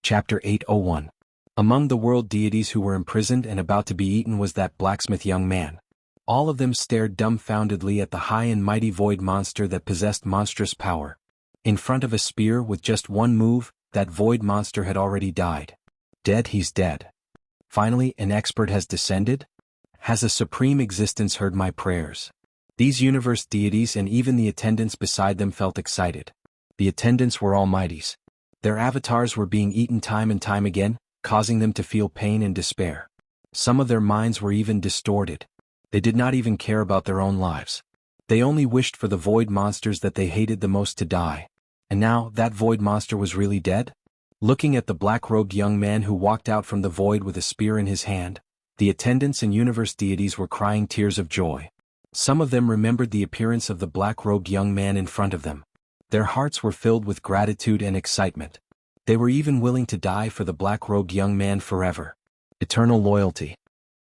Chapter 801. Among the world deities who were imprisoned and about to be eaten was that blacksmith young man. All of them stared dumbfoundedly at the high and mighty void monster that possessed monstrous power. In front of a spear with just one move, that void monster had already died. Dead, he's dead. Finally, an expert has descended? Has a supreme existence heard my prayers? These universe deities and even the attendants beside them felt excited. The attendants were almighties. Their avatars were being eaten time and time again, causing them to feel pain and despair. Some of their minds were even distorted. They did not even care about their own lives. They only wished for the void monsters that they hated the most to die. And now, that void monster was really dead? Looking at the black-robed young man who walked out from the void with a spear in his hand, the attendants and universe deities were crying tears of joy. Some of them remembered the appearance of the black-robed young man in front of them. Their hearts were filled with gratitude and excitement. They were even willing to die for the black-robed young man forever. Eternal loyalty.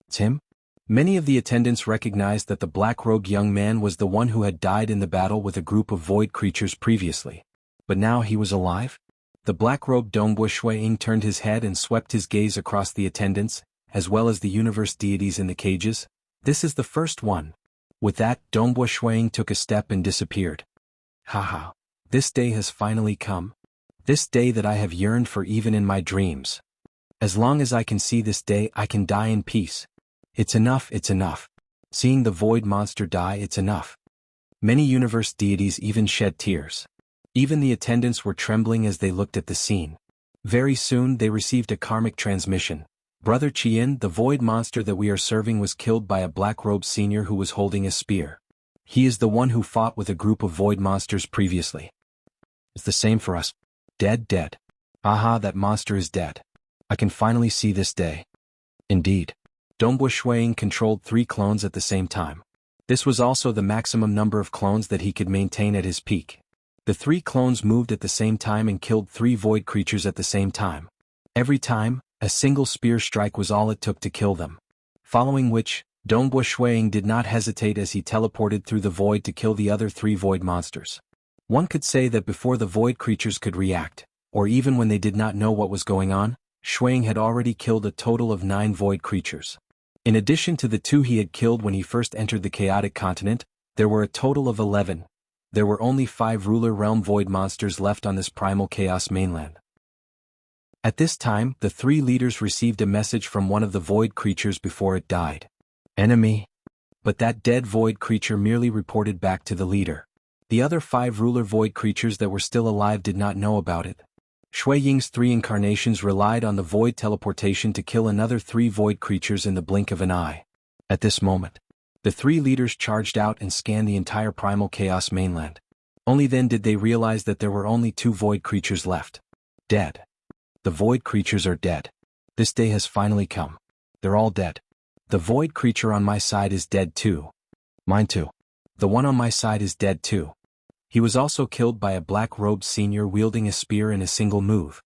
It's him? Many of the attendants recognized that the black-robed young man was the one who had died in the battle with a group of void creatures previously. But now he was alive? The black-robed Dongbu Shuiying turned his head and swept his gaze across the attendants, as well as the universe deities in the cages. This is the first one. With that, Dongbu Shuiying took a step and disappeared. Haha. This day has finally come. This day that I have yearned for even in my dreams. As long as I can see this day, I can die in peace. It's enough, it's enough. Seeing the void monster die, it's enough. Many universe deities even shed tears. Even the attendants were trembling as they looked at the scene. Very soon they received a karmic transmission. Brother Qian, the void monster that we are serving, was killed by a black-robed senior who was holding a spear. He is the one who fought with a group of void monsters previously. It's the same for us. Dead, dead. Aha, that monster is dead. I can finally see this day. Indeed. Dongbu Shuiying controlled 3 clones at the same time. This was also the maximum number of clones that he could maintain at his peak. The 3 clones moved at the same time and killed 3 void creatures at the same time. Every time, a single spear strike was all it took to kill them. Following which, Dongbu Shuiying did not hesitate as he teleported through the void to kill the other 3 void monsters. One could say that before the void creatures could react, or even when they did not know what was going on, Shuiying had already killed a total of 9 void creatures. In addition to the 2 he had killed when he first entered the chaotic continent, there were a total of 11. There were only 5 ruler realm void monsters left on this primal chaos mainland. At this time, the 3 leaders received a message from one of the void creatures before it died. Enemy. But that dead void creature merely reported back to the leader. The other 5 ruler void creatures that were still alive did not know about it. Shuiying's 3 incarnations relied on the void teleportation to kill another 3 void creatures in the blink of an eye. At this moment, the 3 leaders charged out and scanned the entire primal chaos mainland. Only then did they realize that there were only 2 void creatures left. Dead. The void creatures are dead. This day has finally come. They're all dead. The void creature on my side is dead too. Mine too. The one on my side is dead too. He was also killed by a black-robed senior wielding a spear in a single move.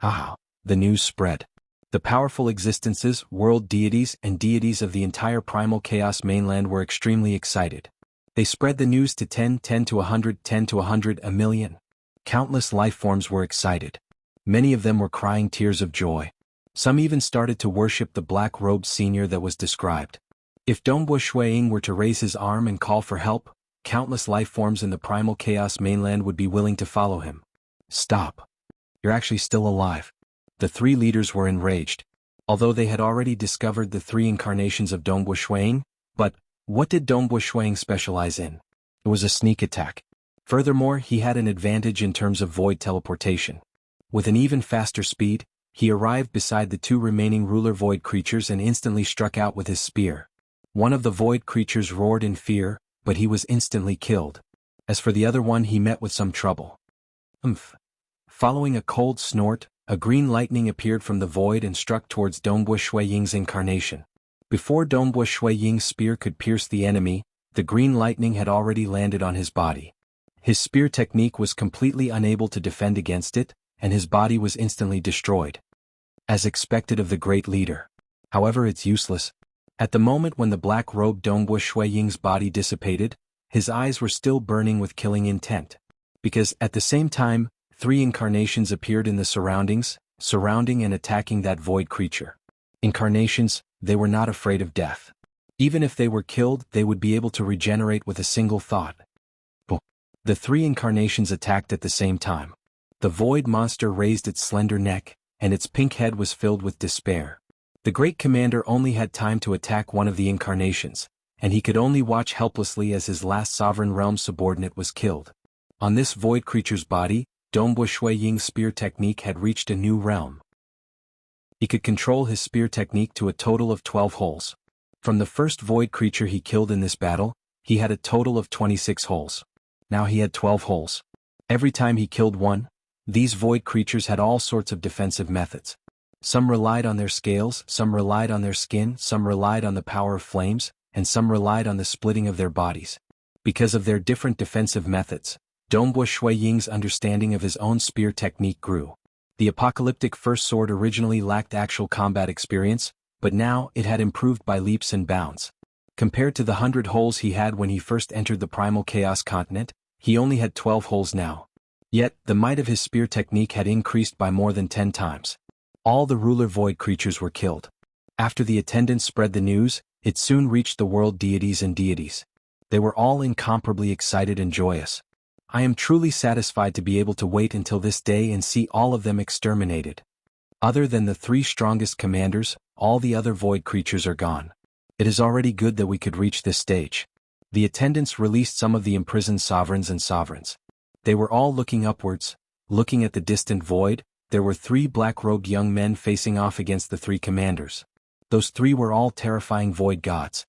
Ah, the news spread. The powerful existences, world deities, and deities of the entire primal chaos mainland were extremely excited. They spread the news to 10 to 100, 10 to 100, a million. Countless life forms were excited. Many of them were crying tears of joy. Some even started to worship the black-robed senior that was described. If Dongbu Shuiying were to raise his arm and call for help, countless life forms in the primal chaos mainland would be willing to follow him. Stop. You're actually still alive. The 3 leaders were enraged. Although they had already discovered the 3 incarnations of Dongbu Shuiying, but what did Dongbu Shuiying specialize in? It was a sneak attack. Furthermore, he had an advantage in terms of void teleportation. With an even faster speed, he arrived beside the 2 remaining ruler void creatures and instantly struck out with his spear. One of the void creatures roared in fear, but he was instantly killed. As for the other one, he met with some trouble. Following a cold snort, a green lightning appeared from the void and struck towards Dongbu Shuiying's incarnation. Before Dongbu Shuiying's spear could pierce the enemy, the green lightning had already landed on his body. His spear technique was completely unable to defend against it, and his body was instantly destroyed. As expected of the great leader. However, it's useless. At the moment when the black-robed Dongbu Shuiying's body dissipated, his eyes were still burning with killing intent. Because, at the same time, 3 incarnations appeared in the surroundings, surrounding and attacking that void creature. Incarnations, they were not afraid of death. Even if they were killed, they would be able to regenerate with a single thought. The three incarnations attacked at the same time. The void monster raised its slender neck, and its pink head was filled with despair. The great commander only had time to attack one of the incarnations, and he could only watch helplessly as his last sovereign realm subordinate was killed. On this void creature's body, Dongbu Shui Ying's spear technique had reached a new realm. He could control his spear technique to a total of 12 holes. From the first void creature he killed in this battle, he had a total of 26 holes. Now he had 12 holes. Every time he killed one, these void creatures had all sorts of defensive methods. Some relied on their scales, some relied on their skin, some relied on the power of flames, and some relied on the splitting of their bodies. Because of their different defensive methods, Dongbu Shui Ying's understanding of his own spear technique grew. The apocalyptic first sword originally lacked actual combat experience, but now it had improved by leaps and bounds. Compared to the 100 holes he had when he first entered the primal chaos continent, he only had 12 holes now. Yet, the might of his spear technique had increased by more than 10 times. All the ruler void creatures were killed. After the attendants spread the news, it soon reached the world deities and deities. They were all incomparably excited and joyous. I am truly satisfied to be able to wait until this day and see all of them exterminated. Other than the three strongest commanders, all the other void creatures are gone. It is already good that we could reach this stage. The attendants released some of the imprisoned sovereigns and sovereigns. They were all looking upwards, looking at the distant void. There were three black-robed young men facing off against the three commanders. Those three were all terrifying void gods.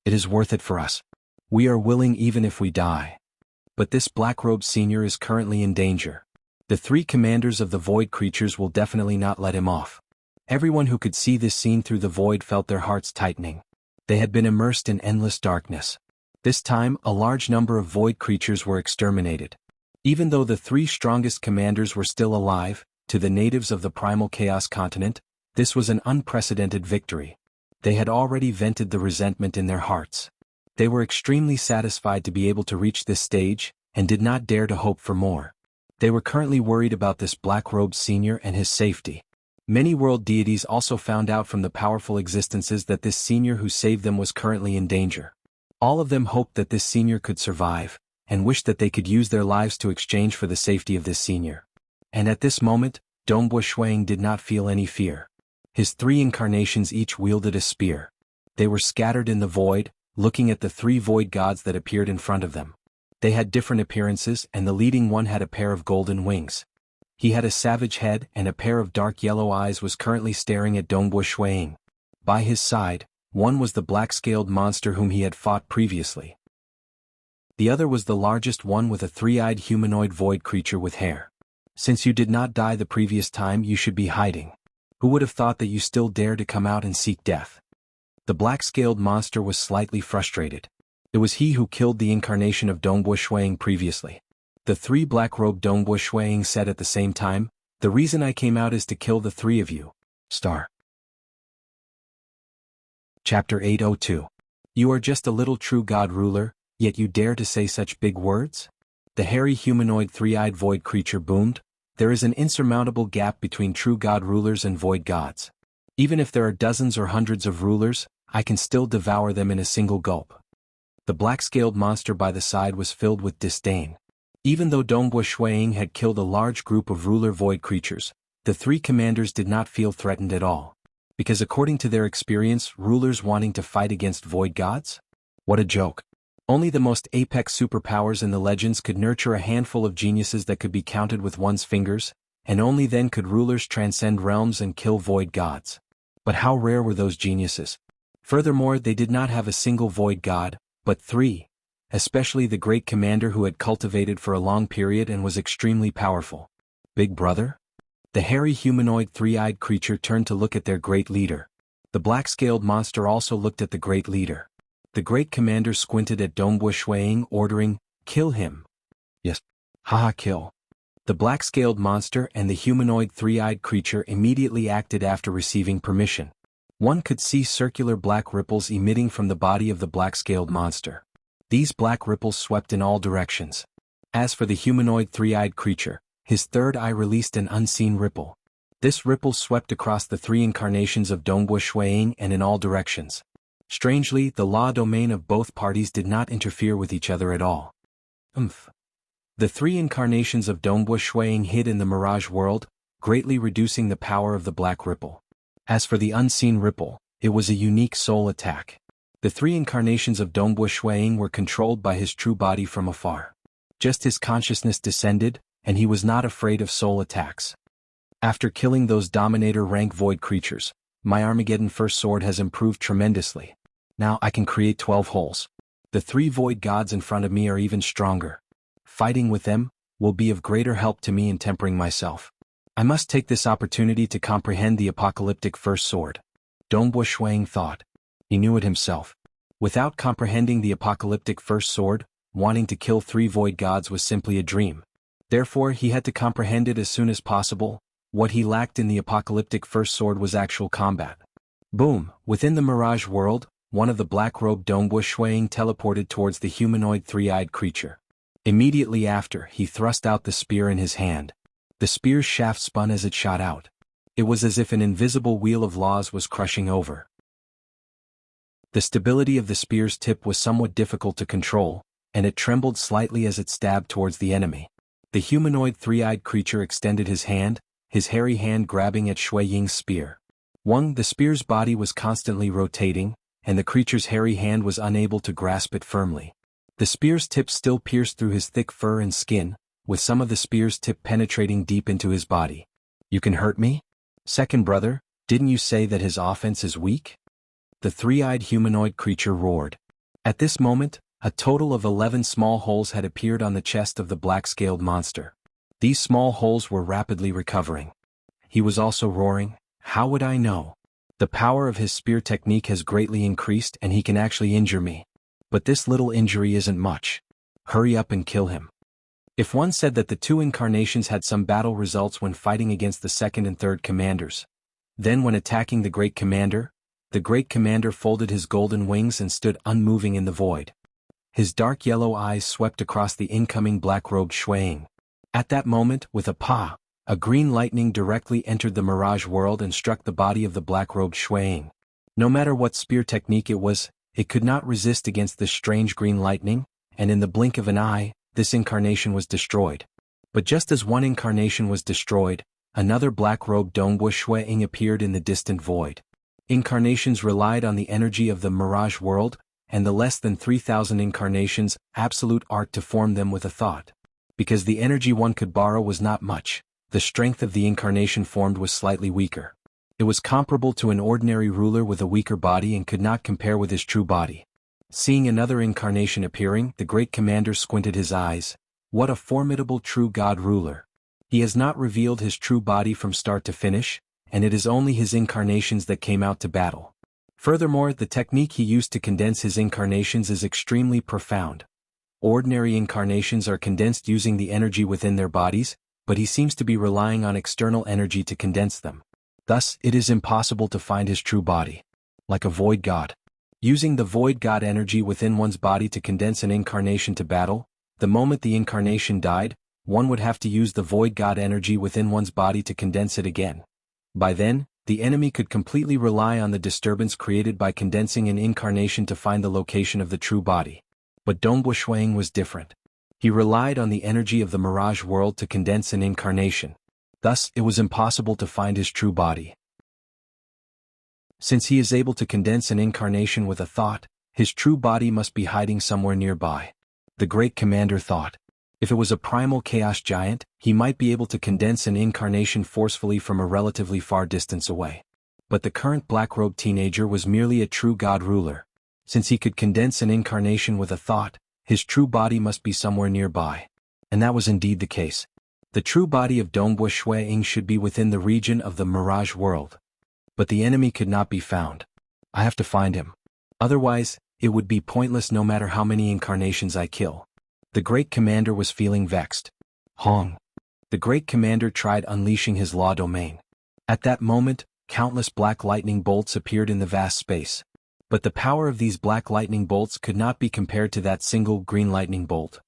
It is worth it for us. We are willing even if we die. But this black-robed senior is currently in danger. The three commanders of the void creatures will definitely not let him off. Everyone who could see this scene through the void felt their hearts tightening. They had been immersed in endless darkness. This time, a large number of void creatures were exterminated. Even though the three strongest commanders were still alive, to the natives of the primal chaos continent, this was an unprecedented victory. They had already vented the resentment in their hearts. They were extremely satisfied to be able to reach this stage, and did not dare to hope for more. They were currently worried about this black-robed senior and his safety. Many world deities also found out from the powerful existences that this senior who saved them was currently in danger. All of them hoped that this senior could survive, and wished that they could use their lives to exchange for the safety of this senior. And at this moment, Dongbu Shuang did not feel any fear. His three incarnations each wielded a spear. They were scattered in the void, looking at the three void gods that appeared in front of them. They had different appearances, and the leading one had a pair of golden wings. He had a savage head, and a pair of dark yellow eyes was currently staring at Dongbu Shuang. By his side, one was the black-scaled monster whom he had fought previously. The other was the largest one with a three-eyed humanoid void creature with hair. Since you did not die the previous time, you should be hiding. Who would have thought that you still dare to come out and seek death? The black-scaled monster was slightly frustrated. It was he who killed the incarnation of Dongbu Shuang previously. The three black-robed Dongbu Shuang said at the same time, "The reason I came out is to kill the three of you." Star. Chapter 802. You are just a little true god ruler, yet you dare to say such big words? The hairy humanoid three-eyed void creature boomed. There is an insurmountable gap between true god rulers and void gods. Even if there are dozens or hundreds of rulers, I can still devour them in a single gulp. The black-scaled monster by the side was filled with disdain. Even though Dongbu Shuang had killed a large group of ruler void creatures, the three commanders did not feel threatened at all. Because according to their experience, rulers wanting to fight against void gods? What a joke. Only the most apex superpowers in the legends could nurture a handful of geniuses that could be counted with one's fingers, and only then could rulers transcend realms and kill void gods. But how rare were those geniuses? Furthermore, they did not have a single void god, but three. Especially the great commander who had cultivated for a long period and was extremely powerful. Big brother? The hairy humanoid three-eyed creature turned to look at their great leader. The black-scaled monster also looked at the great leader. The great commander squinted at Dongbu Shuang, ordering, "Kill him." Yes. Haha, kill. The black-scaled monster and the humanoid three-eyed creature immediately acted after receiving permission. One could see circular black ripples emitting from the body of the black-scaled monster. These black ripples swept in all directions. As for the humanoid three-eyed creature, his third eye released an unseen ripple. This ripple swept across the three incarnations of Dongbu Shuiying and in all directions. Strangely, the law domain of both parties did not interfere with each other at all. The three incarnations of Dongbu Shuiying hid in the mirage world, greatly reducing the power of the black ripple. As for the unseen ripple, it was a unique soul attack. The three incarnations of Dongbu Shuiying were controlled by his true body from afar. Just his consciousness descended, and he was not afraid of soul attacks. After killing those Dominator rank void creatures, my Armageddon First Sword has improved tremendously. Now I can create 12 holes. The three void gods in front of me are even stronger. Fighting with them will be of greater help to me in tempering myself. I must take this opportunity to comprehend the apocalyptic First Sword. Dongbu Shuiying thought. He knew it himself. Without comprehending the apocalyptic First Sword, wanting to kill three void gods was simply a dream. Therefore he had to comprehend it as soon as possible. What he lacked in the apocalyptic First Sword was actual combat. Boom! Within the mirage world, one of the black-robed Dongbu Shuiying teleported towards the humanoid three-eyed creature. Immediately after, he thrust out the spear in his hand. The spear's shaft spun as it shot out. It was as if an invisible wheel of laws was crushing over. The stability of the spear's tip was somewhat difficult to control, and it trembled slightly as it stabbed towards the enemy. The humanoid three-eyed creature extended his hand, his hairy hand grabbing at Shui Ying's spear. The spear's body was constantly rotating, and the creature's hairy hand was unable to grasp it firmly. The spear's tip still pierced through his thick fur and skin, with some of the spear's tip penetrating deep into his body. You can hurt me? Second brother, didn't you say that his offense is weak? The three-eyed humanoid creature roared. At this moment, a total of 11 small holes had appeared on the chest of the black-scaled monster. These small holes were rapidly recovering. He was also roaring, how would I know? The power of his spear technique has greatly increased and he can actually injure me. But this little injury isn't much. Hurry up and kill him. If one said that the two incarnations had some battle results when fighting against the second and third commanders, then when attacking the Great Commander folded his golden wings and stood unmoving in the void. His dark yellow eyes swept across the incoming black-robed Shuiying. At that moment, with a pa, a green lightning directly entered the mirage world and struck the body of the black-robed Shuiying. No matter what spear technique it was, it could not resist against this strange green lightning, and in the blink of an eye, this incarnation was destroyed. But just as one incarnation was destroyed, another black-robed Dongbu Shuiying appeared in the distant void. Incarnations relied on the energy of the mirage world, and the less than 3,000 incarnations, absolute art to form them with a thought. Because the energy one could borrow was not much, the strength of the incarnation formed was slightly weaker. It was comparable to an ordinary ruler with a weaker body and could not compare with his true body. Seeing another incarnation appearing, the great commander squinted his eyes. What a formidable true god ruler. He has not revealed his true body from start to finish, and it is only his incarnations that came out to battle. Furthermore, the technique he used to condense his incarnations is extremely profound. Ordinary incarnations are condensed using the energy within their bodies, but he seems to be relying on external energy to condense them. Thus, it is impossible to find his true body. Like a void god. Using the void god energy within one's body to condense an incarnation to battle, the moment the incarnation died, one would have to use the void god energy within one's body to condense it again. By then, the enemy could completely rely on the disturbance created by condensing an incarnation to find the location of the true body. But Dongbu Shuiying was different. He relied on the energy of the mirage world to condense an incarnation. Thus, it was impossible to find his true body. Since he is able to condense an incarnation with a thought, his true body must be hiding somewhere nearby. The great commander thought. If it was a primal chaos giant, he might be able to condense an incarnation forcefully from a relatively far distance away. But the current black-robed teenager was merely a true god ruler. Since he could condense an incarnation with a thought, his true body must be somewhere nearby. And that was indeed the case. The true body of Dongbu Shuiying should be within the region of the mirage world. But the enemy could not be found. I have to find him. Otherwise, it would be pointless no matter how many incarnations I kill. The great commander was feeling vexed. Hong. The great commander tried unleashing his law domain. At that moment, countless black lightning bolts appeared in the vast space. But the power of these black lightning bolts could not be compared to that single green lightning bolt.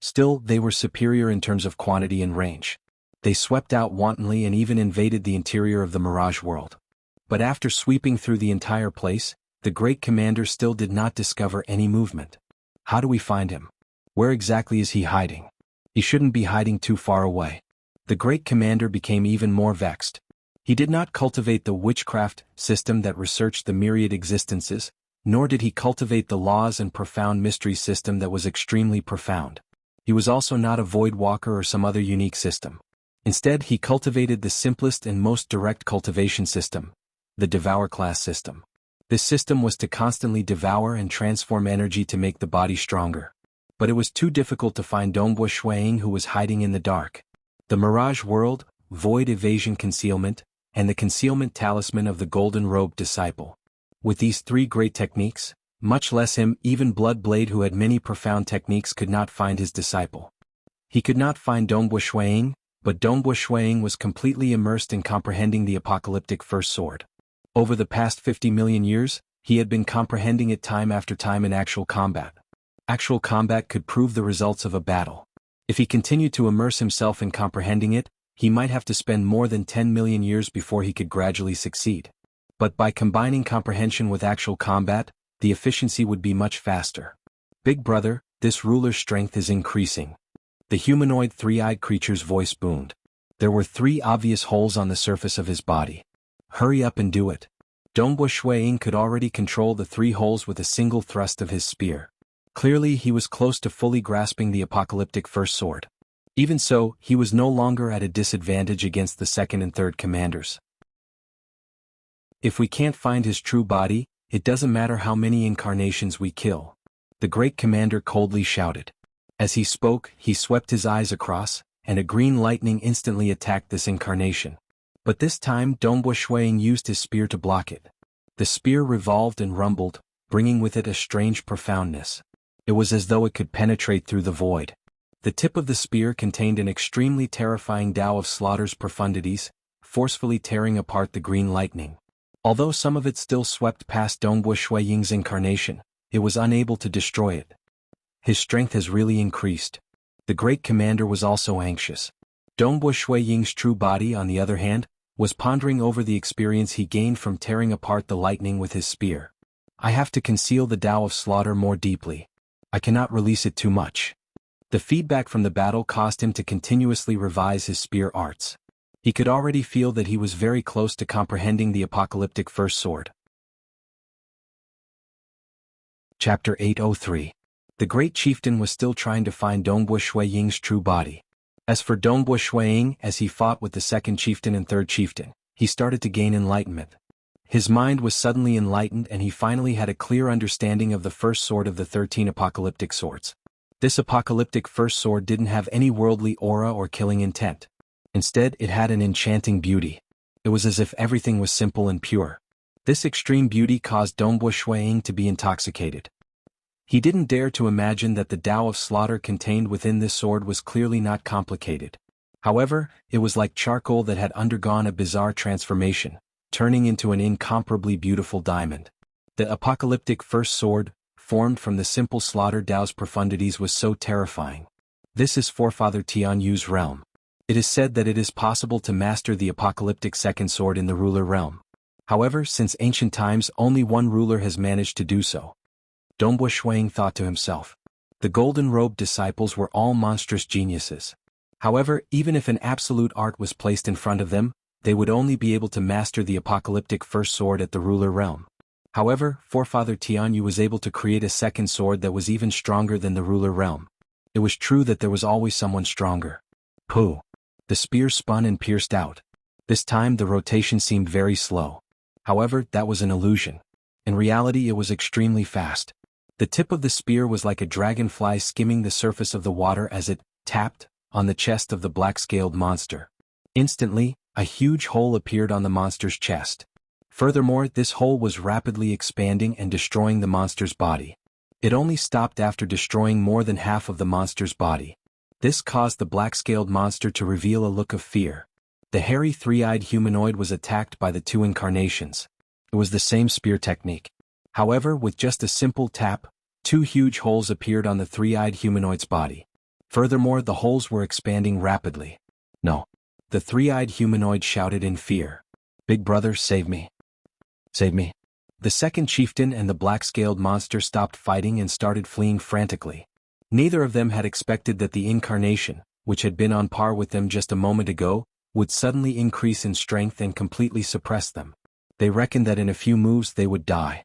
Still, they were superior in terms of quantity and range. They swept out wantonly and even invaded the interior of the Mirage world. But after sweeping through the entire place, the great commander still did not discover any movement. How do we find him? Where exactly is he hiding? He shouldn't be hiding too far away. The great commander became even more vexed. He did not cultivate the witchcraft system that researched the myriad existences, nor did he cultivate the laws and profound mystery system that was extremely profound. He was also not a void walker or some other unique system. Instead, he cultivated the simplest and most direct cultivation system, the devour class system. This system was to constantly devour and transform energy to make the body stronger. But it was too difficult to find Dongbo Shuiying, who was hiding in the dark. The Mirage World, Void Evasion Concealment, and the Concealment Talisman of the Golden Robed Disciple. With these three great techniques, much less him, even Blood Blade, who had many profound techniques, could not find his disciple. He could not find Dongbo Shuiying, but Dongbo Shuiying was completely immersed in comprehending the apocalyptic first sword. Over the past 50 million years, he had been comprehending it time after time in actual combat. Actual combat could prove the results of a battle. If he continued to immerse himself in comprehending it, he might have to spend more than 10 million years before he could gradually succeed. But by combining comprehension with actual combat, the efficiency would be much faster. Big brother, this ruler's strength is increasing. The humanoid three-eyed creature's voice boomed. There were 3 obvious holes on the surface of his body. Hurry up and do it. Dongbo Shuiying could already control the 3 holes with a single thrust of his spear. Clearly he was close to fully grasping the apocalyptic first sword. Even so, he was no longer at a disadvantage against the second and third commanders. If we can't find his true body, it doesn't matter how many incarnations we kill. The great commander coldly shouted. As he spoke, he swept his eyes across, and a green lightning instantly attacked this incarnation. But this time Dongbo Shuiying used his spear to block it. The spear revolved and rumbled, bringing with it a strange profoundness. It was as though it could penetrate through the void. The tip of the spear contained an extremely terrifying Tao of Slaughter's profundities, forcefully tearing apart the green lightning. Although some of it still swept past Dongbo Shuiying's incarnation, it was unable to destroy it. His strength has really increased. The great commander was also anxious. Dongbo Shuiying's true body, on the other hand, was pondering over the experience he gained from tearing apart the lightning with his spear. I have to conceal the Tao of Slaughter more deeply. I cannot release it too much. The feedback from the battle caused him to continuously revise his spear arts. He could already feel that he was very close to comprehending the apocalyptic first sword. Chapter 803. The great chieftain was still trying to find Dongbo Shuiying's true body. As for Dongbo Shuiying, as he fought with the second chieftain and third chieftain, he started to gain enlightenment. His mind was suddenly enlightened and he finally had a clear understanding of the first sword of the 13 apocalyptic swords. This apocalyptic first sword didn't have any worldly aura or killing intent. Instead, it had an enchanting beauty. It was as if everything was simple and pure. This extreme beauty caused Dongbo Shuiying to be intoxicated. He didn't dare to imagine that the Tao of Slaughter contained within this sword was clearly not complicated. However, it was like charcoal that had undergone a bizarre transformation, turning into an incomparably beautiful diamond. The apocalyptic first sword, formed from the simple Slaughter Tao's profundities, was so terrifying. This is Forefather Tianyu's realm. It is said that it is possible to master the apocalyptic second sword in the ruler realm. However, since ancient times only one ruler has managed to do so. Dongbo Shuiying thought to himself. The golden-robed disciples were all monstrous geniuses. However, even if an absolute art was placed in front of them, they would only be able to master the apocalyptic first sword at the ruler realm. However, Forefather Tianyu was able to create a second sword that was even stronger than the ruler realm. It was true that there was always someone stronger. Pooh! The spear spun and pierced out. This time the rotation seemed very slow. However, that was an illusion. In reality, it was extremely fast. The tip of the spear was like a dragonfly skimming the surface of the water as it tapped on the chest of the black-scaled monster. Instantly, a huge hole appeared on the monster's chest. Furthermore, this hole was rapidly expanding and destroying the monster's body. It only stopped after destroying more than half of the monster's body. This caused the black-scaled monster to reveal a look of fear. The hairy three-eyed humanoid was attacked by the 2 incarnations. It was the same spear technique. However, with just a simple tap, 2 huge holes appeared on the three-eyed humanoid's body. Furthermore, the holes were expanding rapidly. No. The three-eyed humanoid shouted in fear. "Big brother, save me. Save me." The second chieftain and the black-scaled monster stopped fighting and started fleeing frantically. Neither of them had expected that the incarnation, which had been on par with them just a moment ago, would suddenly increase in strength and completely suppress them. They reckoned that in a few moves they would die.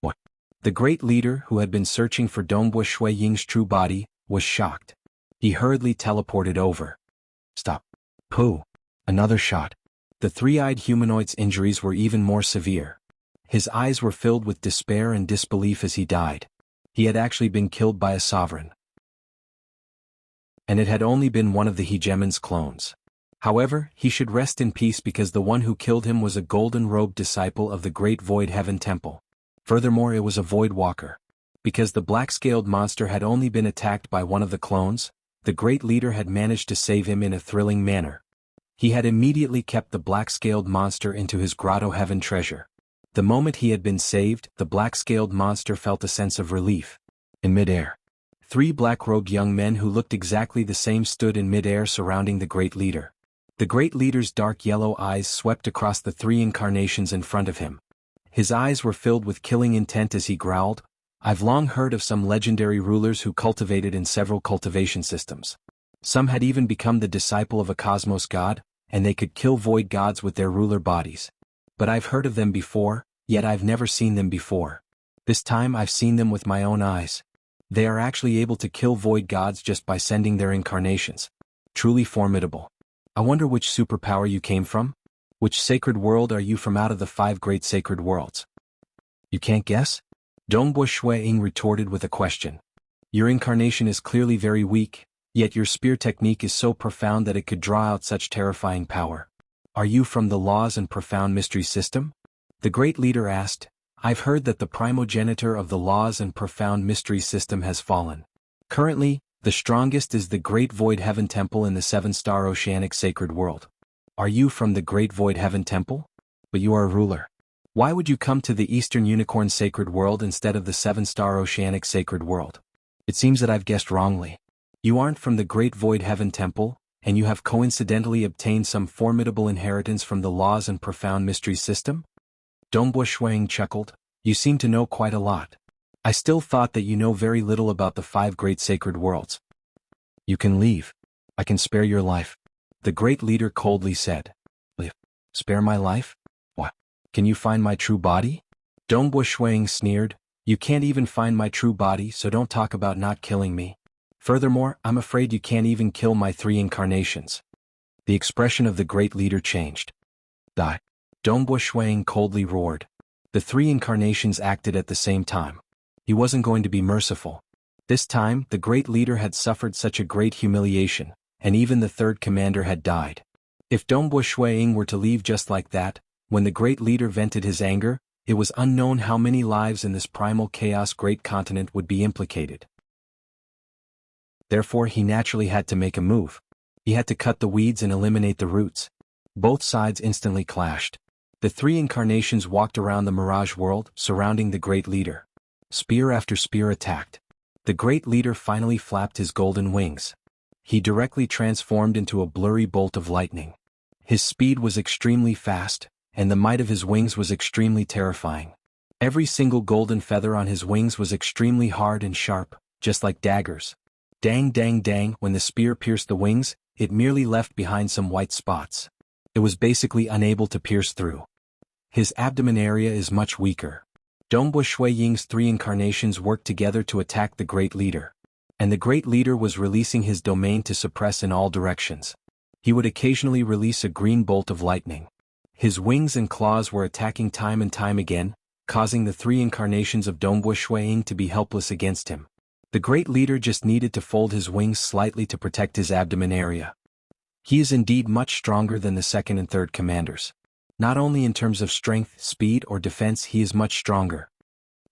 What? The great leader, who had been searching for Dongbo Shui Ying's true body, was shocked. He hurriedly teleported over. "Stop. Pooh." Another shot. The three-eyed humanoid's injuries were even more severe. His eyes were filled with despair and disbelief as he died. He had actually been killed by a sovereign. And it had only been one of the hegemon's clones. However, he should rest in peace because the one who killed him was a golden-robed disciple of the great Void Heaven Temple. Furthermore, it was a Void Walker. Because the black-scaled monster had only been attacked by one of the clones, the great leader had managed to save him in a thrilling manner. He had immediately kept the black-scaled monster into his Grotto Heaven treasure. The moment he had been saved, the black-scaled monster felt a sense of relief. In midair, three black-robed young men who looked exactly the same stood in midair surrounding the great leader. The great leader's dark yellow eyes swept across the three incarnations in front of him. His eyes were filled with killing intent as he growled, "I've long heard of some legendary rulers who cultivated in several cultivation systems. Some had even become the disciple of a cosmos god, and they could kill void gods with their ruler bodies. But I've heard of them before, yet I've never seen them before. This time I've seen them with my own eyes. They are actually able to kill void gods just by sending their incarnations. Truly formidable. I wonder which superpower you came from? Which sacred world are you from out of the 5 great sacred worlds?" "You can't guess?" Dongbo Shui Ying retorted with a question. "Your incarnation is clearly very weak, yet your spear technique is so profound that it could draw out such terrifying power. Are you from the Laws and Profound Mystery System?" The great leader asked. "I've heard that the primogenitor of the Laws and Profound Mystery System has fallen. Currently, the strongest is the Great Void Heaven Temple in the 7-star Oceanic Sacred World. Are you from the Great Void Heaven Temple? But you are a ruler. Why would you come to the Eastern Unicorn Sacred World instead of the 7-star Oceanic Sacred World? It seems that I've guessed wrongly. You aren't from the Great Void Heaven Temple, and you have coincidentally obtained some formidable inheritance from the Laws and Profound Mystery System?" Dongbo Shuang chuckled. "You seem to know quite a lot. I still thought that you know very little about the 5 great sacred worlds. You can leave. I can spare your life," the great leader coldly said. "Leave? Spare my life? What? Can you find my true body?" Dongbo Shuang sneered. "You can't even find my true body, so don't talk about not killing me. Furthermore, I'm afraid you can't even kill my 3 incarnations." The expression of the great leader changed. "Die." Dongbo Shuang coldly roared. The 3 incarnations acted at the same time. He wasn't going to be merciful. This time, the great leader had suffered such a great humiliation, and even the 3rd commander had died. If Dongbo Shuang were to leave just like that, when the great leader vented his anger, it was unknown how many lives in this primal chaos great continent would be implicated. Therefore, he naturally had to make a move. He had to cut the weeds and eliminate the roots. Both sides instantly clashed. The 3 incarnations walked around the mirage world, surrounding the great leader. Spear after spear attacked. The great leader finally flapped his golden wings. He directly transformed into a blurry bolt of lightning. His speed was extremely fast, and the might of his wings was extremely terrifying. Every single golden feather on his wings was extremely hard and sharp, just like daggers. Dang dang dang, when the spear pierced the wings, it merely left behind some white spots. It was basically unable to pierce through. His abdomen area is much weaker. Dongbo Shui Ying's 3 incarnations worked together to attack the great leader. And the great leader was releasing his domain to suppress in all directions. He would occasionally release a green bolt of lightning. His wings and claws were attacking time and time again, causing the 3 incarnations of Dongbo Shui Ying to be helpless against him. The great leader just needed to fold his wings slightly to protect his abdomen area. He is indeed much stronger than the 2nd and 3rd commanders. Not only in terms of strength, speed, or defense, he is much stronger.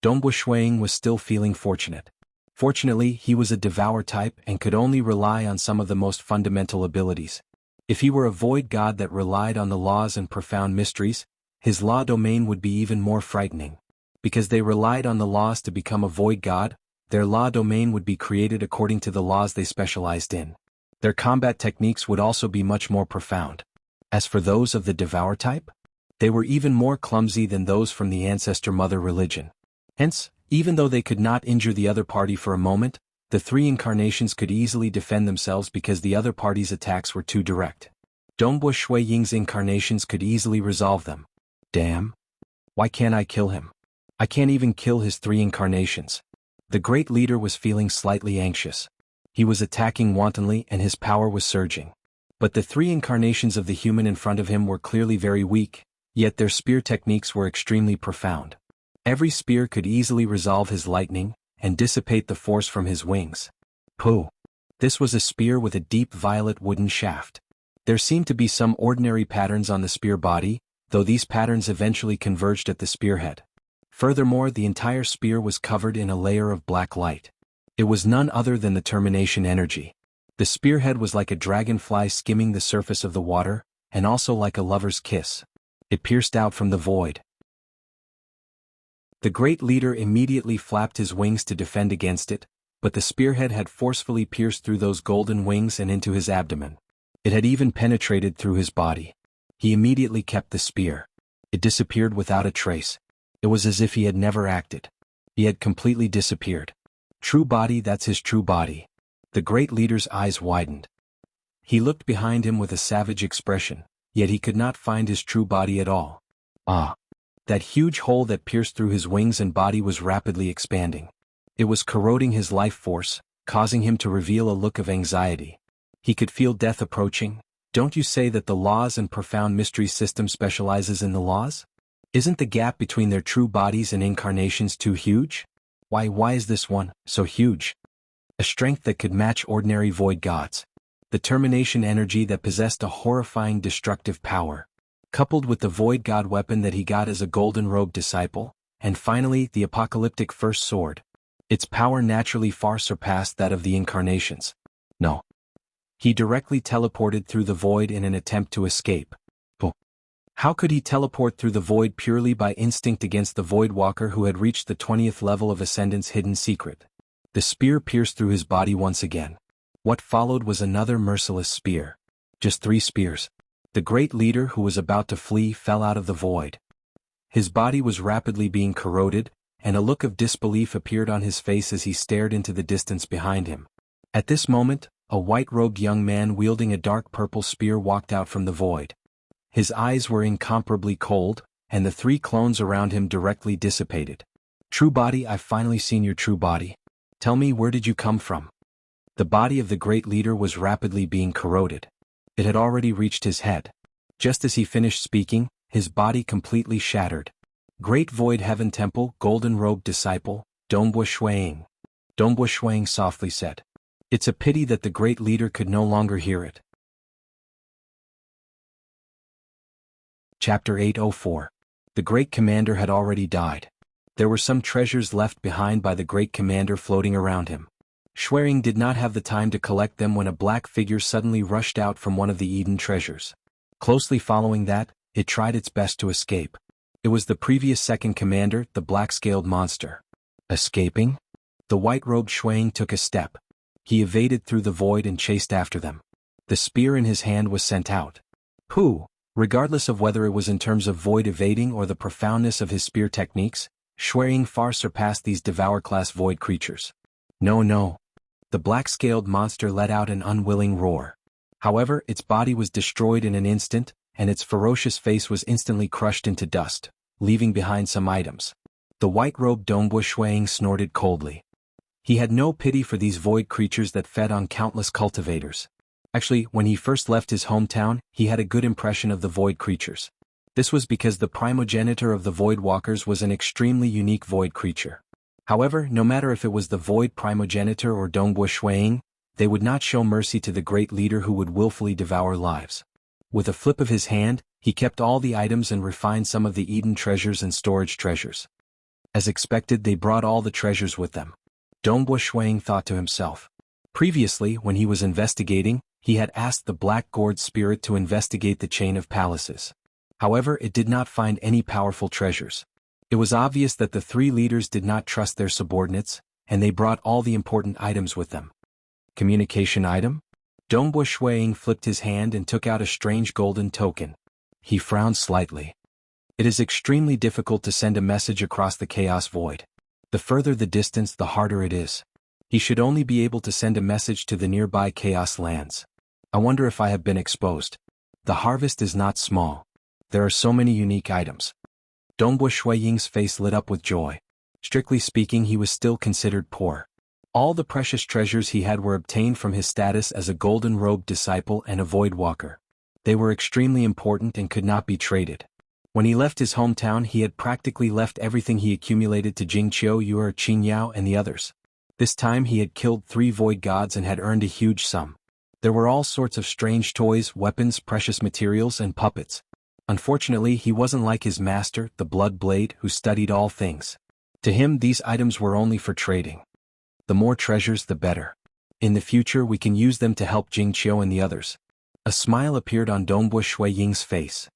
Dongbo Shuang was still feeling fortunate. Fortunately, he was a devour type and could only rely on some of the most fundamental abilities. If he were a void god that relied on the laws and profound mysteries, his law domain would be even more frightening. Because they relied on the laws to become a void god, their law domain would be created according to the laws they specialized in. Their combat techniques would also be much more profound. As for those of the Devour type, they were even more clumsy than those from the Ancestor Mother religion. Hence, even though they could not injure the other party for a moment, the three incarnations could easily defend themselves because the other party's attacks were too direct. Dongbo Shui Ying's incarnations could easily resolve them. Damn. Why can't I kill him? I can't even kill his three incarnations. The great leader was feeling slightly anxious. He was attacking wantonly and his power was surging. But the three incarnations of the human in front of him were clearly very weak, yet their spear techniques were extremely profound. Every spear could easily resolve his lightning and dissipate the force from his wings. Pooh! This was a spear with a deep violet wooden shaft. There seemed to be some ordinary patterns on the spear body, though these patterns eventually converged at the spearhead. Furthermore, the entire spear was covered in a layer of black light. It was none other than the termination energy. The spearhead was like a dragonfly skimming the surface of the water, and also like a lover's kiss. It pierced out from the void. The great leader immediately flapped his wings to defend against it, but the spearhead had forcefully pierced through those golden wings and into his abdomen. It had even penetrated through his body. He immediately kept the spear. It disappeared without a trace. It was as if he had never acted. He had completely disappeared. True body, that's his true body. The great leader's eyes widened. He looked behind him with a savage expression, yet he could not find his true body at all. Ah! That huge hole that pierced through his wings and body was rapidly expanding. It was corroding his life force, causing him to reveal a look of anxiety. He could feel death approaching. Don't you say that the laws and profound mystery system specializes in the laws? Isn't the gap between their true bodies and incarnations too huge? Why is this one so huge? A strength that could match ordinary void gods. The termination energy that possessed a horrifying destructive power. Coupled with the void god weapon that he got as a golden-robed disciple, and finally the apocalyptic first sword. Its power naturally far surpassed that of the incarnations. No. He directly teleported through the void in an attempt to escape. How could he teleport through the void purely by instinct against the void walker who had reached the 20th level of Ascendant's hidden secret? The spear pierced through his body once again. What followed was another merciless spear. Just 3 spears. The great leader who was about to flee fell out of the void. His body was rapidly being corroded, and a look of disbelief appeared on his face as he stared into the distance behind him. At this moment, a white-robed young man wielding a dark purple spear walked out from the void. His eyes were incomparably cold, and the 3 clones around him directly dissipated. True body, I've finally seen your true body. Tell me, where did you come from? The body of the great leader was rapidly being corroded. It had already reached his head. Just as he finished speaking, his body completely shattered. Great Void Heaven Temple, golden-robed disciple, Dongbo Shuang. Dongbo Shuang softly said. It's a pity that the great leader could no longer hear it. Chapter 804. The great commander had already died. There were some treasures left behind by the great commander floating around him. Schwering did not have the time to collect them when a black figure suddenly rushed out from one of the Eden treasures. Closely following that, it tried its best to escape. It was the previous second commander, the black-scaled monster. Escaping? The white-robed Schwang took a step. He evaded through the void and chased after them. The spear in his hand was sent out. Pooh! Regardless of whether it was in terms of void evading or the profoundness of his spear techniques, Schwering far surpassed these Devour-class void creatures. No. The black-scaled monster let out an unwilling roar. However, its body was destroyed in an instant, and its ferocious face was instantly crushed into dust, leaving behind some items. The white-robed Dongbo Shuang snorted coldly. He had no pity for these void creatures that fed on countless cultivators. Actually, when he first left his hometown, he had a good impression of the void creatures. This was because the primogenitor of the void walkers was an extremely unique void creature. However, no matter if it was the void primogenitor or Dongbo Shuang, they would not show mercy to the great leader who would willfully devour lives. With a flip of his hand, he kept all the items and refined some of the Eden treasures and storage treasures. As expected, they brought all the treasures with them. Dongbo Shuang thought to himself. Previously, when he was investigating, he had asked the Black Gourd spirit to investigate the chain of palaces. However, it did not find any powerful treasures. It was obvious that the 3 leaders did not trust their subordinates, and they brought all the important items with them. Communication item? Dongbua Shuiying flipped his hand and took out a strange golden token. He frowned slightly. It is extremely difficult to send a message across the chaos void. The further the distance, the harder it is. He should only be able to send a message to the nearby chaos lands. I wonder if I have been exposed. The harvest is not small. There are so many unique items. Dongbua Shuiying's face lit up with joy. Strictly speaking, he was still considered poor. All the precious treasures he had were obtained from his status as a golden-robed disciple and a void walker. They were extremely important and could not be traded. When he left his hometown, he had practically left everything he accumulated to Jingqiu, Yuer, Qingyao, and the others. This time he had killed 3 void gods and had earned a huge sum. There were all sorts of strange toys, weapons, precious materials, and puppets. Unfortunately, he wasn't like his master, the Blood Blade, who studied all things. To him, these items were only for trading. The more treasures, the better. In the future, we can use them to help Jingqiu and the others. A smile appeared on Dongbua Shuiying's face.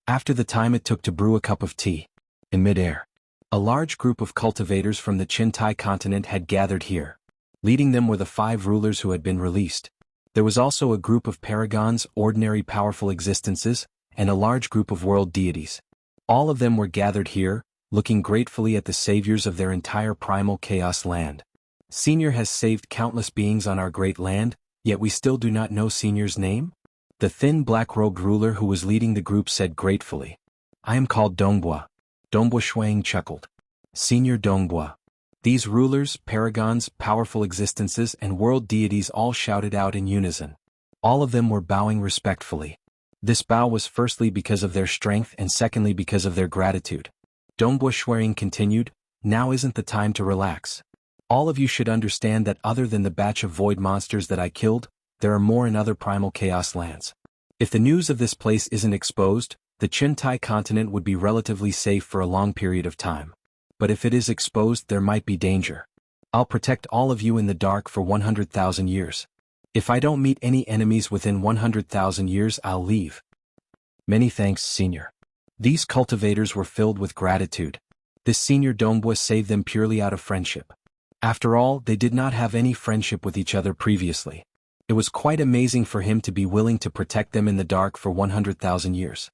After the time it took to brew a cup of tea, in midair, a large group of cultivators from the Qintai continent had gathered here. Leading them were the 5 rulers who had been released. There was also a group of paragons, ordinary powerful existences, and a large group of world deities. All of them were gathered here, looking gratefully at the saviors of their entire primal chaos land. Senior has saved countless beings on our great land, yet we still do not know Senior's name? The thin black-robed ruler who was leading the group said gratefully. I am called Dongbua. Dongbua Shuiying chuckled. Senior Dongbua. These rulers, paragons, powerful existences, and world deities all shouted out in unison. All of them were bowing respectfully. This bow was firstly because of their strength and secondly because of their gratitude. Dongbua Shuiying continued, now isn't the time to relax. All of you should understand that other than the batch of void monsters that I killed, there are more in other primal chaos lands. If the news of this place isn't exposed, the Qintai continent would be relatively safe for a long period of time. But if it is exposed, there might be danger. I'll protect all of you in the dark for 100,000 years. If I don't meet any enemies within 100,000 years, I'll leave. Many thanks, Senior. These cultivators were filled with gratitude. This Senior Dongbua saved them purely out of friendship. After all, they did not have any friendship with each other previously. It was quite amazing for him to be willing to protect them in the dark for 100,000 years.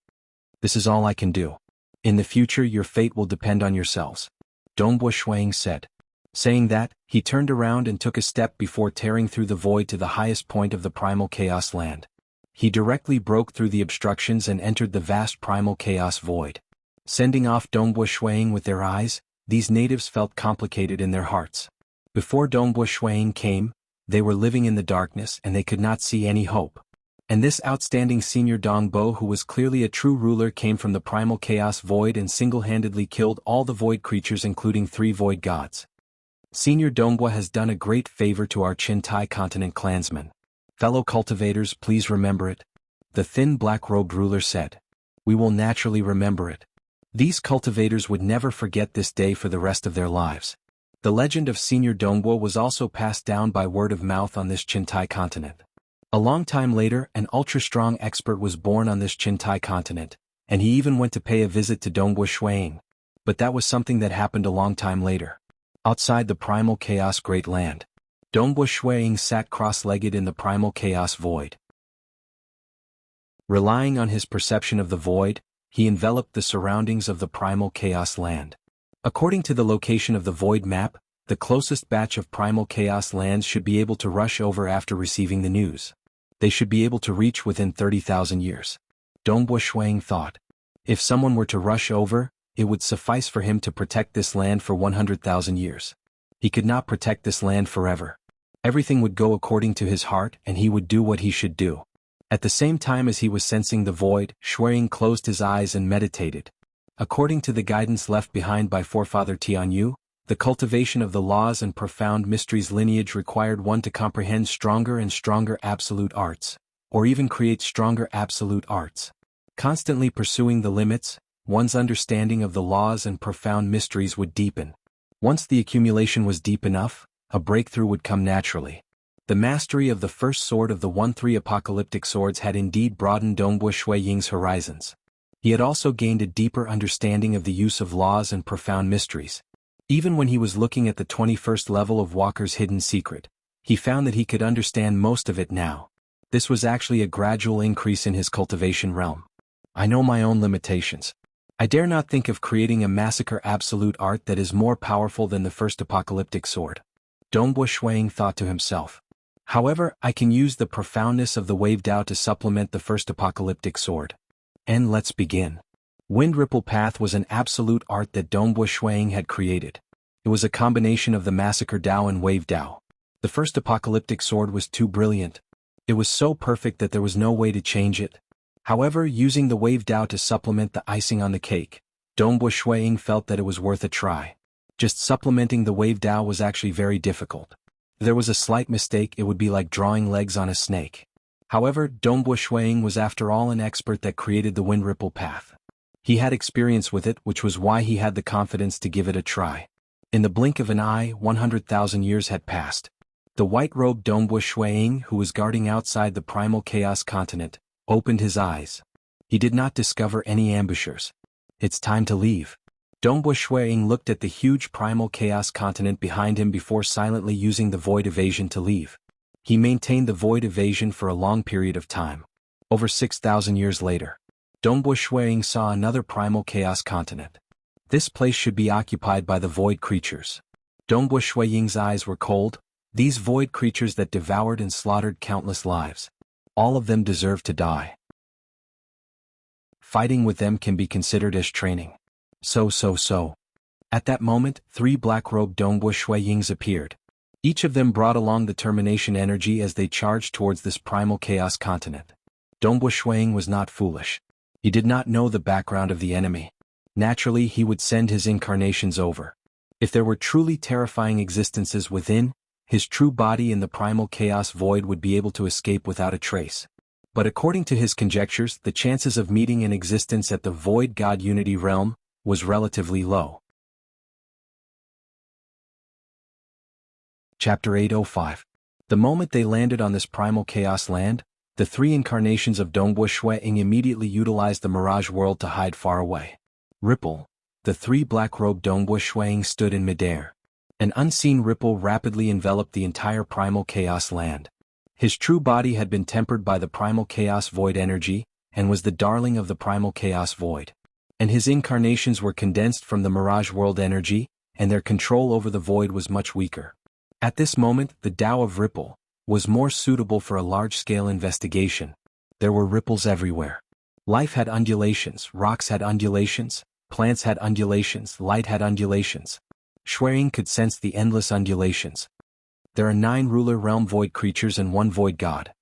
This is all I can do. In the future, your fate will depend on yourselves. Dongbua Shuiying said. Saying that, he turned around and took a step before tearing through the void to the highest point of the primal chaos land. He directly broke through the obstructions and entered the vast primal chaos void. Sending off Dongbua Shuiying with their eyes, these natives felt complicated in their hearts. Before Dongbua Shuiying came, they were living in the darkness and they could not see any hope. And this outstanding Senior Dongbo, who was clearly a true ruler, came from the primal chaos void and single-handedly killed all the void creatures including 3 void gods. Senior Dongbua has done a great favor to our Qintai continent clansmen. Fellow cultivators, please remember it. The thin black-robed ruler said. We will naturally remember it. These cultivators would never forget this day for the rest of their lives. The legend of Senior Dongbua was also passed down by word of mouth on this Qintai continent. A long time later, an ultra-strong expert was born on this Qintai continent, and he even went to pay a visit to Dongbua Shuiying. But that was something that happened a long time later. Outside the primal chaos great land, Dongbua Shuiying sat cross-legged in the primal chaos void. Relying on his perception of the void, he enveloped the surroundings of the primal chaos land. According to the location of the void map, the closest batch of primal chaos lands should be able to rush over after receiving the news. They should be able to reach within 30,000 years. Dongbua Shuiying thought. If someone were to rush over, it would suffice for him to protect this land for 100,000 years. He could not protect this land forever. Everything would go according to his heart and he would do what he should do. At the same time as he was sensing the void, Shuiying closed his eyes and meditated. According to the guidance left behind by forefather Tianyu, the cultivation of the laws and profound mysteries lineage required one to comprehend stronger and stronger absolute arts, or even create stronger absolute arts. Constantly pursuing the limits, one's understanding of the laws and profound mysteries would deepen. Once the accumulation was deep enough, a breakthrough would come naturally. The mastery of the first sword of the 1-3 apocalyptic swords had indeed broadened Dongbua Shuiying's horizons. He had also gained a deeper understanding of the use of laws and profound mysteries. Even when he was looking at the 21st level of Walker's hidden secret, He found that he could understand most of it now. This was actually a gradual increase in his cultivation realm. I know my own limitations. I dare not think of creating a massacre absolute art that is more powerful than the first apocalyptic sword. Dongbo Shuang thought to himself. However, I can use the profoundness of the wave Dao to supplement the first apocalyptic sword. And let's begin. Wind Ripple Path was an absolute art that Dongbo Shuang had created. It was a combination of the massacre Dao and wave Dao. The first apocalyptic sword was too brilliant. It was so perfect that there was no way to change it. However, using the wave Dao to supplement the icing on the cake, Dongbo Shuang felt that it was worth a try. Just supplementing the wave Dao was actually very difficult. If there was a slight mistake, it would be like drawing legs on a snake. However, Dongbo Shuang was after all an expert that created the Wind Ripple Path. He had experience with it, which was why he had the confidence to give it a try. In the blink of an eye, 100,000 years had passed. The white-robed Dongbo Shuang, who was guarding outside the primal chaos continent, opened his eyes. He did not discover any ambushers. It's time to leave. Dongbo Shuang looked at the huge primal chaos continent behind him before silently using the void evasion to leave. He maintained the void evasion for a long period of time. Over 6,000 years later, Dongbo Shuang saw another primal chaos continent. This place should be occupied by the void creatures. Dongbo Shuang's eyes were cold. These void creatures that devoured and slaughtered countless lives. All of them deserve to die. Fighting with them can be considered as training. So. At that moment, 3 black-robed Dongbo Shuangs appeared. Each of them brought along the termination energy as they charged towards this primal chaos continent. Dongbo Shuang was not foolish. He did not know the background of the enemy. Naturally, he would send his incarnations over. If there were truly terrifying existences within, his true body in the primal chaos void would be able to escape without a trace. But according to his conjectures, the chances of meeting an existence at the void God unity realm was relatively low. Chapter 805. The moment they landed on this primal chaos land, the 3 incarnations of Dongbo Shuang immediately utilized the mirage world to hide far away. Ripple. The 3 black-robed Dongbo Shuang stood in midair. An unseen ripple rapidly enveloped the entire primal chaos land. His true body had been tempered by the primal chaos void energy, and was the darling of the primal chaos void. And his incarnations were condensed from the mirage world energy, and their control over the void was much weaker. At this moment, the Tao of Ripple was more suitable for a large-scale investigation. There were ripples everywhere. Life had undulations, rocks had undulations, plants had undulations, light had undulations. Shuang could sense the endless undulations. There are 9 ruler realm void creatures and 1 void god.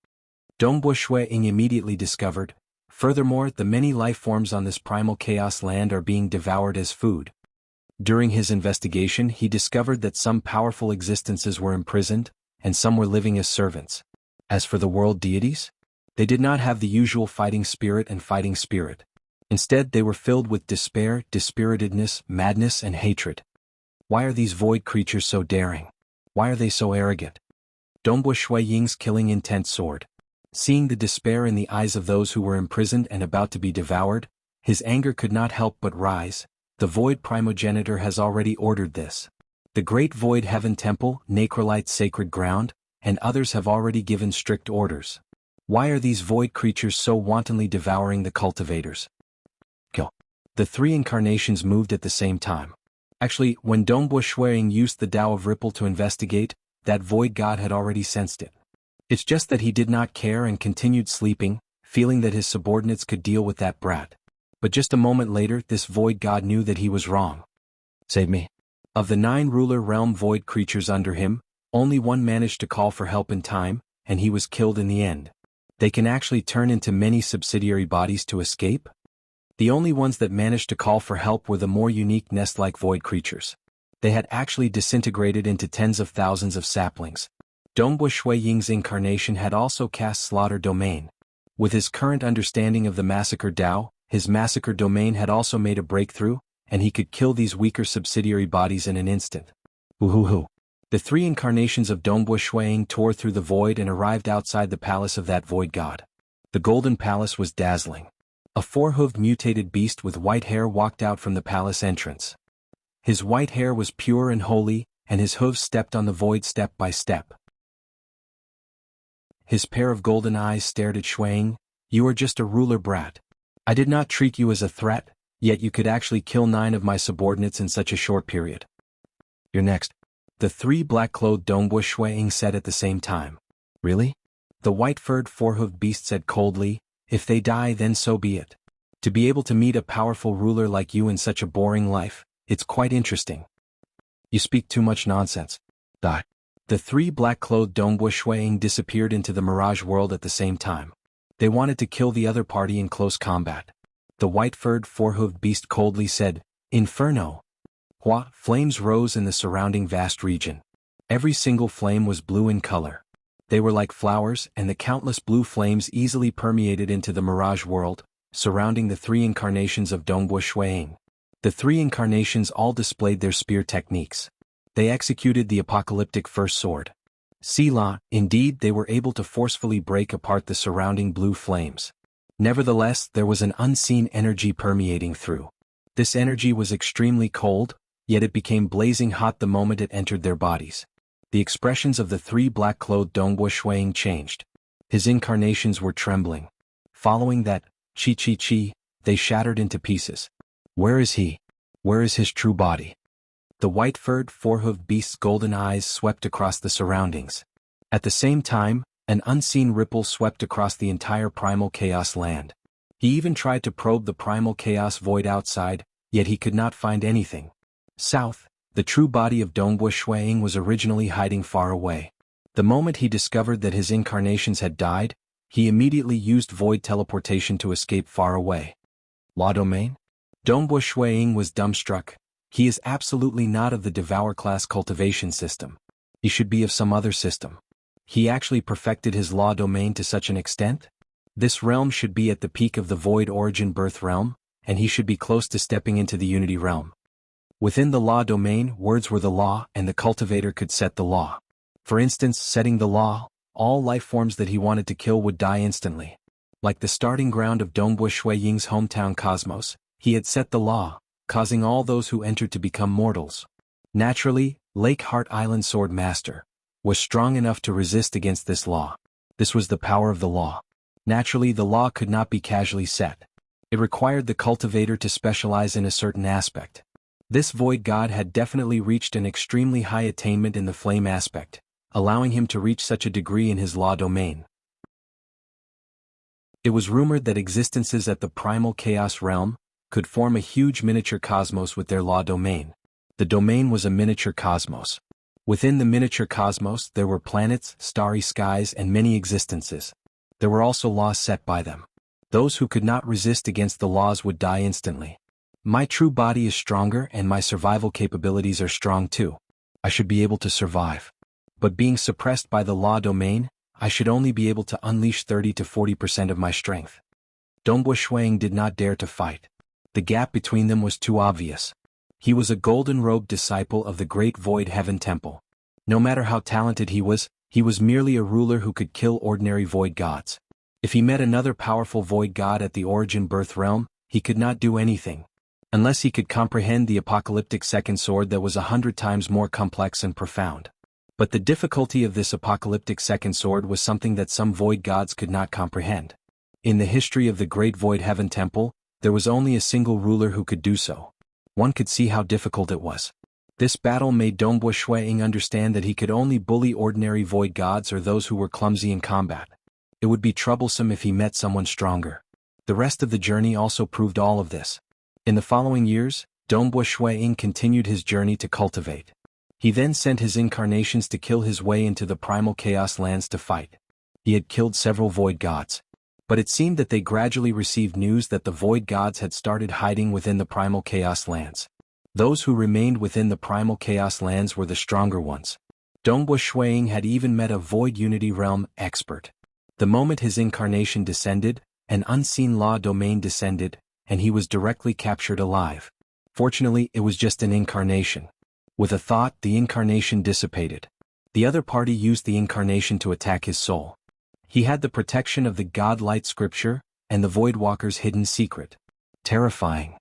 Dongbo Shuang immediately discovered. Furthermore, the many life forms on this primal chaos land are being devoured as food. During his investigation, he discovered that some powerful existences were imprisoned, and some were living as servants. As for the world deities, they did not have the usual fighting spirit and fighting spirit. Instead, they were filled with despair, dispiritedness, madness, and hatred. Why are these void creatures so daring? Why are they so arrogant? Dongbo Shuang's killing intent soared. Seeing the despair in the eyes of those who were imprisoned and about to be devoured, his anger could not help but rise. The void primogenitor has already ordered this. The great void heaven temple, Necrolite's sacred ground, and others have already given strict orders. Why are these void creatures so wantonly devouring the cultivators? Kill. The 3 incarnations moved at the same time. Actually, when Dongbo Shuang used the Tao of Ripple to investigate, that void god had already sensed it. It's just that he did not care and continued sleeping, feeling that his subordinates could deal with that brat. But just a moment later, this void god knew that he was wrong. Save me. Of the 9 ruler realm void creatures under him, only 1 managed to call for help in time, and he was killed in the end. They can actually turn into many subsidiary bodies to escape? The only ones that managed to call for help were the more unique nest-like void creatures. They had actually disintegrated into tens of thousands of saplings. Dongbo Shuang's incarnation had also cast Slaughter Domain. With his current understanding of the Massacre Tao, his Massacre Domain had also made a breakthrough, and he could kill these weaker subsidiary bodies in an instant. Woohoo! The 3 incarnations of Dongbo Shuang tore through the void and arrived outside the palace of that void god. The golden palace was dazzling. A 4-hooved mutated beast with white hair walked out from the palace entrance. His white hair was pure and holy, and his hooves stepped on the void step by step. His pair of golden eyes stared at Shui Ying. "You are just a ruler brat. I did not treat you as a threat, yet you could actually kill 9 of my subordinates in such a short period. You're next." The 3 black-clothed Dongbu Shui Ying said at the same time. "Really?" The white-furred four-hoofed beast said coldly, "If they die, then so be it. To be able to meet a powerful ruler like you in such a boring life, it's quite interesting." "You speak too much nonsense." Die. The 3 black-clothed Dongbu Shui Ying disappeared into the mirage world at the same time. They wanted to kill the other party in close combat. The white-furred four-hoofed beast coldly said, "Inferno!" Flames rose in the surrounding vast region. Every single flame was blue in color. They were like flowers, and the countless blue flames easily permeated into the mirage world, surrounding the 3 incarnations of Dongbu Shui Ying. The 3 incarnations all displayed their spear techniques. They executed the apocalyptic first sword. Sila, indeed, they were able to forcefully break apart the surrounding blue flames. Nevertheless, there was an unseen energy permeating through. This energy was extremely cold, yet it became blazing hot the moment it entered their bodies. The expressions of the 3 black-clothed Dongbu Shui Ying changed. His incarnations were trembling. Following that, chi, they shattered into pieces. Where is he? Where is his true body? The white-furred four-hoofed beast's golden eyes swept across the surroundings. At the same time, an unseen ripple swept across the entire primal chaos land. He even tried to probe the primal chaos void outside, yet he could not find anything. South, the true body of Dongbu Shui Ying was originally hiding far away. The moment he discovered that his incarnations had died, he immediately used void teleportation to escape far away. Law domain? Dongbu Shui Ying was dumbstruck. He is absolutely not of the Devour class cultivation system. He should be of some other system. He actually perfected his law domain to such an extent? This realm should be at the peak of the void origin birth realm, and he should be close to stepping into the unity realm. Within the law domain, words were the law, and the cultivator could set the law. For instance, setting the law, all life forms that he wanted to kill would die instantly. Like the starting ground of Dongbu Shui Ying's hometown cosmos, he had set the law, causing all those who entered to become mortals. Naturally, Lake Heart Island Sword Master was strong enough to resist against this law. This was the power of the law. Naturally, the law could not be casually set. It required the cultivator to specialize in a certain aspect. This void god had definitely reached an extremely high attainment in the flame aspect, allowing him to reach such a degree in his law domain. It was rumored that existences at the primal chaos realm could form a huge miniature cosmos with their law domain. The domain was a miniature cosmos. Within the miniature cosmos there were planets, starry skies, and many existences. There were also laws set by them. Those who could not resist against the laws would die instantly. My true body is stronger and my survival capabilities are strong too. I should be able to survive. But being suppressed by the law domain, I should only be able to unleash 30 to 40% of my strength. Dongbu Shui Ying did not dare to fight. The gap between them was too obvious. He was a golden-robed disciple of the great Void Heaven Temple. No matter how talented he was merely a ruler who could kill ordinary void gods. If he met another powerful void god at the origin birth realm, he could not do anything. Unless he could comprehend the apocalyptic second sword that was 100 times more complex and profound. But the difficulty of this apocalyptic second sword was something that some void gods could not comprehend. In the history of the great Void Heaven Temple, there was only a single ruler who could do so. One could see how difficult it was. This battle made Dongbu Shui Ying understand that he could only bully ordinary void gods or those who were clumsy in combat. It would be troublesome if he met someone stronger. The rest of the journey also proved all of this. In the following years, Dongbu Shui Ying continued his journey to cultivate. He then sent his incarnations to kill his way into the primal chaos lands to fight. He had killed several void gods. But it seemed that they gradually received news that the void gods had started hiding within the primal chaos lands. Those who remained within the primal chaos lands were the stronger ones. Dongbu Shui Ying had even met a void unity realm expert. The moment his incarnation descended, an unseen law domain descended, and he was directly captured alive. Fortunately, it was just an incarnation. With a thought, the incarnation dissipated. The other party used the incarnation to attack his soul. He had the protection of the God-light scripture, and the Voidwalker's hidden secret. Terrifying.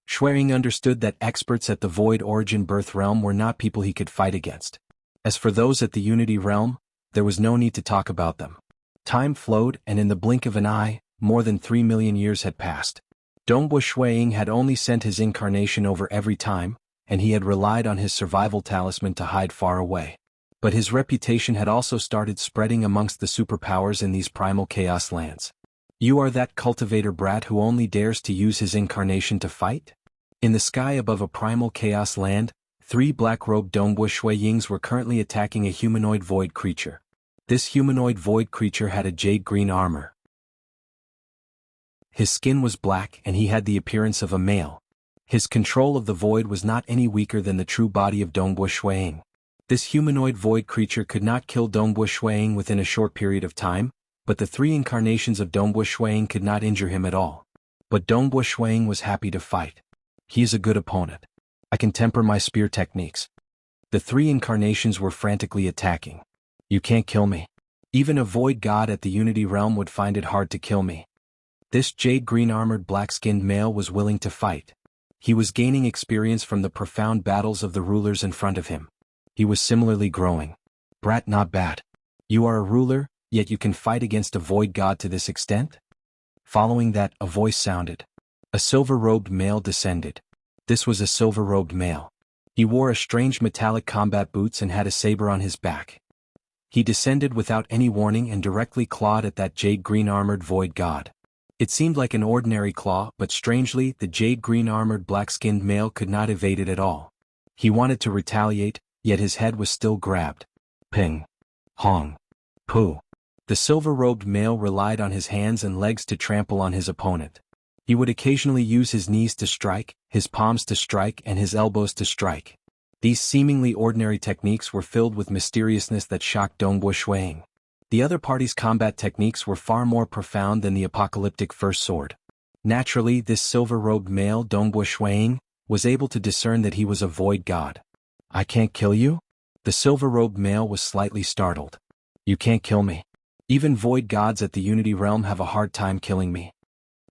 Shui Ying understood that experts at the Void Origin Birth Realm were not people he could fight against. As for those at the Unity Realm, there was no need to talk about them. Time flowed, and in the blink of an eye, more than 3 million years had passed. Dongbu Shuiying had only sent his incarnation over every time, and he had relied on his survival talisman to hide far away. But his reputation had also started spreading amongst the superpowers in these primal chaos lands. You are that cultivator brat who only dares to use his incarnation to fight? In the sky above a primal chaos land, 3 black-robed Dongbu Shuiyings were currently attacking a humanoid void creature. This humanoid void creature had a jade-green armor. His skin was black and he had the appearance of a male. His control of the void was not any weaker than the true body of Dongbu Shuiying. This humanoid void creature could not kill Dongbu Shuiying within a short period of time, but the 3 incarnations of Dongbu Shuiying could not injure him at all. But Dongbu Shuiying was happy to fight. He is a good opponent. I can temper my spear techniques. The 3 incarnations were frantically attacking. You can't kill me. Even a void god at the Unity realm would find it hard to kill me. This jade-green armored black-skinned male was willing to fight. He was gaining experience from the profound battles of the rulers in front of him. He was similarly growing. Brat, not bad. You are a ruler, yet you can fight against a void god to this extent? Following that, a voice sounded. A silver-robed male descended. This was a silver-robed male. He wore a strange metallic combat boots and had a saber on his back. He descended without any warning and directly clawed at that jade-green armored void god. It seemed like an ordinary claw, but strangely, the jade-green armored black-skinned male could not evade it at all. He wanted to retaliate, yet his head was still grabbed. Ping. Hong. Pooh. The silver-robed male relied on his hands and legs to trample on his opponent. He would occasionally use his knees to strike, his palms to strike, and his elbows to strike. These seemingly ordinary techniques were filled with mysteriousness that shocked Dongbu Shuiying. The other party's combat techniques were far more profound than the apocalyptic first sword. Naturally, this silver-robed male, Dongbu Shuiying, was able to discern that he was a void god. I can't kill you? The silver-robed male was slightly startled. You can't kill me. Even void gods at the Unity realm have a hard time killing me.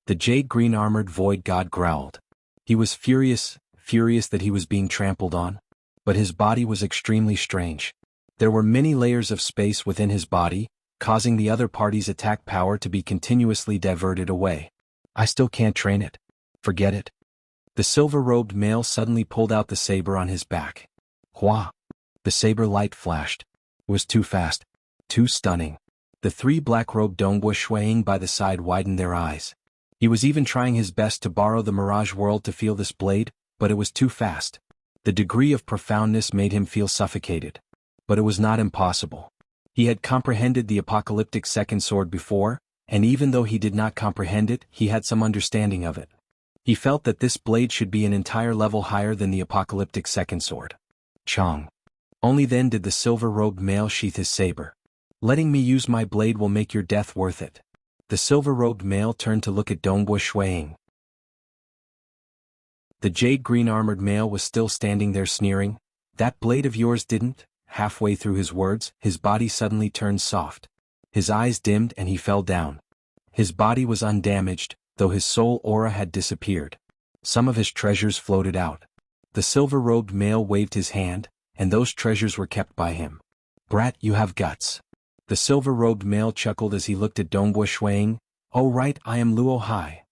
The jade-green armored void god growled. He was furious that he was being trampled on. But his body was extremely strange. There were many layers of space within his body, causing the other party's attack power to be continuously diverted away. I still can't train it. Forget it. The silver-robed male suddenly pulled out the saber on his back. Hua! The saber light flashed. It was too fast. Too stunning. The 3 black-robed Dongbu Shuiying by the side widened their eyes. He was even trying his best to borrow the Mirage world to feel this blade, but it was too fast. The degree of profoundness made him feel suffocated. But it was not impossible. He had comprehended the apocalyptic second sword before, and even though he did not comprehend it, he had some understanding of it. He felt that this blade should be an entire level higher than the apocalyptic second sword. Chong. Only then did the silver-robed male sheath his saber. Letting me use my blade will make your death worth it. The silver-robed male turned to look at Dongbu Shuiying. The jade-green armored male was still standing there sneering. That blade of yours didn't? Halfway through his words, his body suddenly turned soft. His eyes dimmed and he fell down. His body was undamaged, though his soul aura had disappeared. Some of his treasures floated out. The silver-robed male waved his hand, and those treasures were kept by him. Brat, you have guts. The silver-robed male chuckled as he looked at Dongbu Shuiying. Oh right, I am Luo Hai.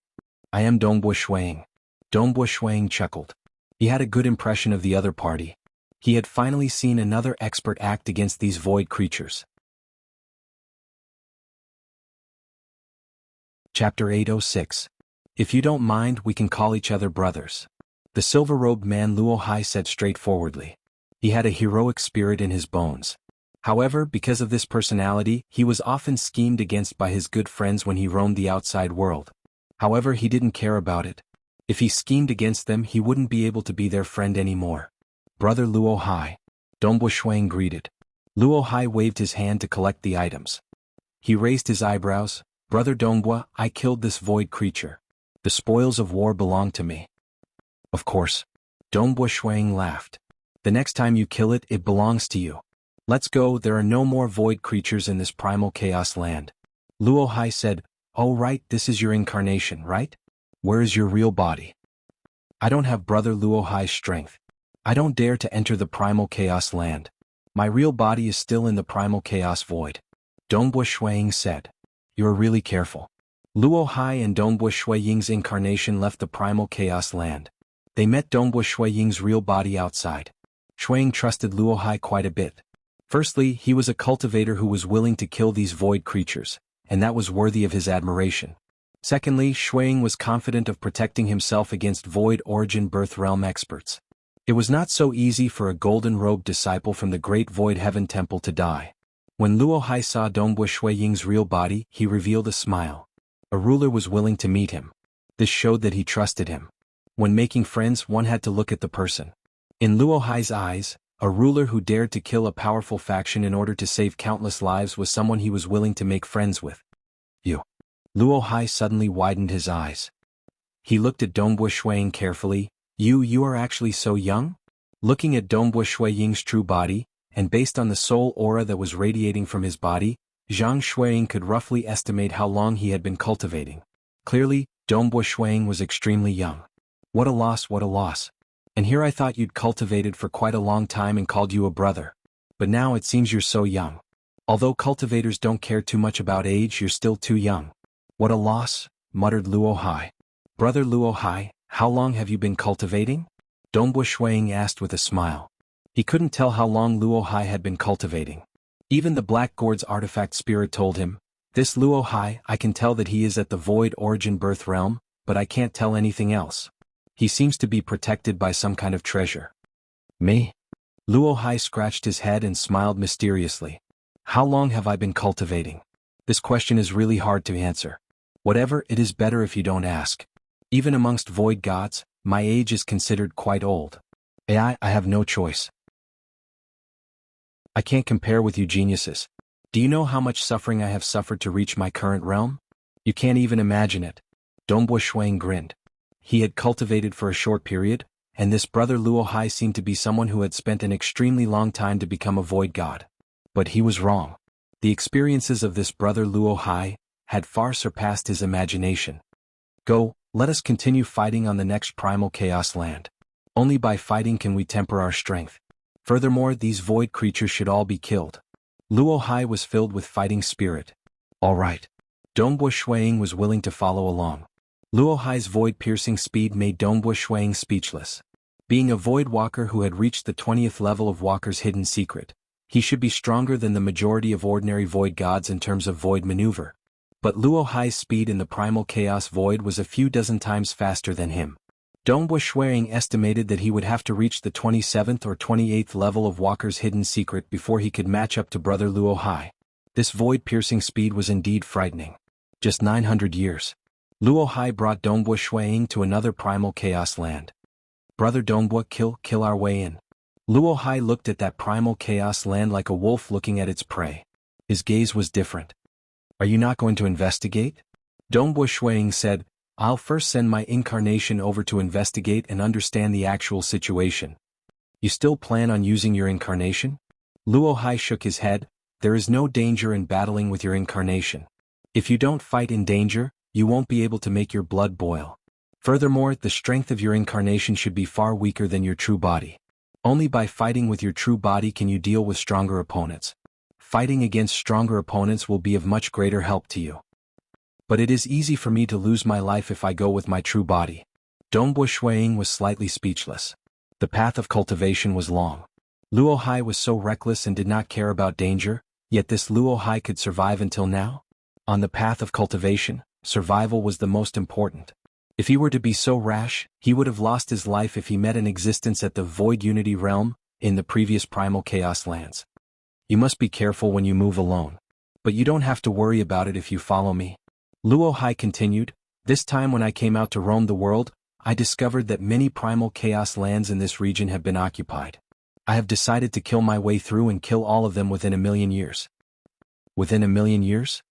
I am Dongbu Shuiying. Dongbu Shuiying chuckled. He had a good impression of the other party. He had finally seen another expert act against these void creatures. Chapter 806. If you don't mind, we can call each other brothers. The silver-robed man Luo Hai said straightforwardly. He had a heroic spirit in his bones. However, because of this personality, he was often schemed against by his good friends when he roamed the outside world. However, he didn't care about it. If he schemed against them, he wouldn't be able to be their friend anymore. Brother Luo Hai. Dongbu Shuiying greeted. Luo Hai waved his hand to collect the items. He raised his eyebrows. Brother Dongbu, I killed this void creature. The spoils of war belong to me. Of course. Dongbu Shuiying laughed. The next time you kill it, it belongs to you. Let's go, there are no more void creatures in this primal chaos land. Luo Hai said, oh right, this is your incarnation, right? Where is your real body? I don't have Brother Luo Hai's strength. I don't dare to enter the primal chaos land. My real body is still in the primal chaos void. Dongbu Shuiying said. You are really careful. Luo Hai and Dongbua Shui Ying's incarnation left the primal chaos land. They met Dongbua Shui Ying's real body outside. Shui Ying trusted Luo Hai quite a bit. Firstly, he was a cultivator who was willing to kill these void creatures, and that was worthy of his admiration. Secondly, Shui Ying was confident of protecting himself against void origin birth realm experts. It was not so easy for a golden-robed disciple from the great void heaven temple to die. When Luo Hai saw Dongbua Shui Ying's real body, he revealed a smile. A ruler was willing to meet him. This showed that he trusted him. When making friends, one had to look at the person. In Luo Hai's eyes, a ruler who dared to kill a powerful faction in order to save countless lives was someone he was willing to make friends with. You. Luo Hai suddenly widened his eyes. He looked at Dongbua Shui Ying carefully. You are actually so young? Looking at Dongbua Shui Ying's true body, and based on the soul aura that was radiating from his body, Zhang Shuiying could roughly estimate how long he had been cultivating. Clearly, Dongbua Shuiying was extremely young. What a loss, what a loss. And here I thought you'd cultivated for quite a long time and called you a brother. But now it seems you're so young. Although cultivators don't care too much about age, you're still too young. What a loss, muttered Luo Hai. Brother Luo Hai, how long have you been cultivating? Dongbua Shuiying asked with a smile. He couldn't tell how long Luo Hai had been cultivating. Even the Black Gourd's artifact spirit told him, "This Luo Hai, I can tell that he is at the void origin birth realm, but I can't tell anything else. He seems to be protected by some kind of treasure." Me? Luo Hai scratched his head and smiled mysteriously. How long have I been cultivating? This question is really hard to answer. Whatever, it is better if you don't ask. Even amongst void gods, my age is considered quite old. I have no choice. I can't compare with you geniuses. Do you know how much suffering I have suffered to reach my current realm? You can't even imagine it. Dongbua Shuiying grinned. He had cultivated for a short period, and this brother Luo Hai seemed to be someone who had spent an extremely long time to become a void god. But he was wrong. The experiences of this brother Luo Hai had far surpassed his imagination. Go, let us continue fighting on the next primal chaos land. Only by fighting can we temper our strength. Furthermore, these void creatures should all be killed. Luo Hai was filled with fighting spirit. All right. Dongbua Shuiying was willing to follow along. Luo Hai's void-piercing speed made Dongbua Shuiying speechless. Being a void walker who had reached the 20th level of Walker's hidden secret, he should be stronger than the majority of ordinary void gods in terms of void maneuver. But Luo Hai's speed in the primal chaos void was a few dozen times faster than him. Dongbua Shuiying estimated that he would have to reach the 27th or 28th level of Walker's hidden secret before he could match up to brother Luo Hai. This void-piercing speed was indeed frightening. Just 900 years. Luo Hai brought Dongbua Shuiying to another primal chaos land. Brother Dongbua, kill our way in. Luo Hai looked at that primal chaos land like a wolf looking at its prey. His gaze was different. Are you not going to investigate? Dongbua Shuiying said, I'll first send my incarnation over to investigate and understand the actual situation. You still plan on using your incarnation? Luo Hai shook his head. There is no danger in battling with your incarnation. If you don't fight in danger, you won't be able to make your blood boil. Furthermore, the strength of your incarnation should be far weaker than your true body. Only by fighting with your true body can you deal with stronger opponents. Fighting against stronger opponents will be of much greater help to you. But it is easy for me to lose my life if I go with my true body. Dongbua Shuiying was slightly speechless. The path of cultivation was long. Luo Hai was so reckless and did not care about danger, yet this Luo Hai could survive until now? On the path of cultivation, survival was the most important. If he were to be so rash, he would have lost his life if he met an existence at the Void Unity realm, in the previous Primal Chaos lands. You must be careful when you move alone. But you don't have to worry about it if you follow me. Luo Hai continued, this time when I came out to roam the world, I discovered that many Primal Chaos lands in this region have been occupied. I have decided to kill my way through and kill all of them within 1,000,000 years. Within 1,000,000 years?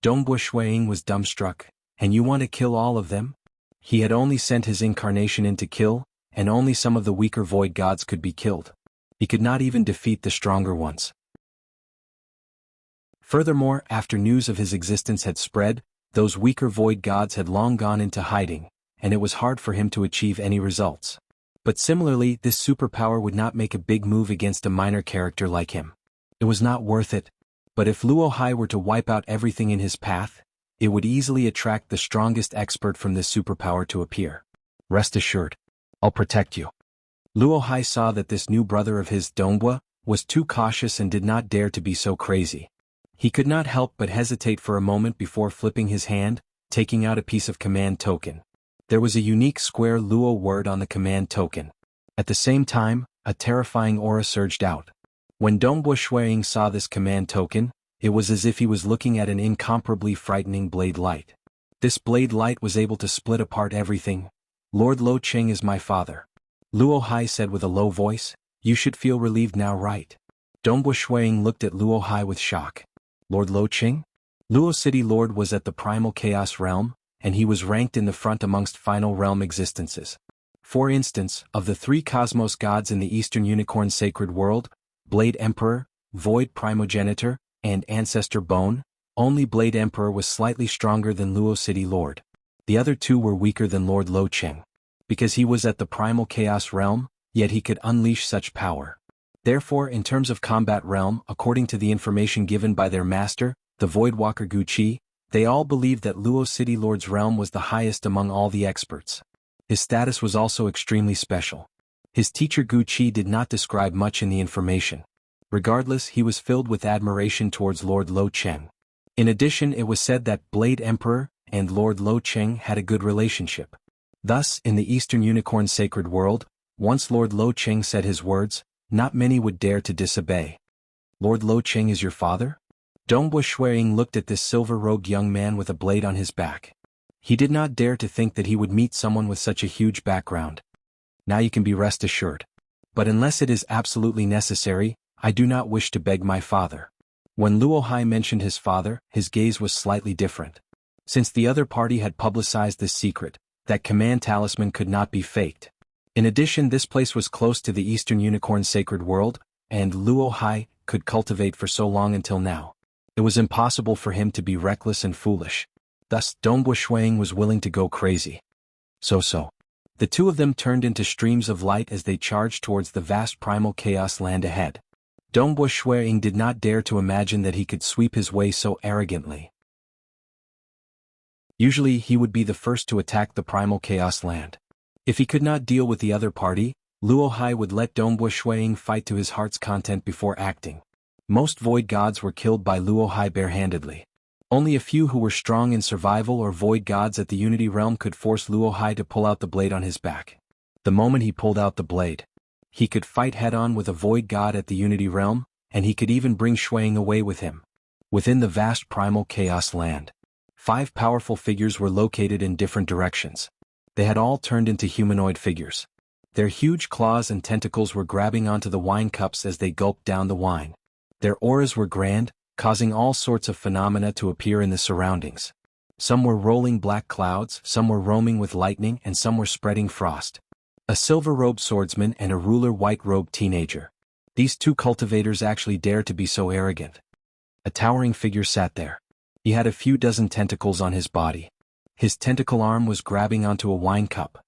Dongbua Shuiying was dumbstruck. And you want to kill all of them? He had only sent his incarnation in to kill, and only some of the weaker void gods could be killed. He could not even defeat the stronger ones. Furthermore, after news of his existence had spread, those weaker void gods had long gone into hiding, and it was hard for him to achieve any results. But similarly, this superpower would not make a big move against a minor character like him. It was not worth it. But if Luo Hai were to wipe out everything in his path, it would easily attract the strongest expert from this superpower to appear. Rest assured, I'll protect you. Luo Hai saw that this new brother of his, Donghua, was too cautious and did not dare to be so crazy. He could not help but hesitate for a moment before flipping his hand, taking out a piece of command token. There was a unique square Luo word on the command token. At the same time, a terrifying aura surged out. When Donghua Shuiying saw this command token, it was as if he was looking at an incomparably frightening blade light. This blade light was able to split apart everything. Lord Lo Cheng is my father. Luo Hai said with a low voice, you should feel relieved now, right? Donghua Shuiying looked at Luo Hai with shock. Lord Lo Cheng? Luo City Lord was at the Primal Chaos Realm, and he was ranked in the front amongst Final Realm existences. For instance, of the 3 cosmos gods in the Eastern Unicorn Sacred World, Blade Emperor, Void Primogenitor, and Ancestor Bone, only Blade Emperor was slightly stronger than Luo City Lord. The other 2 were weaker than Lord Lo Cheng. Because he was at the Primal Chaos Realm, yet he could unleash such power. Therefore, in terms of combat realm, according to the information given by their master, the Voidwalker Gu Qi, they all believed that Luo City Lord's realm was the highest among all the experts. His status was also extremely special. His teacher Gu Qi did not describe much in the information. Regardless, he was filled with admiration towards Lord Lo Cheng. In addition, it was said that Blade Emperor and Lord Lo Cheng had a good relationship. Thus, in the Eastern Unicorn Sacred World, once Lord Lo Cheng said his words, not many would dare to disobey. Lord Lo Cheng is your father? Donghua Shuiying looked at this silver-robed young man with a blade on his back. He did not dare to think that he would meet someone with such a huge background. Now you can be rest assured. But unless it is absolutely necessary, I do not wish to beg my father. When Luo Hai mentioned his father, his gaze was slightly different. Since the other party had publicized this secret, that command talisman could not be faked. In addition, this place was close to the Eastern Unicorn Sacred World, and Luo Hai could cultivate for so long until now. It was impossible for him to be reckless and foolish. Thus, Donghua Shuiying was willing to go crazy. So. The 2 of them turned into streams of light as they charged towards the vast primal chaos land ahead. Donghua Shuiying did not dare to imagine that he could sweep his way so arrogantly. Usually, he would be the first to attack the primal chaos land. If he could not deal with the other party, Luo Hai would let Donghua Shuiying fight to his heart's content before acting. Most void gods were killed by Luo Hai barehandedly. Only a few who were strong in survival or void gods at the Unity Realm could force Luo Hai to pull out the blade on his back. The moment he pulled out the blade, he could fight head-on with a void god at the Unity Realm, and he could even bring Shuiying away with him. Within the vast primal chaos land, 5 powerful figures were located in different directions. They had all turned into humanoid figures. Their huge claws and tentacles were grabbing onto the wine cups as they gulped down the wine. Their auras were grand, causing all sorts of phenomena to appear in the surroundings. Some were rolling black clouds, some were roaming with lightning, and some were spreading frost. A silver-robed swordsman and a ruler white-robed teenager. These 2 cultivators actually dared to be so arrogant. A towering figure sat there. He had a few dozen tentacles on his body. His tentacle arm was grabbing onto a wine cup.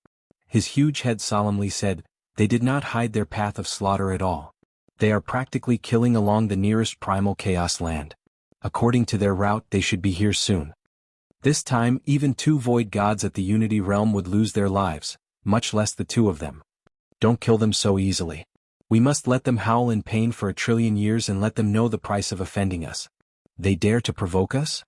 His huge head solemnly said, they did not hide their path of slaughter at all. They are practically killing along the nearest primal chaos land. According to their route, they should be here soon. This time, even 2 void gods at the Unity Realm would lose their lives, much less the 2 of them. Don't kill them so easily. We must let them howl in pain for 1,000,000,000 years and let them know the price of offending us. They dare to provoke us?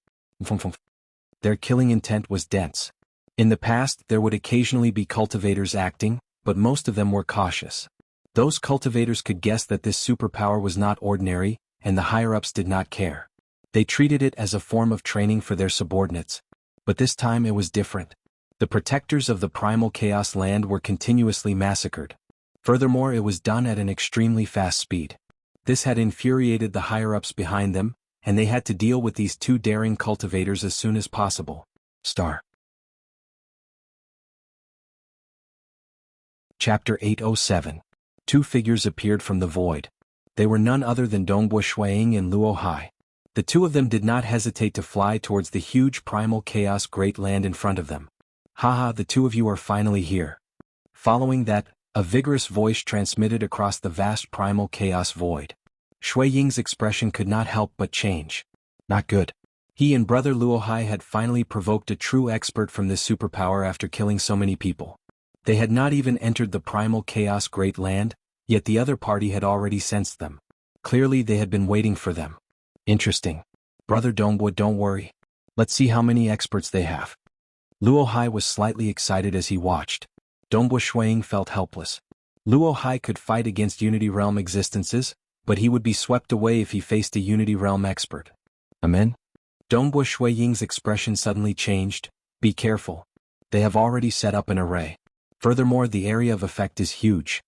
Their killing intent was dense. In the past, there would occasionally be cultivators acting, but most of them were cautious. Those cultivators could guess that this superpower was not ordinary, and the higher-ups did not care. They treated it as a form of training for their subordinates. But this time it was different. The protectors of the primal chaos land were continuously massacred. Furthermore, it was done at an extremely fast speed. This had infuriated the higher-ups behind them, and they had to deal with these 2 daring cultivators as soon as possible. Chapter 807. 2 figures appeared from the void. They were none other than Donghua Shuiying and Luo Hai. The 2 of them did not hesitate to fly towards the huge primal chaos great land in front of them. Haha, the 2 of you are finally here. Following that, a vigorous voice transmitted across the vast primal chaos void. Shuiying's expression could not help but change. Not good. He and brother Luohai had finally provoked a true expert from this superpower after killing so many people. They had not even entered the primal chaos great land, yet the other party had already sensed them. Clearly they had been waiting for them. Interesting. Brother Dongbo, don't worry. Let's see how many experts they have. Luohai was slightly excited as he watched. Dongbo Shuang felt helpless. Luohai could fight against Unity Realm existences, but he would be swept away if he faced a Unity Realm expert. Amen? Dongbo Shuiying's expression suddenly changed. Be careful. They have already set up an array. Furthermore, the area of effect is huge.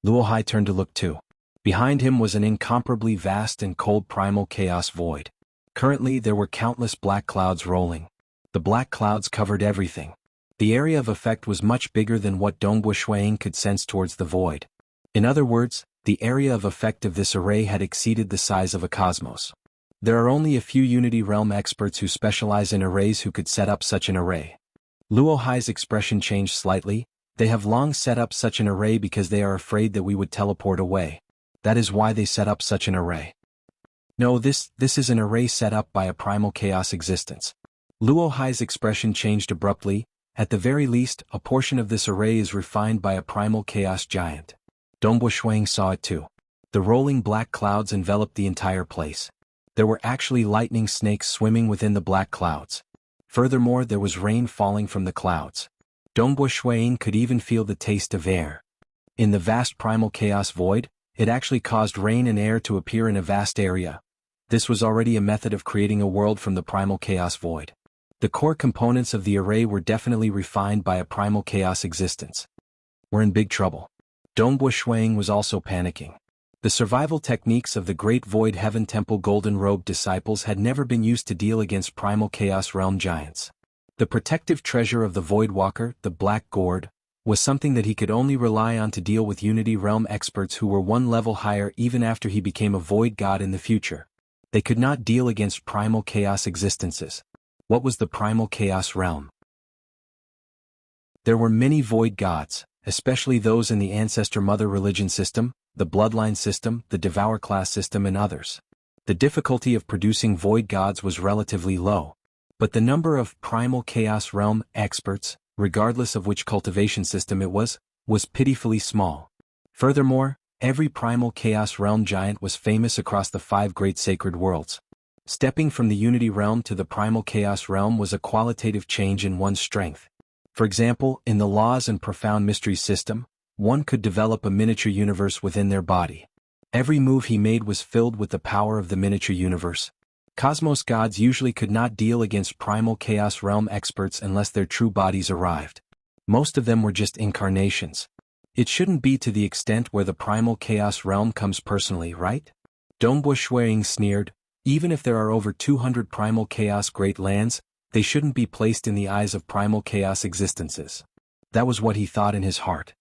Luohai turned to look too. Behind him was an incomparably vast and cold primal chaos void. Currently there were countless black clouds rolling. The black clouds covered everything. The area of effect was much bigger than what Dongbo Shuiying could sense towards the void. In other words, the area of effect of this array had exceeded the size of a cosmos. There are only a few Unity Realm experts who specialize in arrays who could set up such an array. Luohai's expression changed slightly. They have long set up such an array because they are afraid that we would teleport away. That is why they set up such an array. No, this is an array set up by a primal chaos existence. Luohai's expression changed abruptly. At the very least, a portion of this array is refined by a primal chaos giant. Dongbo Shuang saw it too. The rolling black clouds enveloped the entire place. There were actually lightning snakes swimming within the black clouds. Furthermore, there was rain falling from the clouds. Dongbo Shuiying could even feel the taste of air. In the vast primal chaos void, it actually caused rain and air to appear in a vast area. This was already a method of creating a world from the primal chaos void. The core components of the array were definitely refined by a primal chaos existence. We're in big trouble. Dongbo Shuiying was also panicking. The survival techniques of the Great Void Heaven Temple Golden Robe disciples had never been used to deal against primal chaos realm giants. The protective treasure of the Void Walker, the Black Gourd, was something that he could only rely on to deal with Unity Realm experts who were one level higher even after he became a Void God in the future. They could not deal against primal chaos existences. What was the primal chaos realm? There were many void gods, especially those in the ancestor-mother religion system, the bloodline system, the devour class system and others. The difficulty of producing void gods was relatively low, but the number of primal chaos realm experts, regardless of which cultivation system it was pitifully small. Furthermore, every primal chaos realm giant was famous across the 5 great sacred worlds. Stepping from the Unity realm to the primal chaos realm was a qualitative change in one's strength. For example, in the laws and profound mysteries system, one could develop a miniature universe within their body. Every move he made was filled with the power of the miniature universe. Cosmos gods usually could not deal against primal chaos realm experts unless their true bodies arrived. Most of them were just incarnations. It shouldn't be to the extent where the primal chaos realm comes personally, right? Dongbo Shuiying sneered. Even if there are over 200 primal chaos great lands, they shouldn't be placed in the eyes of primal chaos existences. That was what he thought in his heart.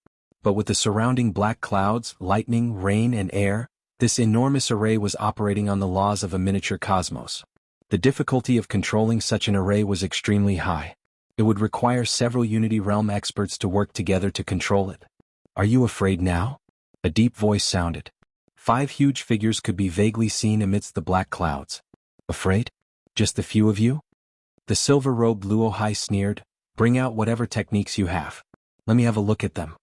But with the surrounding black clouds, lightning, rain and air, this enormous array was operating on the laws of a miniature cosmos. The difficulty of controlling such an array was extremely high. It would require several Unity Realm experts to work together to control it. Are you afraid now? A deep voice sounded. 5 huge figures could be vaguely seen amidst the black clouds. Afraid? Just a few of you? The silver-robed Luohai sneered. Bring out whatever techniques you have. Let me have a look at them.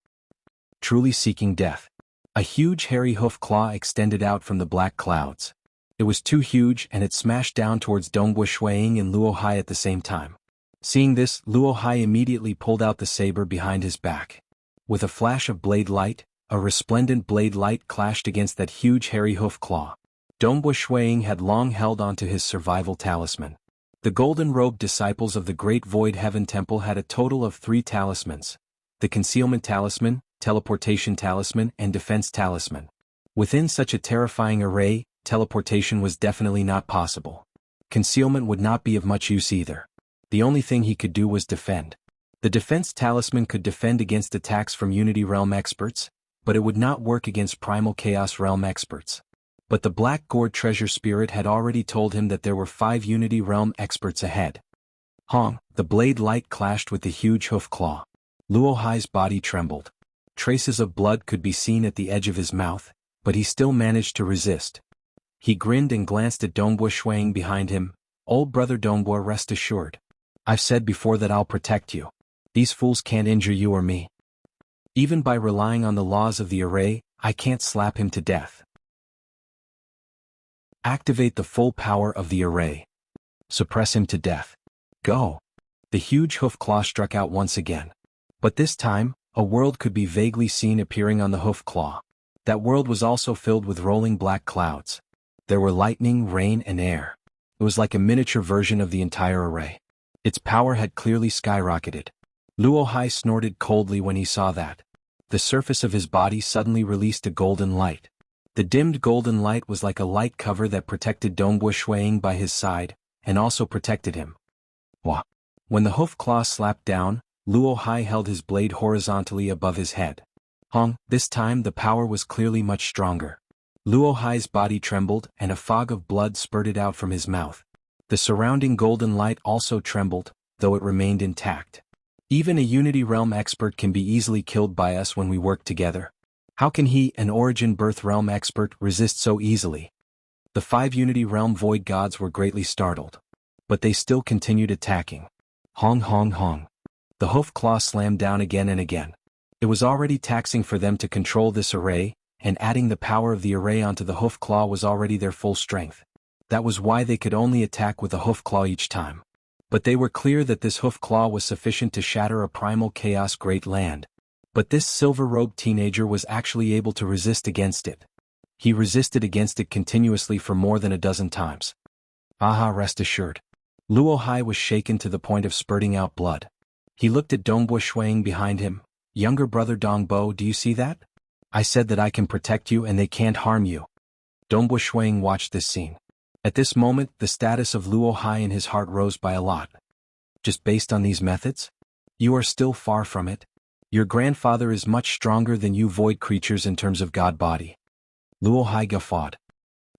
Truly seeking death. A huge hairy hoof claw extended out from the black clouds. It was too huge and it smashed down towards Dongbo Shuiying and Luohai at the same time. Seeing this, Luohai immediately pulled out the saber behind his back. With a flash of blade light, a resplendent blade light clashed against that huge hairy hoof claw. Dongbo Shuiying had long held onto his survival talisman. The golden-robed disciples of the Great Void Heaven Temple had a total of 3 talismans: the Concealment Talisman, Teleportation Talisman and Defense Talisman. Within such a terrifying array, teleportation was definitely not possible. Concealment would not be of much use either. The only thing he could do was defend. The Defense Talisman could defend against attacks from Unity Realm experts, but it would not work against Primal Chaos Realm experts. But the Black Gourd Treasure Spirit had already told him that there were 5 Unity Realm experts ahead. Hong, the blade light clashed with the huge hoof claw. Luohai's body trembled. Traces of blood could be seen at the edge of his mouth, but he still managed to resist. He grinned and glanced at Dongbo Shuiying behind him. Old brother Dongbo, rest assured. I've said before that I'll protect you. These fools can't injure you or me. Even by relying on the laws of the array, I can't slap him to death. Activate the full power of the array. Suppress him to death. Go. The huge hoof claw struck out once again. But this time, a world could be vaguely seen appearing on the hoof claw. That world was also filled with rolling black clouds. There were lightning, rain, and air. It was like a miniature version of the entire array. Its power had clearly skyrocketed. Luo Hai snorted coldly when he saw that. The surface of his body suddenly released a golden light. The dimmed golden light was like a light cover that protected Dongbo Shuiying by his side, and also protected him. Wah! When the hoof claw slapped down, Luo Hai held his blade horizontally above his head. Hong, this time the power was clearly much stronger. Luo Hai's body trembled and a fog of blood spurted out from his mouth. The surrounding golden light also trembled, though it remained intact. Even a Unity Realm expert can be easily killed by us when we work together. How can he, an Origin Birth Realm expert, resist so easily? The 5 Unity Realm Void Gods were greatly startled. But they still continued attacking. Hong hong hong. The hoof claw slammed down again and again. It was already taxing for them to control this array, and adding the power of the array onto the hoof claw was already their full strength. That was why they could only attack with a hoof claw each time. But they were clear that this hoof claw was sufficient to shatter a primal chaos great land. But this silver-robed teenager was actually able to resist against it. He resisted against it continuously for more than a dozen times. Aha, rest assured. Luo Hai was shaken to the point of spurting out blood. He looked at Dongbo Shuiying behind him. Younger brother Dongbo, do you see that? I said that I can protect you and they can't harm you. Dongbo Shuiying watched this scene. At this moment, the status of Luo Hai in his heart rose by a lot. Just based on these methods? You are still far from it. Your grandfather is much stronger than you void creatures in terms of god body. Luo Hai guffawed.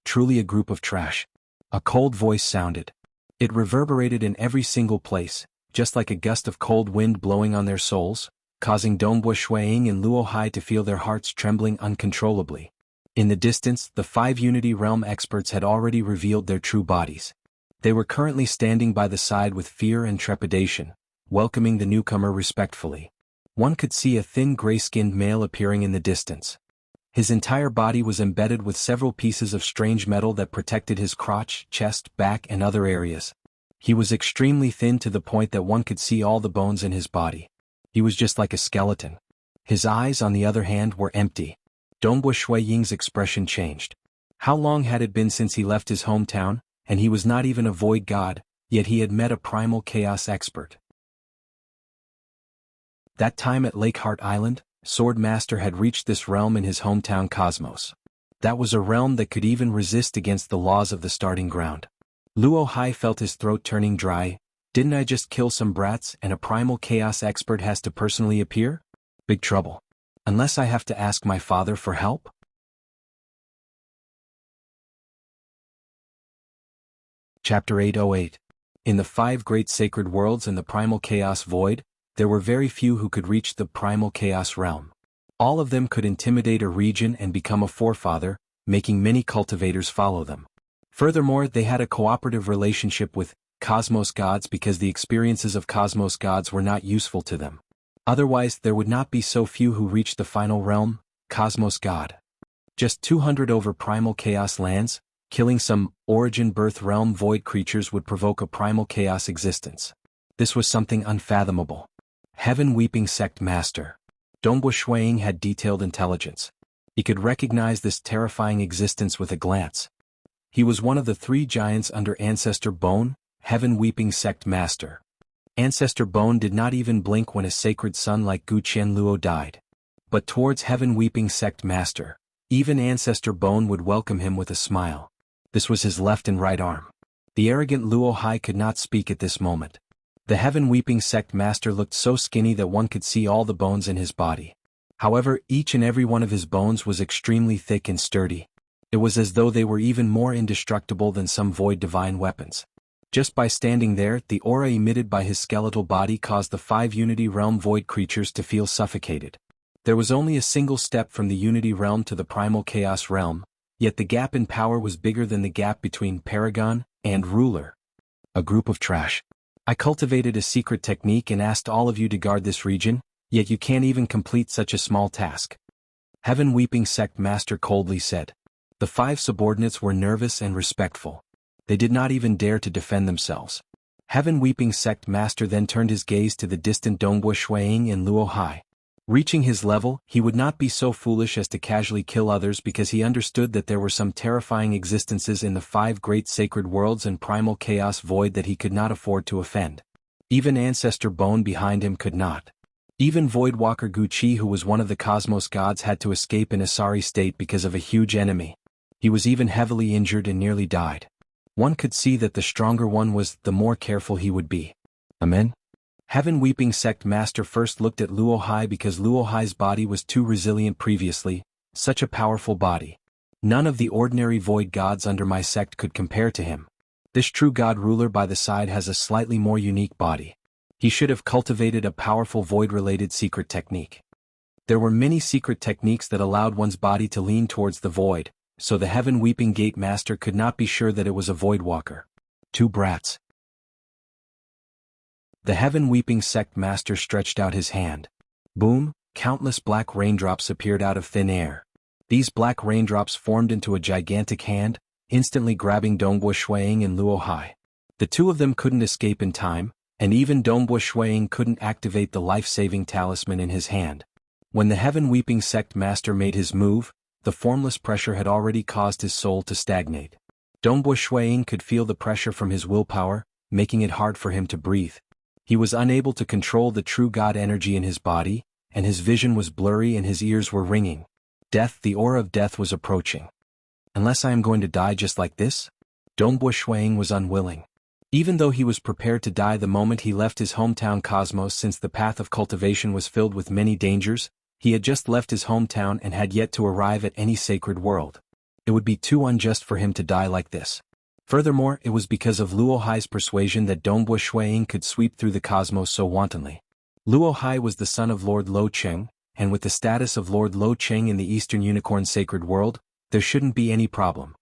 Truly a group of trash. A cold voice sounded. It reverberated in every single place, just like a gust of cold wind blowing on their souls, causing Dongbo Shuiying and Luo Hai to feel their hearts trembling uncontrollably. In the distance, the 5 Unity Realm experts had already revealed their true bodies. They were currently standing by the side with fear and trepidation, welcoming the newcomer respectfully. One could see a thin gray-skinned male appearing in the distance. His entire body was embedded with several pieces of strange metal that protected his crotch, chest, back, and other areas. He was extremely thin to the point that one could see all the bones in his body. He was just like a skeleton. His eyes, on the other hand, were empty. Dongbo Shuiying's expression changed. How long had it been since he left his hometown, and he was not even a void god, yet he had met a primal chaos expert. That time at Lakeheart Island, Swordmaster had reached this realm in his hometown Cosmos. That was a realm that could even resist against the laws of the starting ground. Luo Hai felt his throat turning dry. Didn't I just kill some brats and a primal chaos expert has to personally appear? Big trouble. Unless I have to ask my father for help? Chapter 808. In the 5 great sacred worlds and the primal chaos void, there were very few who could reach the primal chaos realm. All of them could intimidate a region and become a forefather, making many cultivators follow them. Furthermore, they had a cooperative relationship with Cosmos gods because the experiences of Cosmos gods were not useful to them. Otherwise, there would not be so few who reached the final realm, Cosmos God. Just 200 over primal chaos lands, killing some origin birth realm void creatures would provoke a primal chaos existence. This was something unfathomable. Heaven Weeping Sect Master. Dongbo Shuiying had detailed intelligence. He could recognize this terrifying existence with a glance. He was one of the 3 giants under Ancestor Bone, Heaven Weeping Sect Master. Ancestor Bone did not even blink when a sacred son like Gu Qianluo died. But towards Heaven Weeping Sect Master, even Ancestor Bone would welcome him with a smile. This was his left and right arm. The arrogant Luo Hai could not speak at this moment. The Heaven Weeping Sect Master looked so skinny that one could see all the bones in his body. However, each and every one of his bones was extremely thick and sturdy. It was as though they were even more indestructible than some void divine weapons. Just by standing there, the aura emitted by his skeletal body caused the 5 Unity Realm void creatures to feel suffocated. There was only a single step from the Unity Realm to the Primal Chaos Realm, yet the gap in power was bigger than the gap between Paragon and Ruler. A group of trash. I cultivated a secret technique and asked all of you to guard this region, yet you can't even complete such a small task. Heaven Weeping Sect Master coldly said. The 5 subordinates were nervous and respectful. They did not even dare to defend themselves. Heaven Weeping Sect Master then turned his gaze to the distant Dongbua Shuiying and Luo Hai. Reaching his level, he would not be so foolish as to casually kill others because he understood that there were some terrifying existences in the 5 great sacred worlds and primal chaos void that he could not afford to offend. Even Ancestor Bone behind him could not. Even Voidwalker Guqi, who was one of the cosmos gods, had to escape in a sorry state because of a huge enemy. He was even heavily injured and nearly died. One could see that the stronger one was, the more careful he would be. Amen? Heaven Weeping Sect Master first looked at Luo Hai because Luo Hai's body was too resilient previously, such a powerful body. None of the ordinary void gods under my sect could compare to him. This true god ruler by the side has a slightly more unique body. He should have cultivated a powerful void-related secret technique. There were many secret techniques that allowed one's body to lean towards the void, so the Heaven Weeping Gate Master could not be sure that it was a void walker. 2 brats. The Heaven Weeping Sect Master stretched out his hand. Boom, countless black raindrops appeared out of thin air. These black raindrops formed into a gigantic hand, instantly grabbing Dongbua Shuiying and Luo Hai. The 2 of them couldn't escape in time, and even Dongbua Shuiying couldn't activate the life-saving talisman in his hand. When the Heaven Weeping Sect Master made his move, the formless pressure had already caused his soul to stagnate. Dongbua Shuiying could feel the pressure from his willpower, making it hard for him to breathe. He was unable to control the true god energy in his body, and his vision was blurry and his ears were ringing. Death, the aura of death was approaching. Unless I am going to die just like this? Dongbua Shuiying was unwilling. Even though he was prepared to die the moment he left his hometown cosmos, since the path of cultivation was filled with many dangers, he had just left his hometown and had yet to arrive at any sacred world. It would be too unjust for him to die like this. Furthermore, it was because of Luo Hai's persuasion that Dongbua Shuiying could sweep through the cosmos so wantonly. Luo Hai was the son of Lord Lo Cheng, and with the status of Lord Lo Cheng in the Eastern Unicorn Sacred World, there shouldn't be any problem.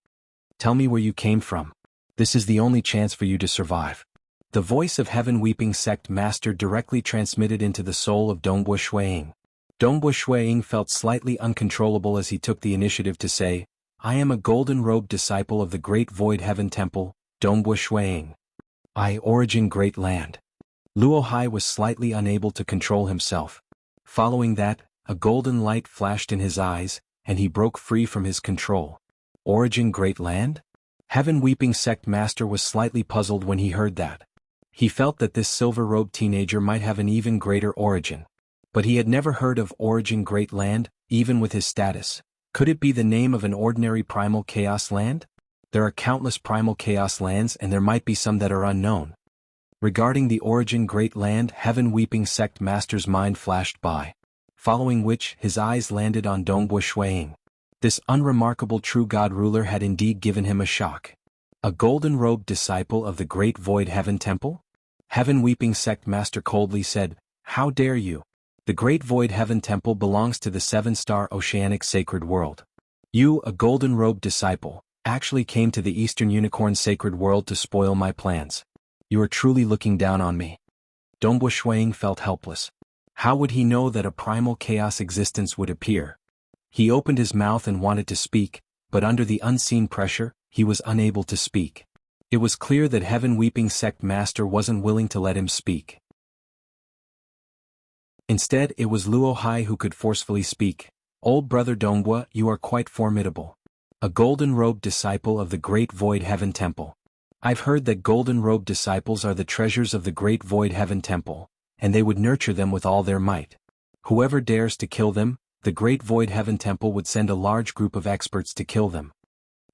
Tell me where you came from. This is the only chance for you to survive. The voice of Heaven Weeping Sect Master directly transmitted into the soul of Dongbua Shuiying. Dongbua Shuiying felt slightly uncontrollable as he took the initiative to say, I am a golden-robed disciple of the Great Void Heaven Temple, Dongbua Shuiying. I origin Great Land. Luo Hai was slightly unable to control himself. Following that, a golden light flashed in his eyes, and he broke free from his control. Origin Great Land? Heaven Weeping Sect Master was slightly puzzled when he heard that. He felt that this silver-robed teenager might have an even greater origin. But he had never heard of Origin Great Land, even with his status. Could it be the name of an ordinary primal chaos land? There are countless primal chaos lands and there might be some that are unknown. Regarding the Origin Great Land, Heaven Weeping Sect Master's mind flashed by. Following which, his eyes landed on Dongbua Shuiying. This unremarkable true god ruler had indeed given him a shock. A golden-robed disciple of the Great Void Heaven Temple? Heaven Weeping Sect Master coldly said, How dare you? The Great Void Heaven Temple belongs to the 7-star Oceanic Sacred World. You, a golden-robed disciple, actually came to the Eastern Unicorn Sacred World to spoil my plans. You are truly looking down on me. Dongbua Shuiying felt helpless. How would he know that a primal chaos existence would appear? He opened his mouth and wanted to speak, but under the unseen pressure, he was unable to speak. It was clear that Heaven Weeping Sect Master wasn't willing to let him speak. Instead, it was Luo Hai who could forcefully speak. Old brother Dongbua, you are quite formidable. A golden-robed disciple of the Great Void Heaven Temple. I've heard that golden-robed disciples are the treasures of the Great Void Heaven Temple, and they would nurture them with all their might. Whoever dares to kill them, the Great Void Heaven Temple would send a large group of experts to kill them.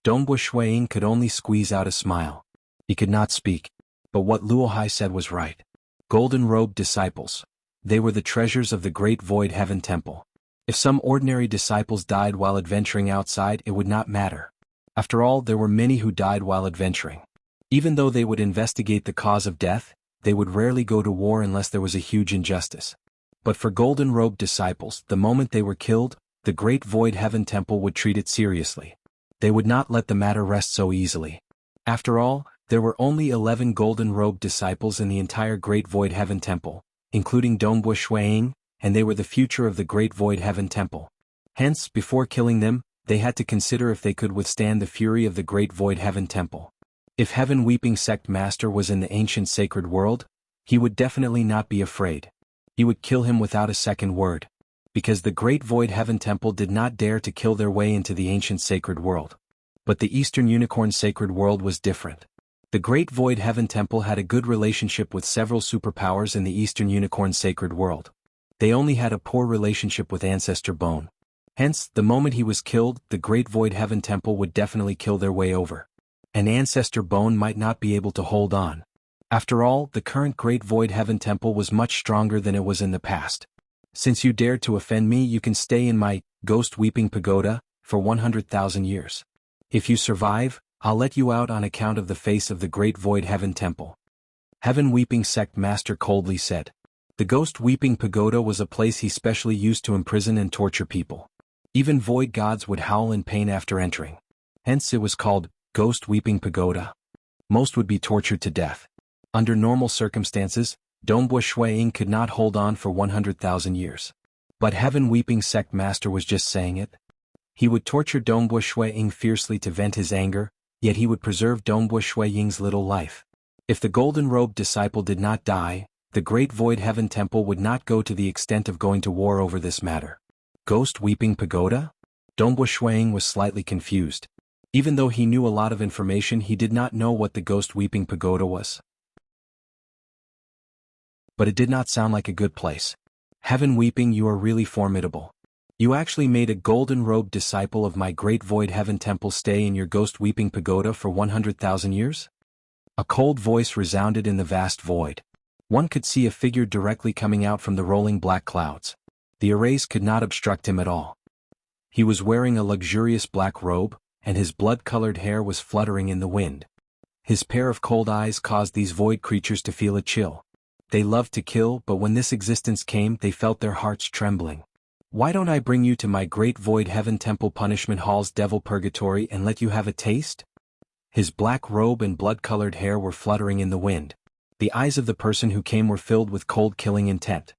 Dongbua Shuiying could only squeeze out a smile. He could not speak. But what Luo Hai said was right. Golden-robed disciples. They were the treasures of the Great Void Heaven Temple. If some ordinary disciples died while adventuring outside, it would not matter. After all, there were many who died while adventuring. Even though they would investigate the cause of death, they would rarely go to war unless there was a huge injustice. But for golden-robed disciples, the moment they were killed, the Great Void Heaven Temple would treat it seriously. They would not let the matter rest so easily. After all, There were only 11 golden-robed disciples in the entire Great Void Heaven Temple, including Dongbu Shuiying, and they were the future of the Great Void Heaven Temple. Hence, before killing them, they had to consider if they could withstand the fury of the Great Void Heaven Temple. If Heaven Weeping Sect Master was in the ancient sacred world, he would definitely not be afraid. He would kill him without a second word. Because the Great Void Heaven Temple did not dare to kill their way into the ancient sacred world. But the Eastern Unicorn sacred world was different. The Great Void Heaven Temple had a good relationship with several superpowers in the Eastern Unicorn sacred world. They only had a poor relationship with Ancestor Bone. Hence, the moment he was killed, the Great Void Heaven Temple would definitely kill their way over. And Ancestor Bone might not be able to hold on. After all, the current Great Void Heaven Temple was much stronger than it was in the past. Since you dared to offend me, you can stay in my Ghost Weeping Pagoda for 100,000 years. If you survive, I'll let you out on account of the face of the Great Void Heaven Temple. Heaven Weeping Sect Master coldly said. The Ghost Weeping Pagoda was a place he specially used to imprison and torture people. Even void gods would howl in pain after entering. Hence it was called Ghost Weeping Pagoda. Most would be tortured to death. Under normal circumstances, Dongbu Shuiying could not hold on for 100,000 years. But Heaven Weeping Sect Master was just saying it. He would torture Dongbu Shuiying fiercely to vent his anger, yet he would preserve Dongbu Shuiying's little life. If the golden-robed disciple did not die, the Great Void Heaven Temple would not go to the extent of going to war over this matter. Ghost Weeping Pagoda? Dongbu Shuiying was slightly confused. Even though he knew a lot of information, he did not know what the Ghost Weeping Pagoda was. But it did not sound like a good place. Heaven Weeping, you are really formidable. You actually made a golden-robed disciple of my Great Void Heaven Temple stay in your Ghost Weeping Pagoda for 100,000 years? A cold voice resounded in the vast void. One could see a figure directly coming out from the rolling black clouds. The arrays could not obstruct him at all. He was wearing a luxurious black robe, and his blood-colored hair was fluttering in the wind. His pair of cold eyes caused these void creatures to feel a chill. They loved to kill, but when this existence came, they felt their hearts trembling. Why don't I bring you to my Great Void Heaven Temple Punishment Hall's Devil Purgatory and let you have a taste? His black robe and blood-colored hair were fluttering in the wind. The eyes of the person who came were filled with cold killing intent.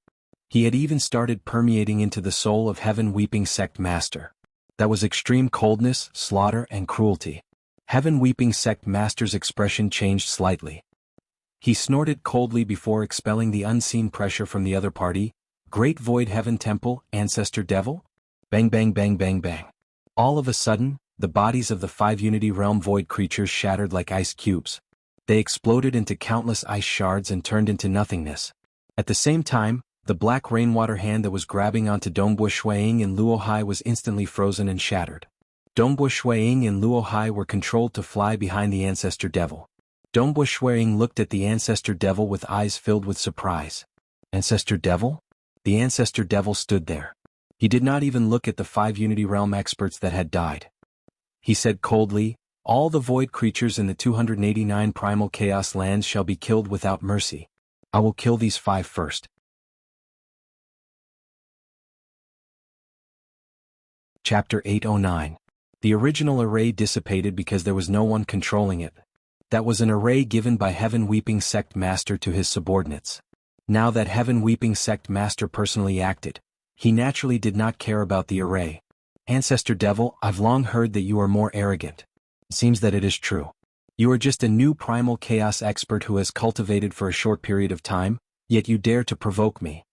He had even started permeating into the soul of Heaven Weeping Sect Master. That was extreme coldness, slaughter, and cruelty. Heaven Weeping Sect Master's expression changed slightly. He snorted coldly before expelling the unseen pressure from the other party. Great Void Heaven Temple, Ancestor Devil? Bang bang bang bang bang. All of a sudden, the bodies of the 5 Unity Realm void creatures shattered like ice cubes. They exploded into countless ice shards and turned into nothingness. At the same time, the black rainwater hand that was grabbing onto Dongbu Shuiying and Luo Hai was instantly frozen and shattered. Dongbu Shuiying and Luo Hai were controlled to fly behind the Ancestor Devil. Dongbu Shuiying looked at the Ancestor Devil with eyes filled with surprise. Ancestor Devil? The Ancestor Devil stood there. He did not even look at the 5 Unity Realm experts that had died. He said coldly, all the void creatures in the 289 primal chaos lands shall be killed without mercy. I will kill these 5 first. Chapter 809. The original array dissipated because there was no one controlling it. That was an array given by Heaven Weeping Sect Master to his subordinates. Now that Heaven Weeping Sect Master personally acted, he naturally did not care about the array. Ancestor Devil, I've long heard that you are more arrogant. It seems that it is true. You are just a new primal chaos expert who has cultivated for a short period of time, yet you dare to provoke me.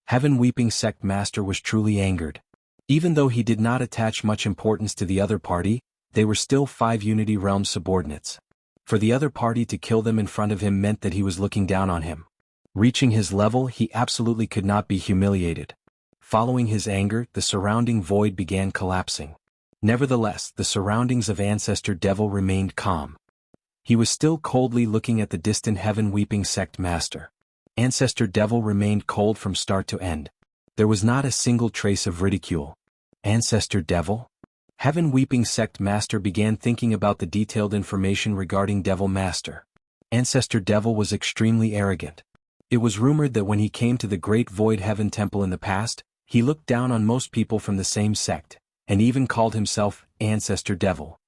Heaven Weeping Sect Master was truly angered. Even though he did not attach much importance to the other party, they were still 5 Unity Realm subordinates. For the other party to kill them in front of him meant that he was looking down on him. Reaching his level, he absolutely could not be humiliated. Following his anger, the surrounding void began collapsing. Nevertheless, the surroundings of Ancestor Devil remained calm. He was still coldly looking at the distant Heaven Weeping Sect Master. Ancestor Devil remained cold from start to end. There was not a single trace of ridicule. Ancestor Devil? Heaven Weeping Sect Master began thinking about the detailed information regarding Devil Master. Ancestor Devil was extremely arrogant. It was rumored that when he came to the Great Void Heaven Temple in the past, he looked down on most people from the same sect, and even called himself Ancestor Devil.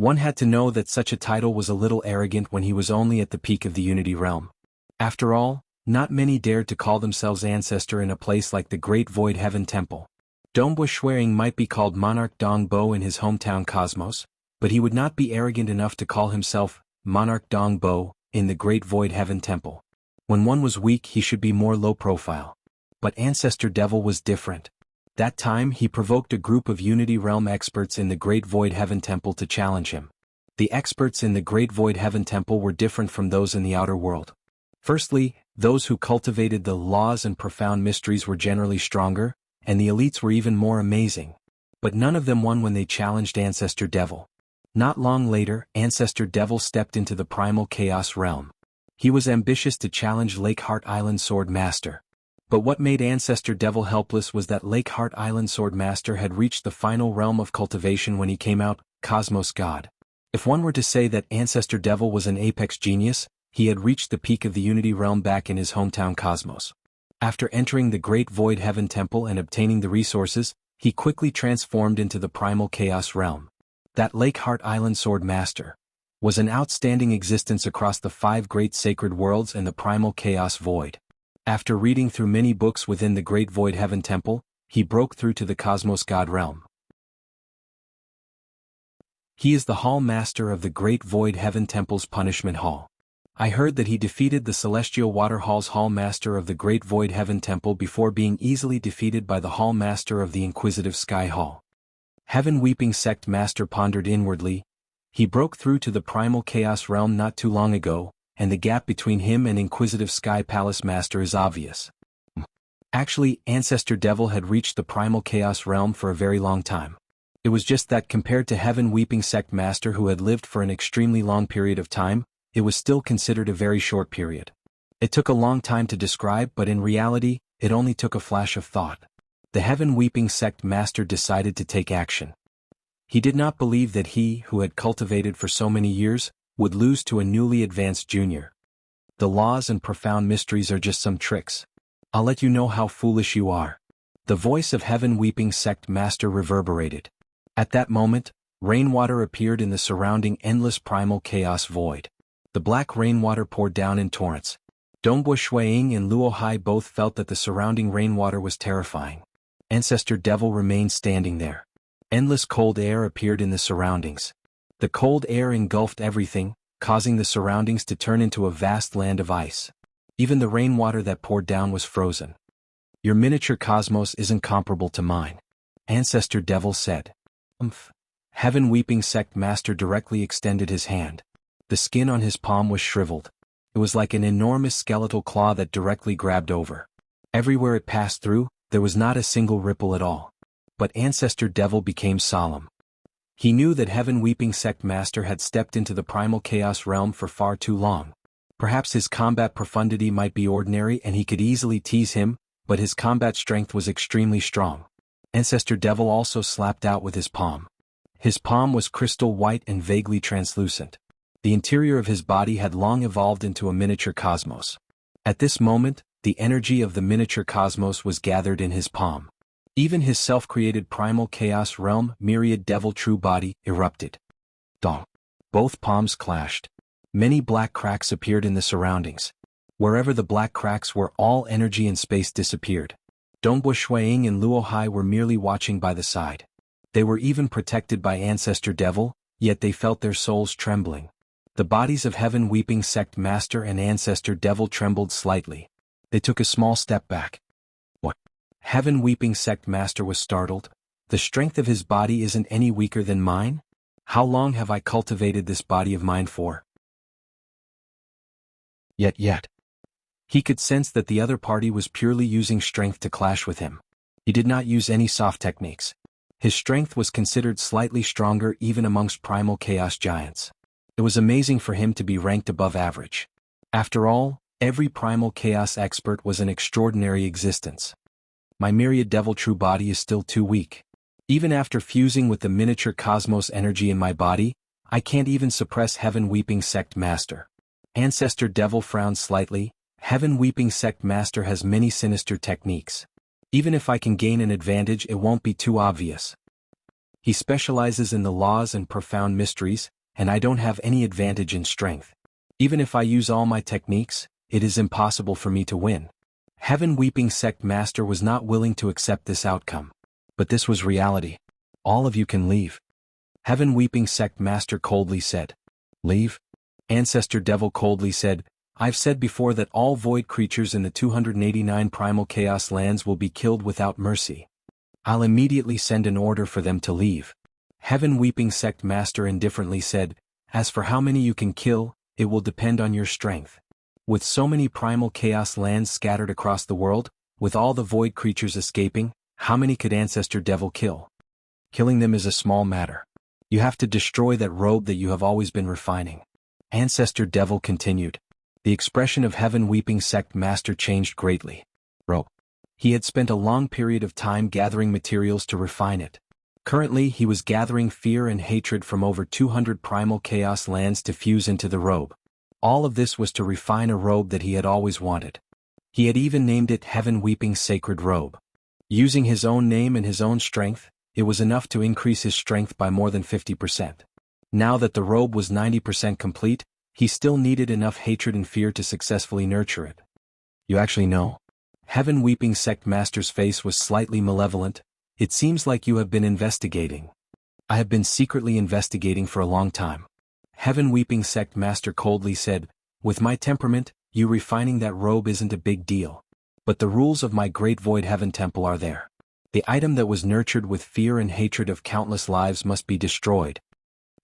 One had to know that such a title was a little arrogant when he was only at the peak of the Unity realm. After all, not many dared to call themselves ancestor in a place like the Great Void Heaven Temple. Dongbo Shuiying might be called Monarch Dongbo in his hometown Cosmos, but he would not be arrogant enough to call himself Monarch Dongbo in the Great Void Heaven Temple. When one was weak, he should be more low profile. But Ancestor Devil was different. That time he provoked a group of Unity Realm experts in the Great Void Heaven Temple to challenge him. The experts in the Great Void Heaven Temple were different from those in the outer world. Firstly, those who cultivated the laws and profound mysteries were generally stronger, and the elites were even more amazing. But none of them won when they challenged Ancestor Devil. Not long later, Ancestor Devil stepped into the primal chaos realm. He was ambitious to challenge Lake Heart Island Sword Master. But what made Ancestor Devil helpless was that Lake Heart Island Sword Master had reached the final realm of cultivation when he came out, Cosmos God. If one were to say that Ancestor Devil was an apex genius, he had reached the peak of the Unity realm back in his hometown Cosmos. After entering the Great Void Heaven Temple and obtaining the resources, he quickly transformed into the Primal Chaos realm. That Lake Heart Island Sword Master was an outstanding existence across the 5 great sacred worlds and the Primal Chaos Void. After reading through many books within the Great Void Heaven Temple, he broke through to the Cosmos God realm. He is the Hall Master of the Great Void Heaven Temple's Punishment Hall. I heard that he defeated the Celestial Water Hall's Hall Master of the Great Void Heaven Temple before being easily defeated by the Hall Master of the Inquisitive Sky Hall. Heaven Weeping Sect Master pondered inwardly. He broke through to the Primal Chaos realm not too long ago, and the gap between him and Inquisitive Sky Palace Master is obvious. Actually, Ancestor Devil had reached the Primal Chaos realm for a very long time. It was just that compared to Heaven Weeping Sect Master who had lived for an extremely long period of time, it was still considered a very short period. It took a long time to describe, but in reality, it only took a flash of thought. The Heaven Weeping Sect Master decided to take action. He did not believe that he, who had cultivated for so many years, would lose to a newly advanced junior. The laws and profound mysteries are just some tricks. I'll let you know how foolish you are. The voice of Heaven Weeping Sect Master reverberated. At that moment, rainwater appeared in the surrounding endless primal chaos void. The black rainwater poured down in torrents. Dongbo Shuiying and Luo Hai both felt that the surrounding rainwater was terrifying. Ancestor Devil remained standing there. Endless cold air appeared in the surroundings. The cold air engulfed everything, causing the surroundings to turn into a vast land of ice. Even the rainwater that poured down was frozen. Your miniature cosmos isn't comparable to mine, Ancestor Devil said. Heaven Weeping Sect Master directly extended his hand. The skin on his palm was shriveled. It was like an enormous skeletal claw that directly grabbed over. Everywhere it passed through, there was not a single ripple at all. But Ancestor Devil became solemn. He knew that Heaven Weeping Sect Master had stepped into the Primal Chaos realm for far too long. Perhaps his combat profundity might be ordinary and he could easily tease him, but his combat strength was extremely strong. Ancestor Devil also slapped out with his palm. His palm was crystal white and vaguely translucent. The interior of his body had long evolved into a miniature cosmos. At this moment, the energy of the miniature cosmos was gathered in his palm. Even his self-created primal chaos realm, myriad devil true body, erupted. Dong. Both palms clashed. Many black cracks appeared in the surroundings. Wherever the black cracks were, all energy and space disappeared. Dongbo Shuiying and Luo Hai were merely watching by the side. They were even protected by Ancestor Devil, yet they felt their souls trembling. The bodies of Heaven Weeping Sect Master and Ancestor Devil trembled slightly. They took a small step back. What? Heaven Weeping Sect Master was startled. The strength of his body isn't any weaker than mine? How long have I cultivated this body of mine for? Yet. He could sense that the other party was purely using strength to clash with him. He did not use any soft techniques. His strength was considered slightly stronger even amongst primal chaos giants. It was amazing for him to be ranked above average. After all, every primal chaos expert was an extraordinary existence. My myriad devil true body is still too weak. Even after fusing with the miniature cosmos energy in my body, I can't even suppress Heaven Weeping Sect Master. Ancestor Devil frowned slightly. Heaven Weeping Sect Master has many sinister techniques. Even if I can gain an advantage, it won't be too obvious. He specializes in the laws and profound mysteries, and I don't have any advantage in strength. Even if I use all my techniques, it is impossible for me to win. Heaven Weeping Sect Master was not willing to accept this outcome. But this was reality. All of you can leave. Heaven Weeping Sect Master coldly said. Leave? Ancestor Devil coldly said, I've said before that all void creatures in the 289 primal chaos lands will be killed without mercy. I'll immediately send an order for them to leave. Heaven Weeping Sect Master indifferently said, as for how many you can kill, it will depend on your strength. With so many primal chaos lands scattered across the world, with all the void creatures escaping, how many could Ancestor Devil kill? Killing them is a small matter. You have to destroy that robe that you have always been refining. Ancestor Devil continued. The expression of Heaven Weeping Sect Master changed greatly. Robe. He had spent a long period of time gathering materials to refine it. Currently he was gathering fear and hatred from over 200 primal chaos lands to fuse into the robe. All of this was to refine a robe that he had always wanted. He had even named it Heaven Weeping Sacred Robe. Using his own name and his own strength, it was enough to increase his strength by more than 50%. Now that the robe was 90% complete, he still needed enough hatred and fear to successfully nurture it. You actually know? Heaven Weeping Sect Master's face was slightly malevolent. It seems like you have been investigating. I have been secretly investigating for a long time. Heaven Weeping Sect Master coldly said, with my temperament, you refining that robe isn't a big deal. But the rules of my great void heaven temple are there. The item that was nurtured with fear and hatred of countless lives must be destroyed.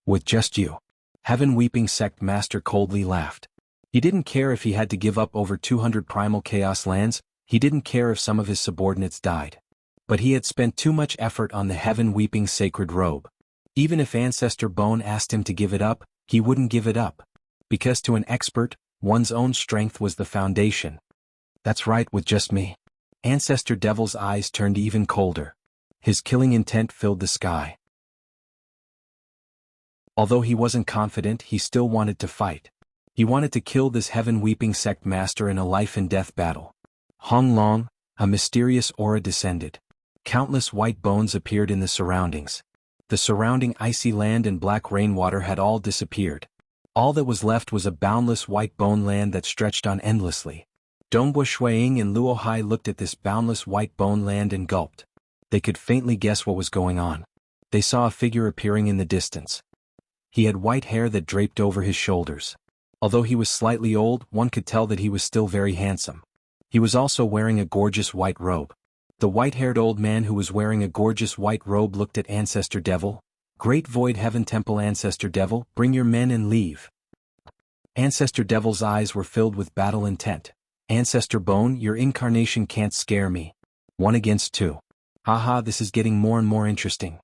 With just you. Heaven Weeping Sect Master coldly laughed. He didn't care if he had to give up over 200 primal chaos lands, he didn't care if some of his subordinates died. But he had spent too much effort on the Heaven Weeping Sacred Robe. Even if Ancestor Bone asked him to give it up, he wouldn't give it up. Because to an expert, one's own strength was the foundation. That's right with just me. Ancestor Devil's eyes turned even colder. His killing intent filled the sky. Although he wasn't confident, he still wanted to fight. He wanted to kill this Heaven Weeping Sect Master in a life-and-death battle. Hong Long, a mysterious aura descended. Countless white bones appeared in the surroundings. The surrounding icy land and black rainwater had all disappeared. All that was left was a boundless white bone land that stretched on endlessly. Dongbo Shuiying and Luo Hai looked at this boundless white bone land and gulped. They could faintly guess what was going on. They saw a figure appearing in the distance. He had white hair that draped over his shoulders. Although he was slightly old, one could tell that he was still very handsome. He was also wearing a gorgeous white robe. The white-haired old man who was wearing a gorgeous white robe looked at Ancestor Devil. Great Void Heaven Temple Ancestor Devil, bring your men and leave. Ancestor Devil's eyes were filled with battle intent. Ancestor Bone, your incarnation can't scare me. 1 against 2. Haha, this is getting more and more interesting.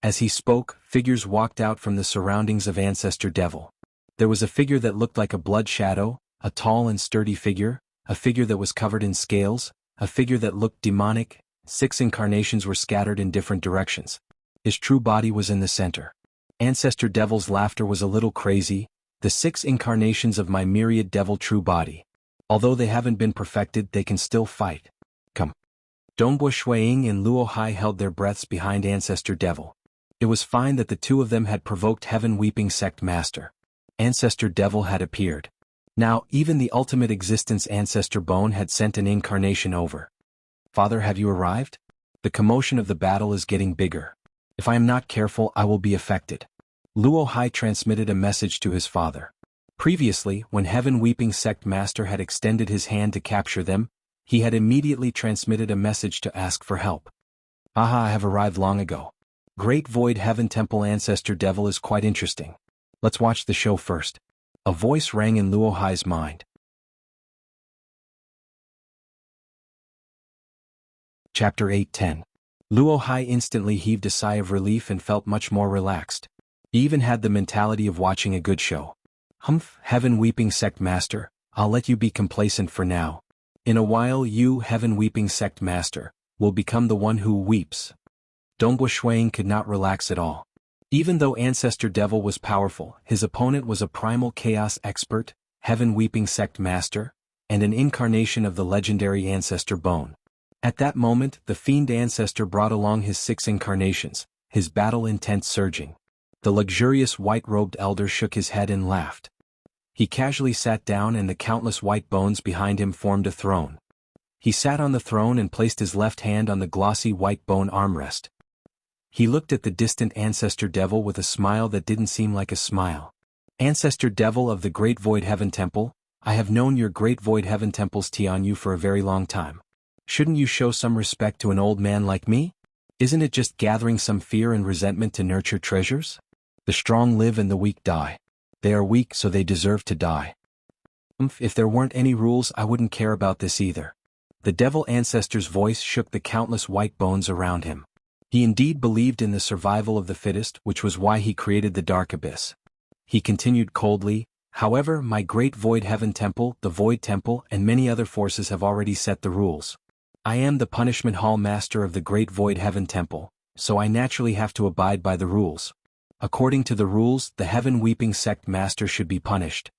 As he spoke, figures walked out from the surroundings of Ancestor Devil. There was a figure that looked like a blood shadow, a tall and sturdy figure, a figure that was covered in scales, a figure that looked demonic. 6 incarnations were scattered in different directions. His true body was in the center. Ancestor Devil's laughter was a little crazy. The 6 incarnations of my myriad devil true body. Although they haven't been perfected, they can still fight. Come. Dongbo Shuiying and Luo Hai held their breaths behind Ancestor Devil. It was fine that the two of them had provoked Heaven Weeping Sect Master. Ancestor Devil had appeared. Now, even the ultimate existence Ancestor Bone had sent an incarnation over. Father, have you arrived? The commotion of the battle is getting bigger. If I am not careful, I will be affected. Luo Hai transmitted a message to his father. Previously, when Heaven Weeping Sect Master had extended his hand to capture them, he had immediately transmitted a message to ask for help. Aha, I have arrived long ago. Great Void Heaven Temple Ancestor Devil is quite interesting. Let's watch the show first. A voice rang in Luo Hai's mind. Chapter 8:10. Luo Hai instantly heaved a sigh of relief and felt much more relaxed. He even had the mentality of watching a good show. Humph, Heaven Weeping Sect Master, I'll let you be complacent for now. In a while you, Heaven Weeping Sect Master, will become the one who weeps. Dongbo Shuiying could not relax at all. Even though Ancestor Devil was powerful, his opponent was a primal chaos expert, Heaven Weeping Sect Master, and an incarnation of the legendary Ancestor Bone. At that moment, the fiend ancestor brought along his 6 incarnations, his battle intent surging. The luxurious white-robed elder shook his head and laughed. He casually sat down and the countless white bones behind him formed a throne. He sat on the throne and placed his left hand on the glossy white bone armrest. He looked at the distant ancestor devil with a smile that didn't seem like a smile. Ancestor devil of the Great Void Heaven Temple, I have known your Great Void Heaven Temple's Tianyu for a very long time. Shouldn't you show some respect to an old man like me? Isn't it just gathering some fear and resentment to nurture treasures? The strong live and the weak die. They are weak so they deserve to die. If there weren't any rules I wouldn't care about this either. The devil ancestor's voice shook the countless white bones around him. He indeed believed in the survival of the fittest, which was why he created the Dark Abyss. He continued coldly, however, my Great Void Heaven Temple, the Void Temple, and many other forces have already set the rules. I am the Punishment Hall Master of the Great Void Heaven Temple, so I naturally have to abide by the rules. According to the rules, the Heaven Weeping Sect Master should be punished.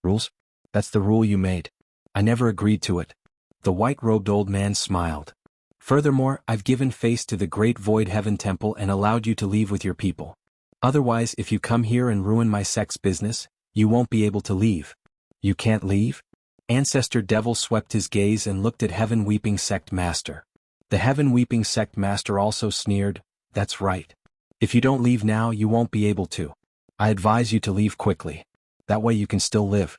Rules? That's the rule you made. I never agreed to it. The white-robed old man smiled. Furthermore, I've given face to the Great Void Heaven Temple and allowed you to leave with your people. Otherwise, if you come here and ruin my sect's business, you won't be able to leave. You can't leave? Ancestor Devil swept his gaze and looked at Heaven Weeping Sect Master. The Heaven Weeping Sect Master also sneered, that's right. If you don't leave now you won't be able to. I advise you to leave quickly. That way you can still live.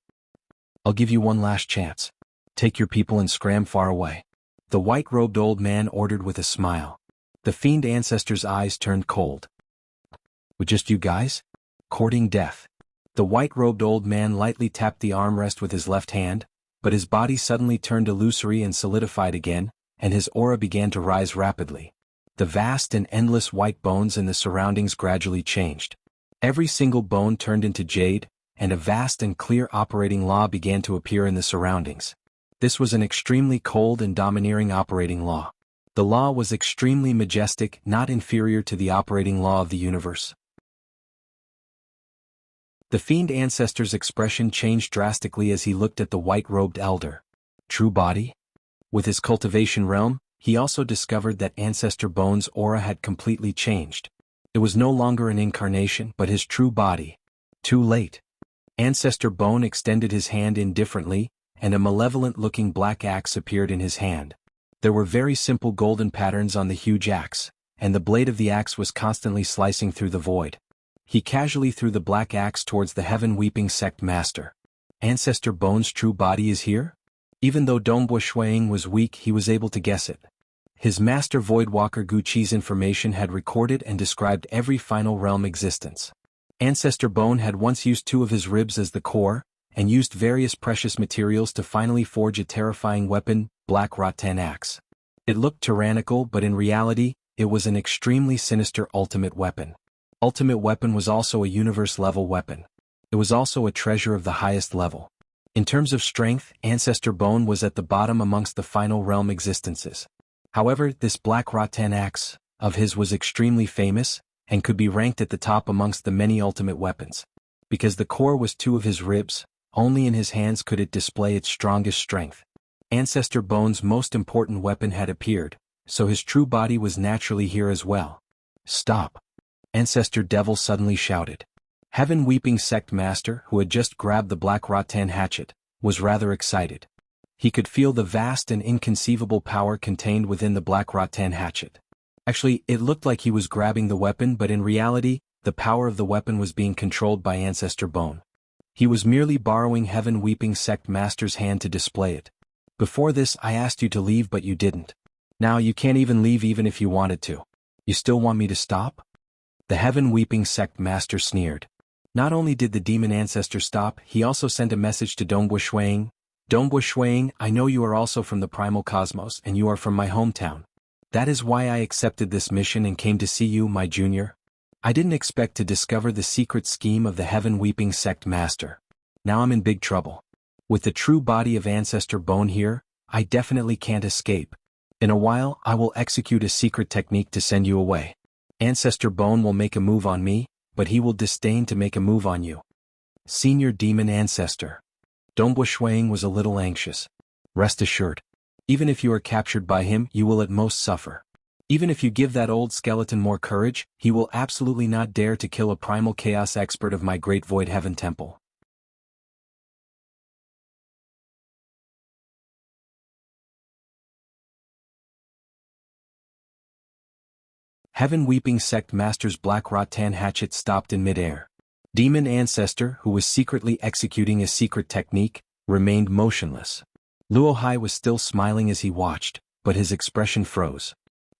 I'll give you one last chance. Take your people and scram far away. The white-robed old man ordered with a smile. The fiend ancestor's eyes turned cold. With just you guys? Courting death. The white-robed old man lightly tapped the armrest with his left hand, but his body suddenly turned illusory and solidified again, and his aura began to rise rapidly. The vast and endless white bones in the surroundings gradually changed. Every single bone turned into jade, and a vast and clear operating law began to appear in the surroundings. This was an extremely cold and domineering operating law. The law was extremely majestic, not inferior to the operating law of the universe. The fiend ancestor's expression changed drastically as he looked at the white-robed elder. True body? With his cultivation realm, he also discovered that Ancestor Bone's aura had completely changed. It was no longer an incarnation but his true body. Too late. Ancestor Bone extended his hand indifferently, and a malevolent-looking black axe appeared in his hand. There were very simple golden patterns on the huge axe, and the blade of the axe was constantly slicing through the void. He casually threw the black axe towards the Heaven Weeping Sect Master. Ancestor Bone's true body is here? Even though Dongbua Shuiying was weak, he was able to guess it. His master Voidwalker Guqi's information had recorded and described every final realm existence. Ancestor Bone had once used 2 of his ribs as the core, and used various precious materials to finally forge a terrifying weapon, Black Rattan Axe. It looked tyrannical but in reality, it was an extremely sinister ultimate weapon. Ultimate weapon was also a universe-level weapon. It was also a treasure of the highest level. In terms of strength, Ancestor Bone was at the bottom amongst the final realm existences. However, this Black Rattan Axe of his was extremely famous, and could be ranked at the top amongst the many ultimate weapons. Because the core was 2 of his ribs, only in his hands could it display its strongest strength. Ancestor Bone's most important weapon had appeared, so his true body was naturally here as well. Stop! Ancestor Devil suddenly shouted. Heaven Weeping Sect Master, who had just grabbed the Black Rattan hatchet, was rather excited. He could feel the vast and inconceivable power contained within the Black Rattan hatchet. Actually, it looked like he was grabbing the weapon, but in reality, the power of the weapon was being controlled by Ancestor Bone. He was merely borrowing Heaven Weeping Sect Master's hand to display it. Before this I asked you to leave but you didn't. Now you can't even leave even if you wanted to. You still want me to stop? The Heaven Weeping Sect Master sneered. Not only did the demon ancestor stop, he also sent a message to Dongbua Shuiying. Dongbua Shuiying, I know you are also from the Primal Cosmos and you are from my hometown. That is why I accepted this mission and came to see you, my junior. I didn't expect to discover the secret scheme of the Heaven Weeping Sect Master. Now I'm in big trouble. With the true body of Ancestor Bone here, I definitely can't escape. In a while, I will execute a secret technique to send you away. Ancestor Bone will make a move on me, but he will disdain to make a move on you. Senior Demon Ancestor. Dongbua Shuiying was a little anxious. Rest assured. Even if you are captured by him, you will at most suffer. Even if you give that old skeleton more courage, he will absolutely not dare to kill a primal chaos expert of my great void heaven temple. Heaven Weeping Sect Master's black rattan hatchet stopped in midair. Demon Ancestor, who was secretly executing a secret technique, remained motionless. Luo Hai was still smiling as he watched, but his expression froze.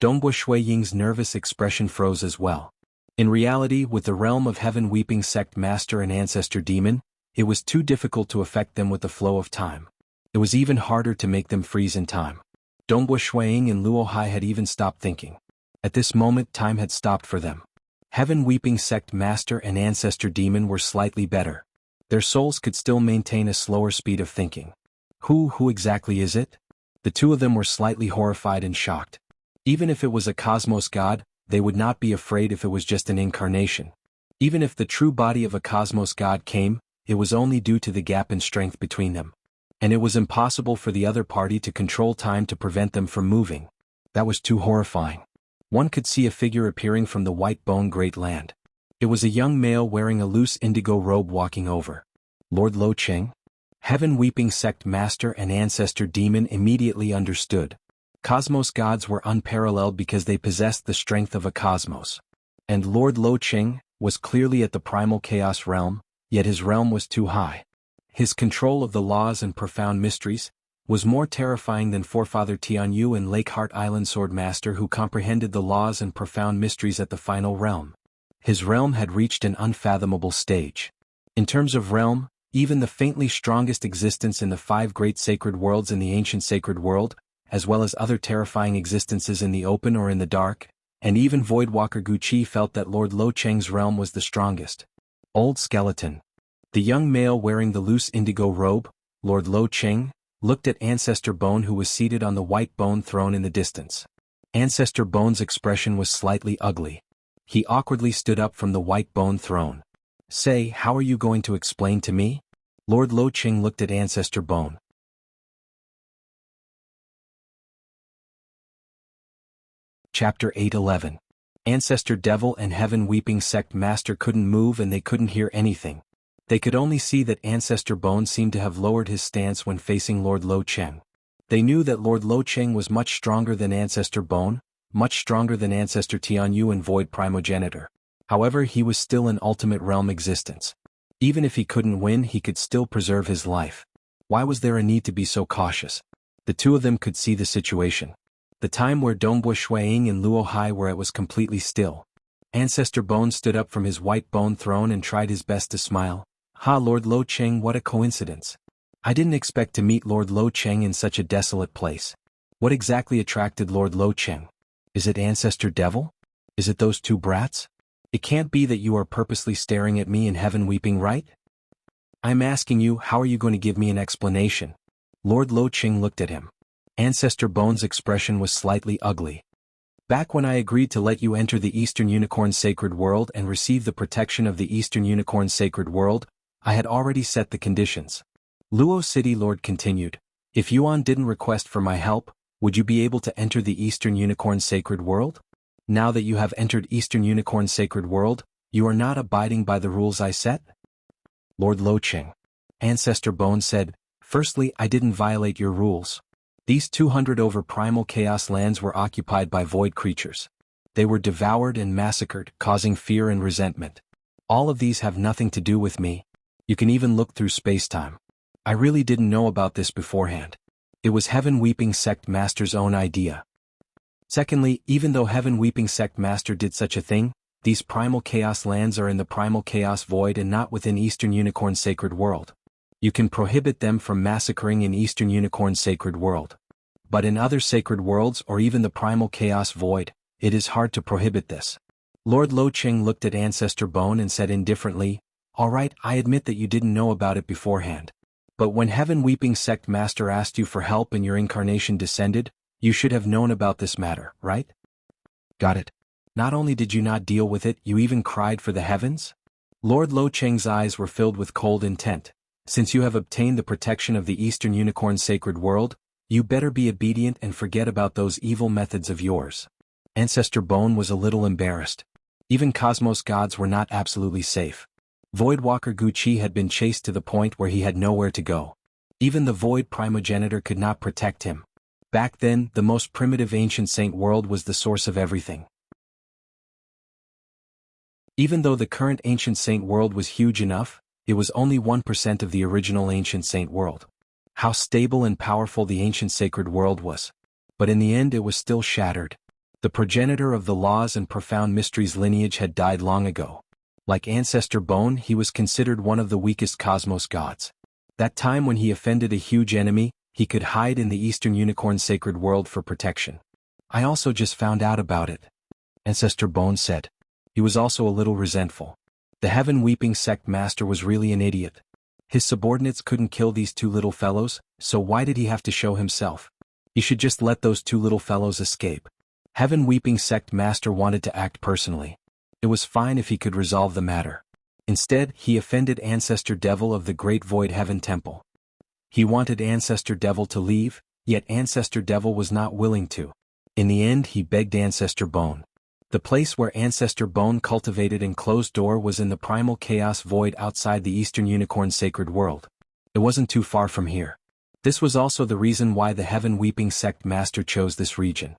Dongbo Shui Ying's nervous expression froze as well. In reality, with the realm of Heaven Weeping Sect Master and Ancestor Demon, it was too difficult to affect them with the flow of time. It was even harder to make them freeze in time. Dongbo Shui Ying and Luo Hai had even stopped thinking. At this moment, time had stopped for them. Heaven Weeping Sect Master and Ancestor Demon were slightly better. Their souls could still maintain a slower speed of thinking. Who exactly is it? The two of them were slightly horrified and shocked. Even if it was a cosmos god, they would not be afraid if it was just an incarnation. Even if the true body of a cosmos god came, it was only due to the gap in strength between them. And it was impossible for the other party to control time to prevent them from moving. That was too horrifying. One could see a figure appearing from the white bone great land. It was a young male wearing a loose indigo robe walking over. Lord Lo Cheng? Heaven Weeping Sect Master and Ancestor Demon immediately understood. Cosmos gods were unparalleled because they possessed the strength of a cosmos. And Lord Lo Cheng was clearly at the primal chaos realm, yet his realm was too high. His control of the laws and profound mysteries was more terrifying than Forefather Tianyu and Lakeheart Island Swordmaster, who comprehended the laws and profound mysteries at the final realm. His realm had reached an unfathomable stage. In terms of realm, even the faintly strongest existence in the 5 great sacred worlds in the ancient sacred world, as well as other terrifying existences in the open or in the dark, and even Voidwalker Guqi felt that Lord Lo Cheng's realm was the strongest. Old Skeleton. The young male wearing the loose indigo robe, Lord Lo Cheng, looked at Ancestor Bone, who was seated on the white bone throne in the distance. Ancestor Bone's expression was slightly ugly. He awkwardly stood up from the white bone throne. Say, how are you going to explain to me? Lord Lo Cheng looked at Ancestor Bone. Chapter 8:11. Ancestor Devil and Heaven Weeping Sect Master couldn't move and they couldn't hear anything. They could only see that Ancestor Bone seemed to have lowered his stance when facing Lord Lo Cheng. They knew that Lord Lo Cheng was much stronger than Ancestor Bone, much stronger than Ancestor Tianyu and Void Primogenitor. However, he was still an ultimate realm existence. Even if he couldn't win, he could still preserve his life. Why was there a need to be so cautious? The two of them could see the situation. The time where Dongbo Shuiying and Luo Hai were, it was completely still. Ancestor Bone stood up from his white bone throne and tried his best to smile. Ha, Lord Lo Cheng, what a coincidence. I didn't expect to meet Lord Lo Cheng in such a desolate place. What exactly attracted Lord Lo Cheng? Is it Ancestor Devil? Is it those two brats? It can't be that you are purposely staring at me in Heaven Weeping, right? I'm asking you, how are you going to give me an explanation? Lord Lo Cheng looked at him. Ancestor Bone's expression was slightly ugly. Back when I agreed to let you enter the Eastern Unicorn Sacred World and receive the protection of the Eastern Unicorn Sacred World, I had already set the conditions. Luo City Lord continued, if Yuan didn't request for my help, would you be able to enter the Eastern Unicorn Sacred World? Now that you have entered Eastern Unicorn Sacred World, you are not abiding by the rules I set? Lord Lo Cheng. Ancestor Bone said, firstly, I didn't violate your rules. These 200 over primal chaos lands were occupied by void creatures. They were devoured and massacred, causing fear and resentment. All of these have nothing to do with me. You can even look through space-time. I really didn't know about this beforehand. It was Heaven Weeping Sect Master's own idea. Secondly, even though Heaven Weeping Sect Master did such a thing, these primal chaos lands are in the primal chaos void and not within Eastern Unicorn Sacred World. You can prohibit them from massacring in Eastern Unicorn Sacred World. But in other sacred worlds or even the primal chaos void, it is hard to prohibit this. Lord Lo Cheng looked at Ancestor Bone and said indifferently, alright, I admit that you didn't know about it beforehand. But when Heaven Weeping Sect Master asked you for help and your incarnation descended, you should have known about this matter, right? Got it. Not only did you not deal with it, you even cried for the heavens? Lord Lo Cheng's eyes were filled with cold intent. Since you have obtained the protection of the Eastern Unicorn Sacred World, you better be obedient and forget about those evil methods of yours. Ancestor Bone was a little embarrassed. Even Cosmos gods were not absolutely safe. Voidwalker Guqi had been chased to the point where he had nowhere to go. Even the Void Primogenitor could not protect him. Back then, the most primitive ancient saint world was the source of everything. Even though the current ancient saint world was huge enough, it was only 1% of the original ancient saint world. How stable and powerful the ancient sacred world was. But in the end it was still shattered. The progenitor of the laws and profound mysteries lineage had died long ago. Like Ancestor Bone, he was considered one of the weakest cosmos gods. That time when he offended a huge enemy, he could hide in the Eastern Unicorn sacred world for protection. I also just found out about it, Ancestor Bone said. He was also a little resentful. The Heaven Weeping Sect Master was really an idiot. His subordinates couldn't kill these two little fellows, so why did he have to show himself? He should just let those two little fellows escape. Heaven Weeping Sect Master wanted to act personally. It was fine if he could resolve the matter. Instead, he offended Ancestor Devil of the Great Void Heaven Temple. He wanted Ancestor Devil to leave, yet Ancestor Devil was not willing to. In the end, he begged Ancestor Bone. The place where Ancestor Bone cultivated and closed door was in the primal chaos void outside the Eastern Unicorn sacred world. It wasn't too far from here. This was also the reason why the Heaven Weeping Sect Master chose this region.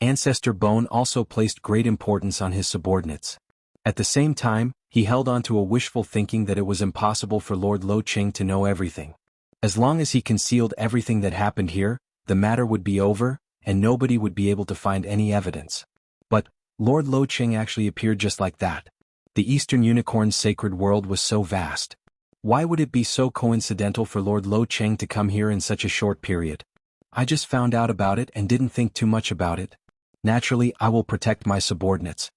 Ancestor Bone also placed great importance on his subordinates. At the same time, he held on to a wishful thinking that it was impossible for Lord Lo Ching to know everything. As long as he concealed everything that happened here, the matter would be over, and nobody would be able to find any evidence. But Lord Lo Ching actually appeared just like that. The Eastern Unicorn's sacred world was so vast. Why would it be so coincidental for Lord Lo Ching to come here in such a short period? I just found out about it and didn't think too much about it. Naturally, I will protect my subordinates,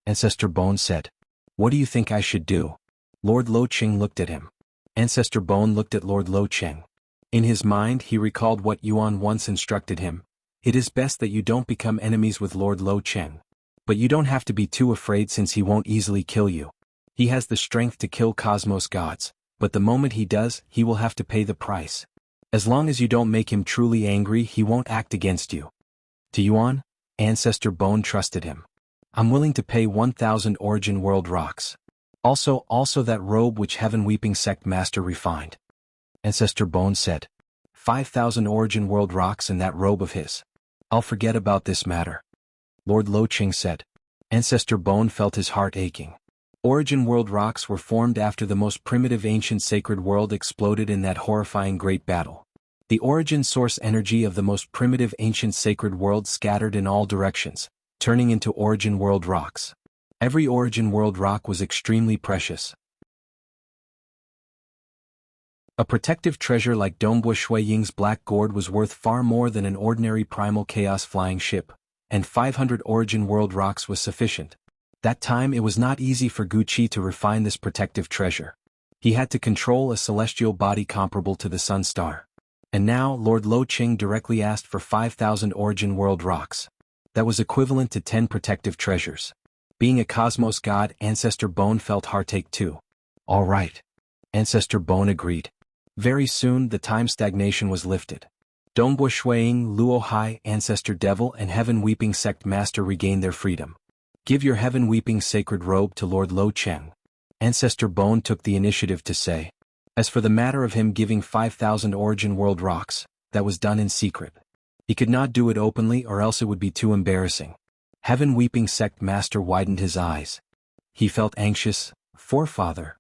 Ancestor Bone said. What do you think I should do? Lord Lo Ching looked at him. Ancestor Bone looked at Lord Lo Ching. In his mind, he recalled what Yuan once instructed him. It is best that you don't become enemies with Lord Lo Ching. But you don't have to be too afraid since he won't easily kill you. He has the strength to kill cosmos gods, but the moment he does, he will have to pay the price. As long as you don't make him truly angry, he won't act against you. To Yuan, Ancestor Bone trusted him. I'm willing to pay 1,000 Origin World rocks. Also that robe which Heaven Weeping Sect Master refined. Ancestor Bone said. 5,000 Origin World rocks and that robe of his. I'll forget about this matter, Lord Lo Ching said. Ancestor Bone felt his heart aching. Origin World rocks were formed after the most primitive ancient sacred world exploded in that horrifying great battle. The origin source energy of the most primitive ancient sacred world scattered in all directions, turning into Origin World rocks. Every Origin World rock was extremely precious. A protective treasure like Dongbo Shui Ying's Black Gourd was worth far more than an ordinary primal chaos flying ship, and 500 Origin World rocks was sufficient. That time it was not easy for Guqi to refine this protective treasure. He had to control a celestial body comparable to the Sun Star. And now Lord Lo Ching directly asked for 5,000 Origin World rocks. That was equivalent to 10 protective treasures. Being a cosmos god, Ancestor Bone felt heartache too. All right. Ancestor Bone agreed. Very soon the time stagnation was lifted. Dongbo Shuiying, Luo Hai, Ancestor Devil and Heaven Weeping Sect Master regained their freedom. Give your Heaven Weeping sacred robe to Lord Lo Ching, Ancestor Bone took the initiative to say. As for the matter of him giving 5,000 Origin World rocks, that was done in secret. He could not do it openly or else it would be too embarrassing. Heaven Weeping Sect Master widened his eyes. He felt anxious. Forefather.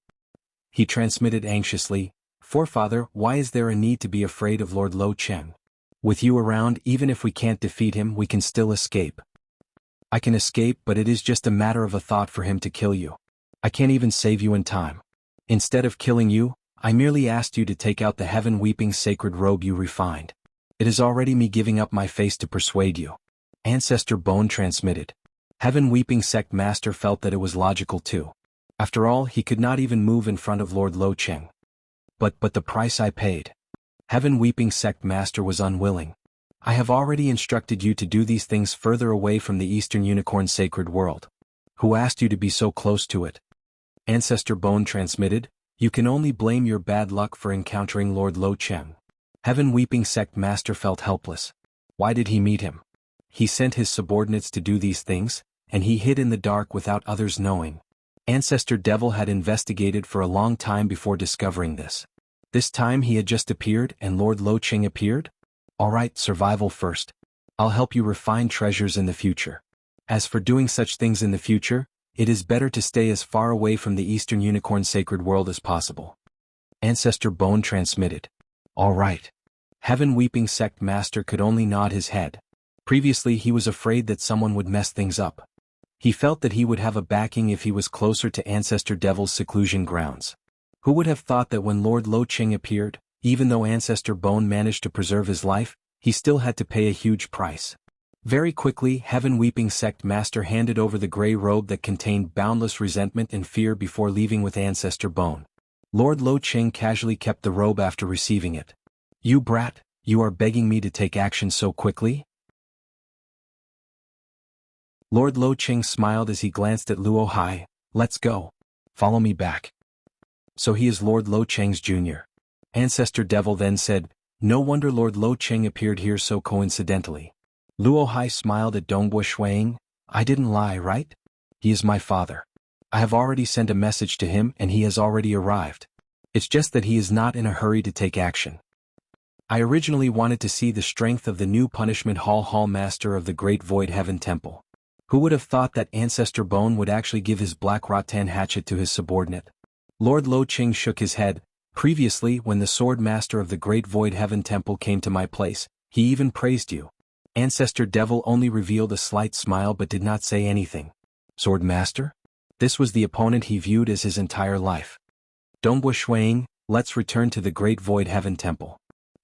He transmitted anxiously. Forefather, why is there a need to be afraid of Lord Lo Ching? With you around, even if we can't defeat him, we can still escape. I can escape, but it is just a matter of a thought for him to kill you. I can't even save you in time. Instead of killing you, I merely asked you to take out the Heaven Weeping sacred robe you refined. It is already me giving up my face to persuade you. Ancestor Bone transmitted. Heaven Weeping Sect Master felt that it was logical too. After all, he could not even move in front of Lord Lo Ching. But the price I paid. Heaven Weeping Sect Master was unwilling. I have already instructed you to do these things further away from the Eastern Unicorn sacred world. Who asked you to be so close to it? Ancestor Bone transmitted. You can only blame your bad luck for encountering Lord Lo Ching. Heaven Weeping Sect Master felt helpless. Why did he meet him? he sent his subordinates to do these things, and he hid in the dark without others knowing. Ancestor Devil had investigated for a long time before discovering this. This time he had just appeared and Lord Lo Ching appeared? Alright, survival first. I'll help you refine treasures in the future. As for doing such things in the future, it is better to stay as far away from the Eastern Unicorn Sacred World as possible. Ancestor Bone transmitted. Alright. Heaven Weeping Sect Master could only nod his head. Previously he was afraid that someone would mess things up. He felt that he would have a backing if he was closer to Ancestor Devil's seclusion grounds. Who would have thought that when Lord Lo Ching appeared, even though Ancestor Bone managed to preserve his life, he still had to pay a huge price. Very quickly, Heaven Weeping Sect Master handed over the gray robe that contained boundless resentment and fear before leaving with Ancestor Bone. Lord Lo Ching casually kept the robe after receiving it. You brat, you are begging me to take action so quickly? Lord Lo Ching smiled as he glanced at Luo Hai. Let's go. Follow me back. So he is Lord Lo Cheng's junior. Ancestor Devil then said, no wonder Lord Lo Ching appeared here so coincidentally. Luo Hai smiled at Dongbua Shuang. I didn't lie, right? He is my father. I have already sent a message to him and he has already arrived. It's just that he is not in a hurry to take action. I originally wanted to see the strength of the new Punishment Hall Master of the Great Void Heaven Temple. Who would have thought that Ancestor Bone would actually give his black rattan hatchet to his subordinate? Lord Lo Ching shook his head. Previously, when the Sword Master of the Great Void Heaven Temple came to my place, he even praised you. Ancestor Devil only revealed a slight smile but did not say anything. Sword Master? This was the opponent he viewed as his entire life. Dongbua Shuang, let's return to the Great Void Heaven Temple.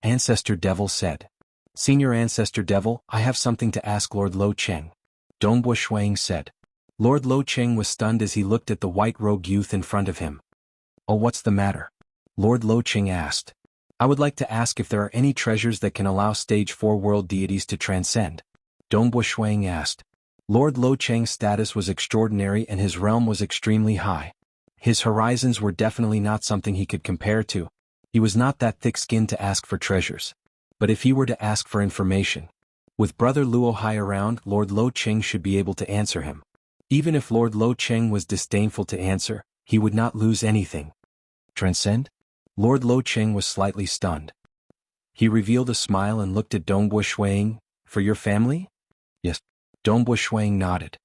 Ancestor Devil said. Senior Ancestor Devil, I have something to ask Lord Lo Cheng. Dongbua Shuang said. Lord Lo Cheng was stunned as he looked at the white-robed youth in front of him. Oh, what's the matter? Lord Lo Cheng asked. I would like to ask if there are any treasures that can allow Stage 4 world deities to transcend. Dongbua Shuang asked. Lord Lo Cheng's status was extraordinary and his realm was extremely high. His horizons were definitely not something he could compare to. He was not that thick-skinned to ask for treasures. But if he were to ask for information, with Brother Luo Hai around, Lord Lo Cheng should be able to answer him. Even if Lord Lo Cheng was disdainful to answer, he would not lose anything. Transcend? Lord Lo Cheng was slightly stunned. He revealed a smile and looked at Dongbua Shuang. For your family? Yes. Dongbua Shuang nodded.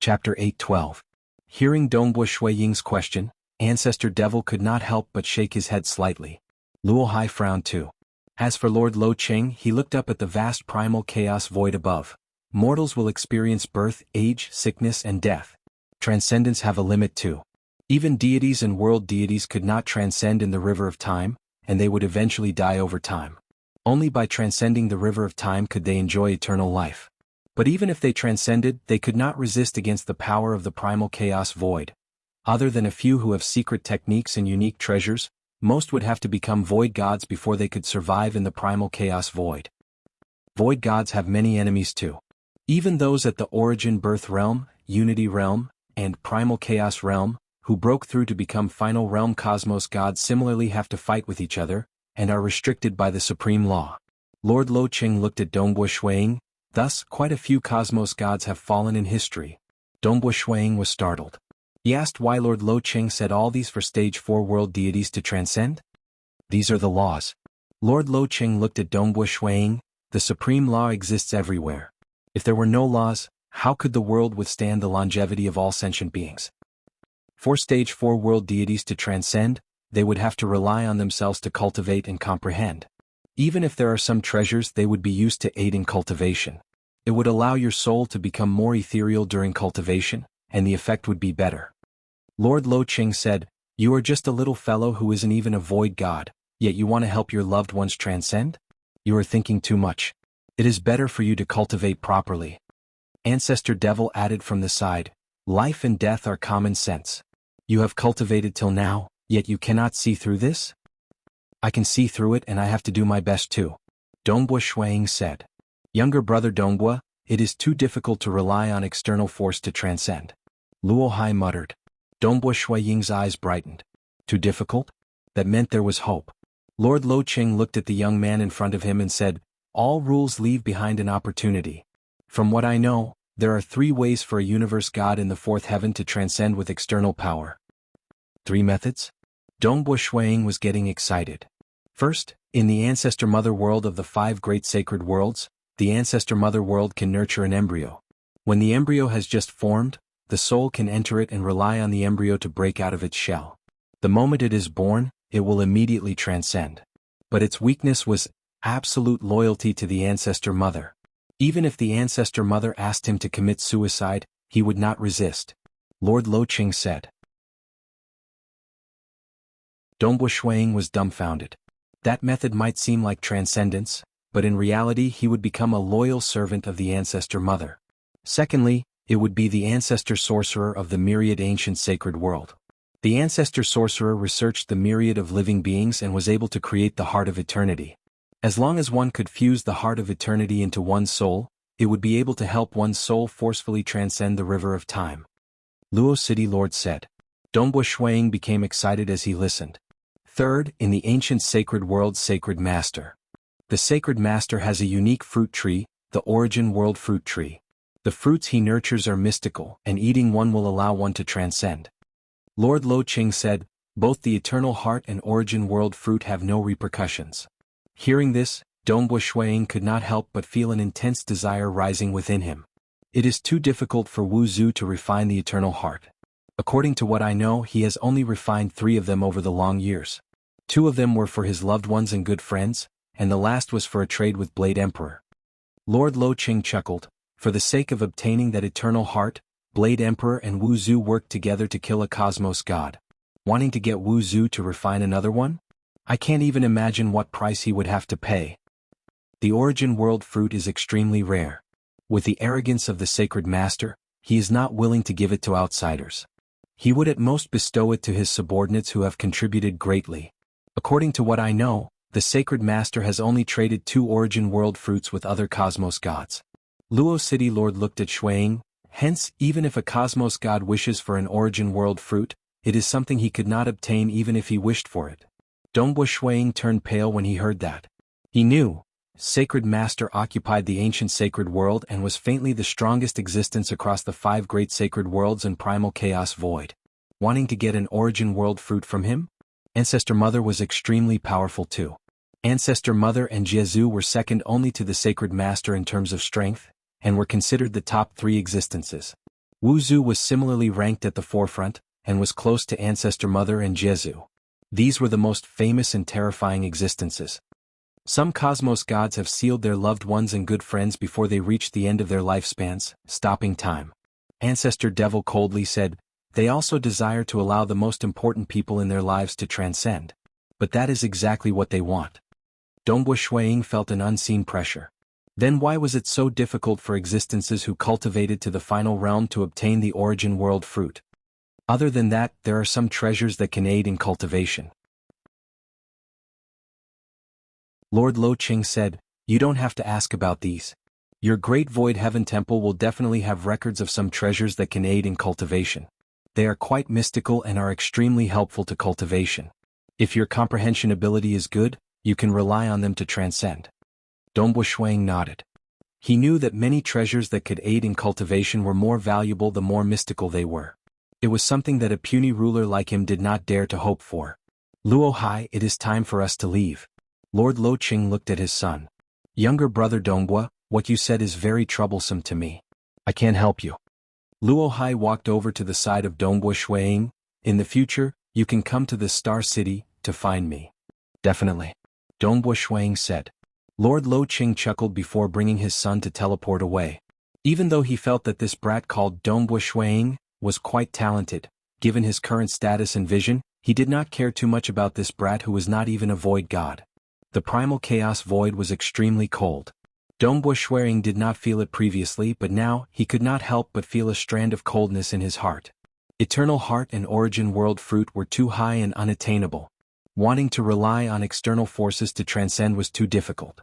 Chapter 8:12. Hearing Dongbua Shuang's question, Ancestor Devil could not help but shake his head slightly. Luo Hai frowned too. As for Lord Lo Cheng, he looked up at the vast primal chaos void above. Mortals will experience birth, age, sickness and death. Transcendents have a limit too. Even deities and world deities could not transcend in the river of time, and they would eventually die over time. Only by transcending the river of time could they enjoy eternal life. But even if they transcended, they could not resist against the power of the primal chaos void. Other than a few who have secret techniques and unique treasures, most would have to become void gods before they could survive in the primal chaos void. Void gods have many enemies too. Even those at the Origin Birth Realm, Unity Realm, and Primal Chaos Realm, who broke through to become Final Realm Cosmos gods similarly have to fight with each other, and are restricted by the supreme law. Lord Lo Cheng looked at Dongbua Shuang. Thus, quite a few Cosmos gods have fallen in history. Dongbua Shuang was startled. He asked why Lord Lo Cheng said all these for Stage 4 world deities to transcend? These are the laws. Lord Lo Cheng looked at Dongbua Shuang. The supreme law exists everywhere. If there were no laws, how could the world withstand the longevity of all sentient beings? For Stage 4 world deities to transcend, they would have to rely on themselves to cultivate and comprehend. Even if there are some treasures, they would be used to aid in cultivation. It would allow your soul to become more ethereal during cultivation, and the effect would be better. Lord Lo Cheng said, You are just a little fellow who isn't even a void god, yet you want to help your loved ones transcend? You are thinking too much. It is better for you to cultivate properly. Ancestor Devil added from the side, Life and death are common sense. You have cultivated till now, yet you cannot see through this? I can see through it and I have to do my best too. Dongbua Shuang said. Younger brother Dongbua, it is too difficult to rely on external force to transcend. Luo Hai muttered. Dongbua Shuang's eyes brightened. Too difficult? that meant there was hope. Lord Lo Qing looked at the young man in front of him and said, "All rules leave behind an opportunity. From what I know, there are 3 ways for a universe god in the 4th heaven to transcend with external power." 3 methods? Dongbo Shuang was getting excited. First, in the Ancestor Mother world of the 5 great sacred worlds, the Ancestor Mother world can nurture an embryo. When the embryo has just formed, the soul can enter it and rely on the embryo to break out of its shell. The moment it is born, it will immediately transcend. But its weakness was absolute loyalty to the Ancestor Mother. Even if the Ancestor Mother asked him to commit suicide, he would not resist. Lord Lo Qing said. Dongbo Shuang was dumbfounded. That method might seem like transcendence, but in reality he would become a loyal servant of the Ancestor Mother. Secondly, it would be the Ancestor Sorcerer of the myriad ancient sacred world. The Ancestor Sorcerer researched the myriad of living beings and was able to create the Heart of Eternity. As long as one could fuse the Heart of Eternity into one's soul, it would be able to help one's soul forcefully transcend the river of time. Luo City Lord said. Dongbo Shuang became excited as he listened. Third, in the ancient sacred world Sacred Master. The Sacred Master has a unique fruit tree, the Origin World Fruit Tree. The fruits he nurtures are mystical, and eating one will allow one to transcend. Lord Lo Qing said, both the Eternal Heart and Origin World Fruit have no repercussions. Hearing this, Dongbo Shuang could not help but feel an intense desire rising within him. It is too difficult for Wu Zhu to refine the Eternal Heart. According to what I know, he has only refined 3 of them over the long years. 2 of them were for his loved ones and good friends, and the last was for a trade with Blade Emperor. Lord Lo Qing chuckled. For the sake of obtaining that Eternal Heart, Blade Emperor and Wu Zhu worked together to kill a cosmos god. Wanting to get Wu Zhu to refine another one? I can't even imagine what price he would have to pay. The Origin World Fruit is extremely rare. With the arrogance of the Sacred Master, he is not willing to give it to outsiders. He would at most bestow it to his subordinates who have contributed greatly. According to what I know, the Sacred Master has only traded 2 Origin World Fruits with other cosmos gods. Luo City Lord looked at Shuang, hence, even if a cosmos god wishes for an Origin World Fruit, it is something he could not obtain even if he wished for it. Dongbo Shuang turned pale when he heard that. He knew, Sacred Master occupied the ancient sacred world and was faintly the strongest existence across the 5 great sacred worlds and primal chaos void. Wanting to get an Origin World Fruit from him? Ancestor Mother was extremely powerful too. Ancestor Mother and Jianghu were second only to the Sacred Master in terms of strength, and were considered the top 3 existences. Wu Zhu was similarly ranked at the forefront, and was close to Ancestor Mother and Jianghu. These were the most famous and terrifying existences. Some cosmos gods have sealed their loved ones and good friends before they reached the end of their lifespans, stopping time. Ancestor Devil coldly said, they also desire to allow the most important people in their lives to transcend. But that is exactly what they want. Dongbo Shuang felt an unseen pressure. Then why was it so difficult for existences who cultivated to the final realm to obtain the Origin World Fruit? Other than that, there are some treasures that can aid in cultivation. Lord Lo Qing said, you don't have to ask about these. Your great Void Heaven Temple will definitely have records of some treasures that can aid in cultivation. They are quite mystical and are extremely helpful to cultivation. If your comprehension ability is good, you can rely on them to transcend. Dongbo Shuang nodded. He knew that many treasures that could aid in cultivation were more valuable the more mystical they were. It was something that a puny ruler like him did not dare to hope for. Luo Hai, it is time for us to leave. Lord Lo Qing looked at his son. Younger brother Dongbo, what you said is very troublesome to me. I can't help you. Luo Hai walked over to the side of Dongbo Shuang. In the future, you can come to the Star City to find me. Definitely. Dongbo Shuang said. Lord Lo Qing chuckled before bringing his son to teleport away. Even though he felt that this brat called Dongbo Shuang was quite talented, given his current status and vision, he did not care too much about this brat who was not even a void god. The primal chaos void was extremely cold. Dongbo Shuang did not feel it previously, but now he could not help but feel a strand of coldness in his heart. Eternal Heart and Origin World Fruit were too high and unattainable. Wanting to rely on external forces to transcend was too difficult.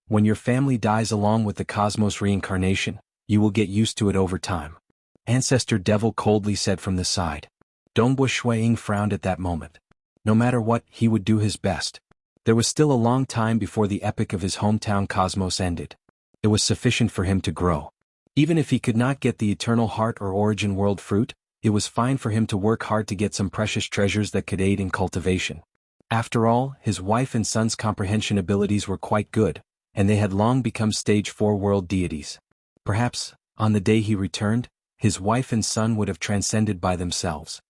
When your family dies along with the cosmos reincarnation, you will get used to it over time. Ancestor Devil coldly said from the side. Dongbo Shuang frowned at that moment. No matter what, he would do his best. There was still a long time before the epic of his hometown cosmos ended. It was sufficient for him to grow. Even if he could not get the eternal heart or origin world fruit, it was fine for him to work hard to get some precious treasures that could aid in cultivation. After all, his wife and son's comprehension abilities were quite good, and they had long become stage 4 world deities. Perhaps, on the day he returned, his wife and son would have transcended by themselves.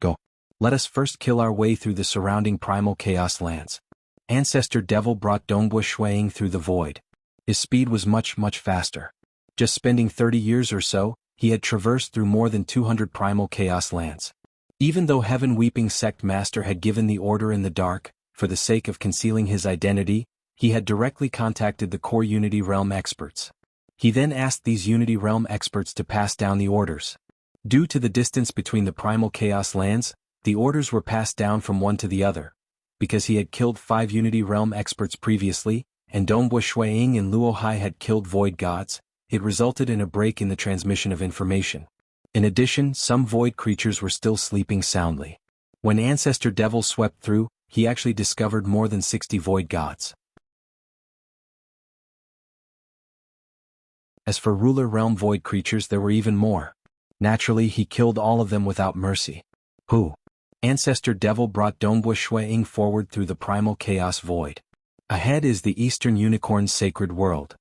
Go. Let us first kill our way through the surrounding primal chaos lands. Ancestor Devil brought Dongbua Shuiying through the void. His speed was much faster. Just spending 30 years or so, he had traversed through more than 200 primal chaos lands. Even though Heaven Weeping Sect Master had given the order in the dark, for the sake of concealing his identity, he had directly contacted the core Unity Realm experts. He then asked these Unity Realm experts to pass down the orders. Due to the distance between the primal chaos lands, the orders were passed down from one to the other. Because he had killed 5 Unity Realm experts previously, and Dongbua Shuiying and Luohai had killed void gods, it resulted in a break in the transmission of information. In addition, some void creatures were still sleeping soundly. When Ancestor Devil swept through, he actually discovered more than 60 void gods. As for Ruler Realm void creatures, there were even more. Naturally, he killed all of them without mercy. Who? Ancestor Devil brought Dongbua Shuiying forward through the primal chaos void. Ahead is the Eastern Unicorn's sacred world.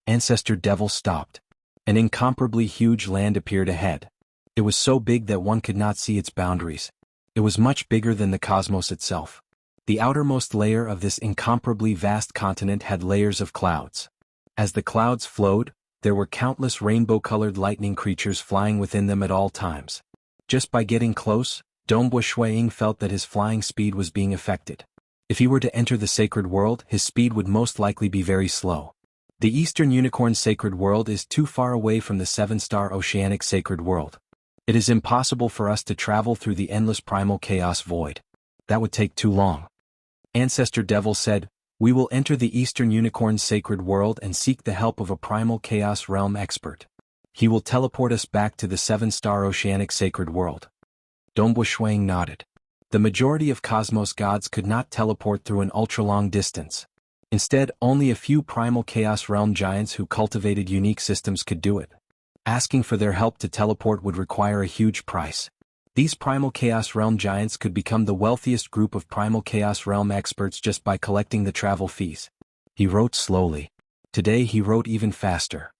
Ancestor Devil stopped. An incomparably huge land appeared ahead. It was so big that one could not see its boundaries. It was much bigger than the cosmos itself. The outermost layer of this incomparably vast continent had layers of clouds. As the clouds flowed, there were countless rainbow-colored lightning creatures flying within them at all times. Just by getting close, Dongbua Shuiying felt that his flying speed was being affected. If he were to enter the sacred world, his speed would most likely be very slow. The Eastern Unicorn sacred world is too far away from the 7-star Oceanic sacred world. It is impossible for us to travel through the endless primal chaos void. That would take too long. Ancestor Devil said, "We will enter the Eastern Unicorn's sacred world and seek the help of a primal chaos realm expert. He will teleport us back to the 7-star Oceanic sacred world." Dongbua Shuiying nodded. The majority of cosmos gods could not teleport through an ultra-long distance. Instead, only a few primal chaos realm giants who cultivated unique systems could do it. Asking for their help to teleport would require a huge price. These primal chaos realm giants could become the wealthiest group of primal chaos realm experts just by collecting the travel fees. He wrote slowly. Today he wrote even faster.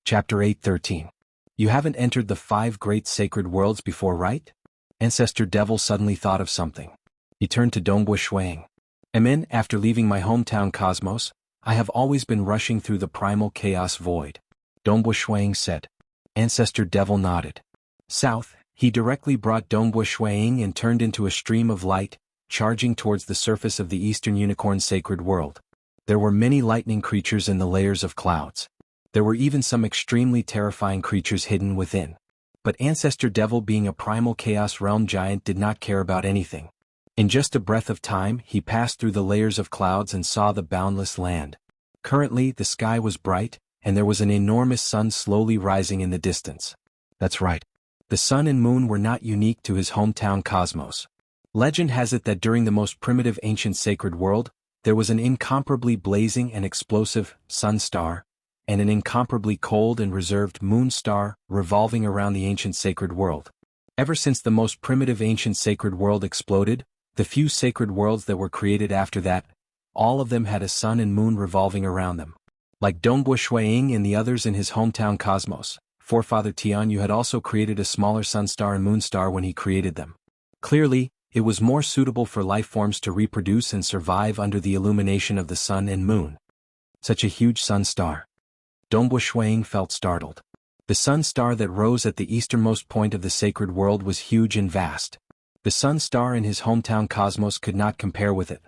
Chapter 8:13. You haven't entered the 5 great sacred worlds before, right? Ancestor Devil suddenly thought of something. He turned to Dongbua Shuiying. After leaving my hometown cosmos, I have always been rushing through the primal chaos void. Dongbua Shuiying said. Ancestor Devil nodded. South, he directly brought Dongbua Shuiying and turned into a stream of light, charging towards the surface of the Eastern Unicorn sacred world. There were many lightning creatures in the layers of clouds. There were even some extremely terrifying creatures hidden within. But Ancestor Devil, being a primal chaos realm giant, did not care about anything. In just a breath of time, he passed through the layers of clouds and saw the boundless land. Currently, the sky was bright, and there was an enormous sun slowly rising in the distance. That's right. The sun and moon were not unique to his hometown cosmos. Legend has it that during the most primitive ancient sacred world, there was an incomparably blazing and explosive sun star, and an incomparably cold and reserved moon star revolving around the ancient sacred world. Ever since the most primitive ancient sacred world exploded, the few sacred worlds that were created after that, all of them had a sun and moon revolving around them. Like Dongbua Shuiying and the others in his hometown cosmos, Forefather Tianyu had also created a smaller sun star and moon star when he created them. Clearly, it was more suitable for life forms to reproduce and survive under the illumination of the sun and moon. Such a huge sun star. Dongbua Shuiying felt startled. The sun star that rose at the easternmost point of the sacred world was huge and vast. The sun star in his hometown cosmos could not compare with it.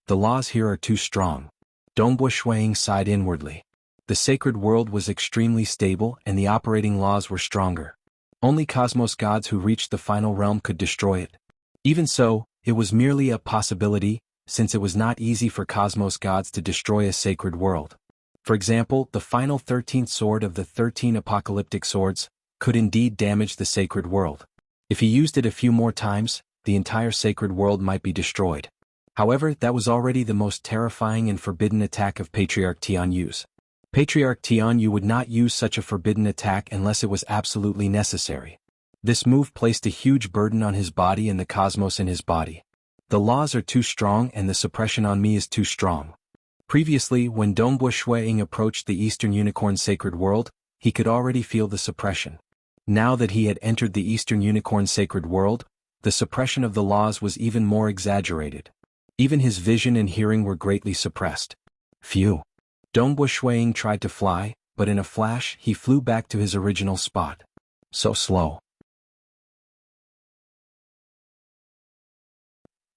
The laws here are too strong. Dongbua Shuiying sighed inwardly. The sacred world was extremely stable and the operating laws were stronger. Only cosmos gods who reached the final realm could destroy it. Even so, it was merely a possibility, since it was not easy for cosmos gods to destroy a sacred world. For example, the final 13th sword of the 13 apocalyptic swords could indeed damage the sacred world. If he used it a few more times, the entire sacred world might be destroyed. However, that was already the most terrifying and forbidden attack of Patriarch Tianyu's. Patriarch Tianyu would not use such a forbidden attack unless it was absolutely necessary. This move placed a huge burden on his body and the cosmos in his body. The laws are too strong and the suppression on me is too strong. Previously, when Dongbue Shuiying approached the Eastern Unicorn sacred world, he could already feel the suppression. Now that he had entered the Eastern Unicorn sacred world, the suppression of the laws was even more exaggerated. Even his vision and hearing were greatly suppressed. Phew. Dongbue Shuiying tried to fly, but in a flash he flew back to his original spot. So slow.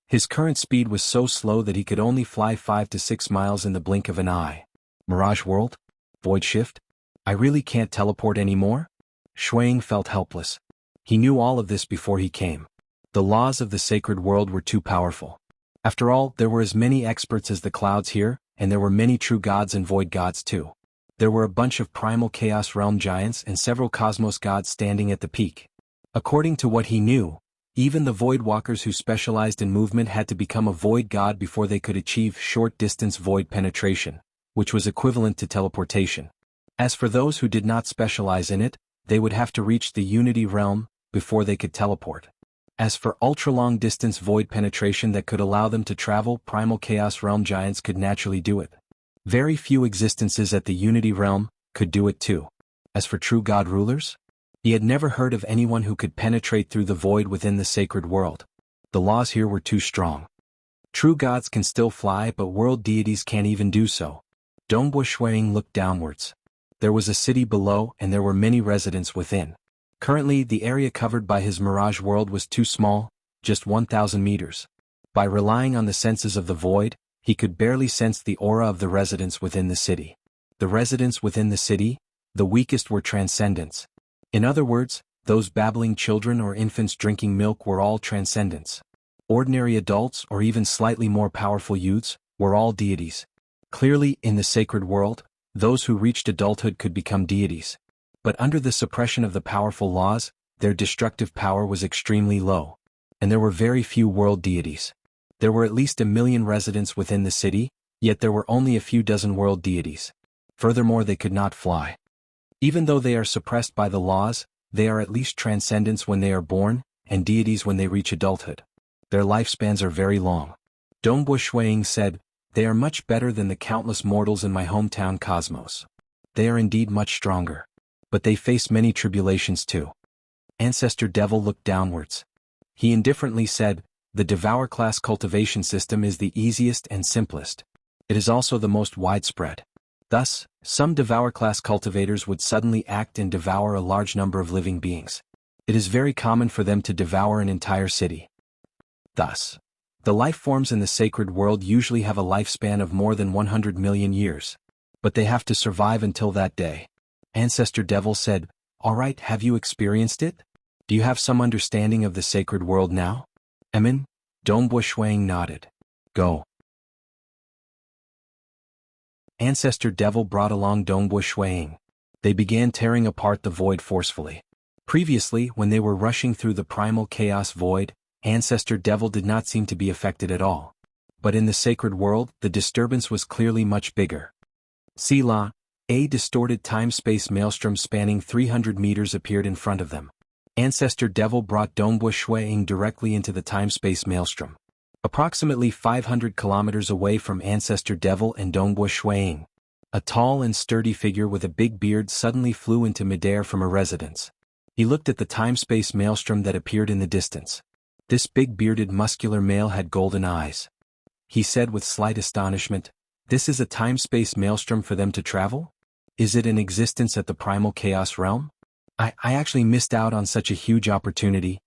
His current speed was so slow that he could only fly 5 to 6 miles in the blink of an eye. Mirage World? Void Shift? I really can't teleport anymore? Shuiying felt helpless. He knew all of this before he came. The laws of the sacred world were too powerful. After all, there were as many experts as the clouds here, and there were many true gods and void gods too. There were a bunch of primal chaos realm giants and several cosmos gods standing at the peak. According to what he knew, even the void walkers who specialized in movement had to become a void god before they could achieve short-distance void penetration, which was equivalent to teleportation. As for those who did not specialize in it, they would have to reach the unity realm before they could teleport. As for ultra-long distance void penetration that could allow them to travel, primal chaos realm giants could naturally do it. Very few existences at the unity realm could do it too. As for true god rulers, he had never heard of anyone who could penetrate through the void within the sacred world. The laws here were too strong. True gods can still fly, but world deities can't even do so. Dongbue Shuiying looked downwards. There was a city below and there were many residents within. Currently, the area covered by his mirage world was too small, just 1,000 meters. By relying on the senses of the void, he could barely sense the aura of the residents within the city. The residents within the city, the weakest were transcendents. In other words, those babbling children or infants drinking milk were all transcendents. Ordinary adults or even slightly more powerful youths were all deities. Clearly, in the sacred world, those who reached adulthood could become deities. But under the suppression of the powerful laws, their destructive power was extremely low. And there were very few world deities. There were at least 1 million residents within the city, yet there were only a few dozen world deities. Furthermore, they could not fly. Even though they are suppressed by the laws, they are at least transcendents when they are born, and deities when they reach adulthood. Their lifespans are very long. Dongbue Shuiying said, "They are much better than the countless mortals in my hometown cosmos. They are indeed much stronger. But they face many tribulations too." Ancestor Devil looked downwards. He indifferently said, "The Devour class cultivation system is the easiest and simplest. It is also the most widespread. Thus, some Devour class cultivators would suddenly act and devour a large number of living beings. It is very common for them to devour an entire city. Thus, the life forms in the sacred world usually have a lifespan of more than 100 million years. But they have to survive until that day." Ancestor Devil said, "All right, have you experienced it? Do you have some understanding of the sacred world now?" Emin? Dongbue Shuiying nodded. "Go." Ancestor Devil brought along Dongbue Shuiying. They began tearing apart the void forcefully. Previously, when they were rushing through the primal chaos void, Ancestor Devil did not seem to be affected at all. But in the sacred world, the disturbance was clearly much bigger. Sila, a distorted time-space maelstrom spanning 300 meters appeared in front of them. Ancestor Devil brought Dongbue Shuiying directly into the time-space maelstrom. Approximately 500 kilometers away from Ancestor Devil and Dongbue Shuiying, a tall and sturdy figure with a big beard suddenly flew into midair from a residence. He looked at the time-space maelstrom that appeared in the distance. This big bearded muscular male had golden eyes. He said with slight astonishment, "This is a time-space maelstrom for them to travel? Is it in existence at the primal chaos realm? I actually missed out on such a huge opportunity."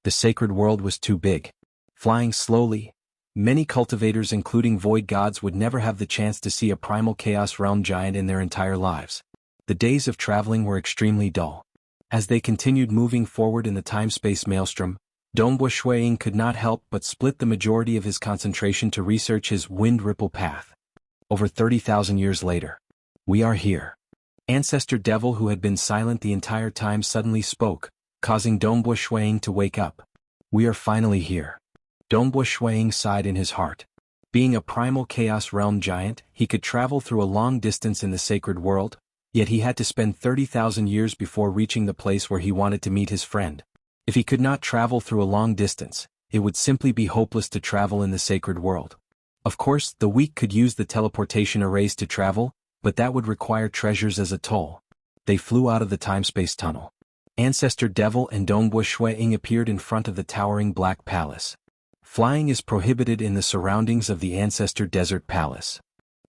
The sacred world was too big. Flying slowly, many cultivators including void gods would never have the chance to see a primal chaos realm giant in their entire lives. The days of traveling were extremely dull. As they continued moving forward in the time-space maelstrom, Dongbue Shuiying could not help but split the majority of his concentration to research his wind ripple path. Over 30,000 years later, We are here. Ancestor Devil, who had been silent the entire time, suddenly spoke, causing Dongbo Shuang to wake up. We are finally here. Dongbo Shuang sighed in his heart. Being a primal chaos realm giant, he could travel through a long distance in the sacred world, yet he had to spend 30,000 years before reaching the place where he wanted to meet his friend. If he could not travel through a long distance, it would simply be hopeless to travel in the sacred world. Of course, the weak could use the teleportation arrays to travel, but that would require treasures as a toll. They flew out of the time-space tunnel. Ancestor Devil and Dongbo Shuang appeared in front of the towering Black Palace. Flying is prohibited in the surroundings of the Ancestor Desert Palace.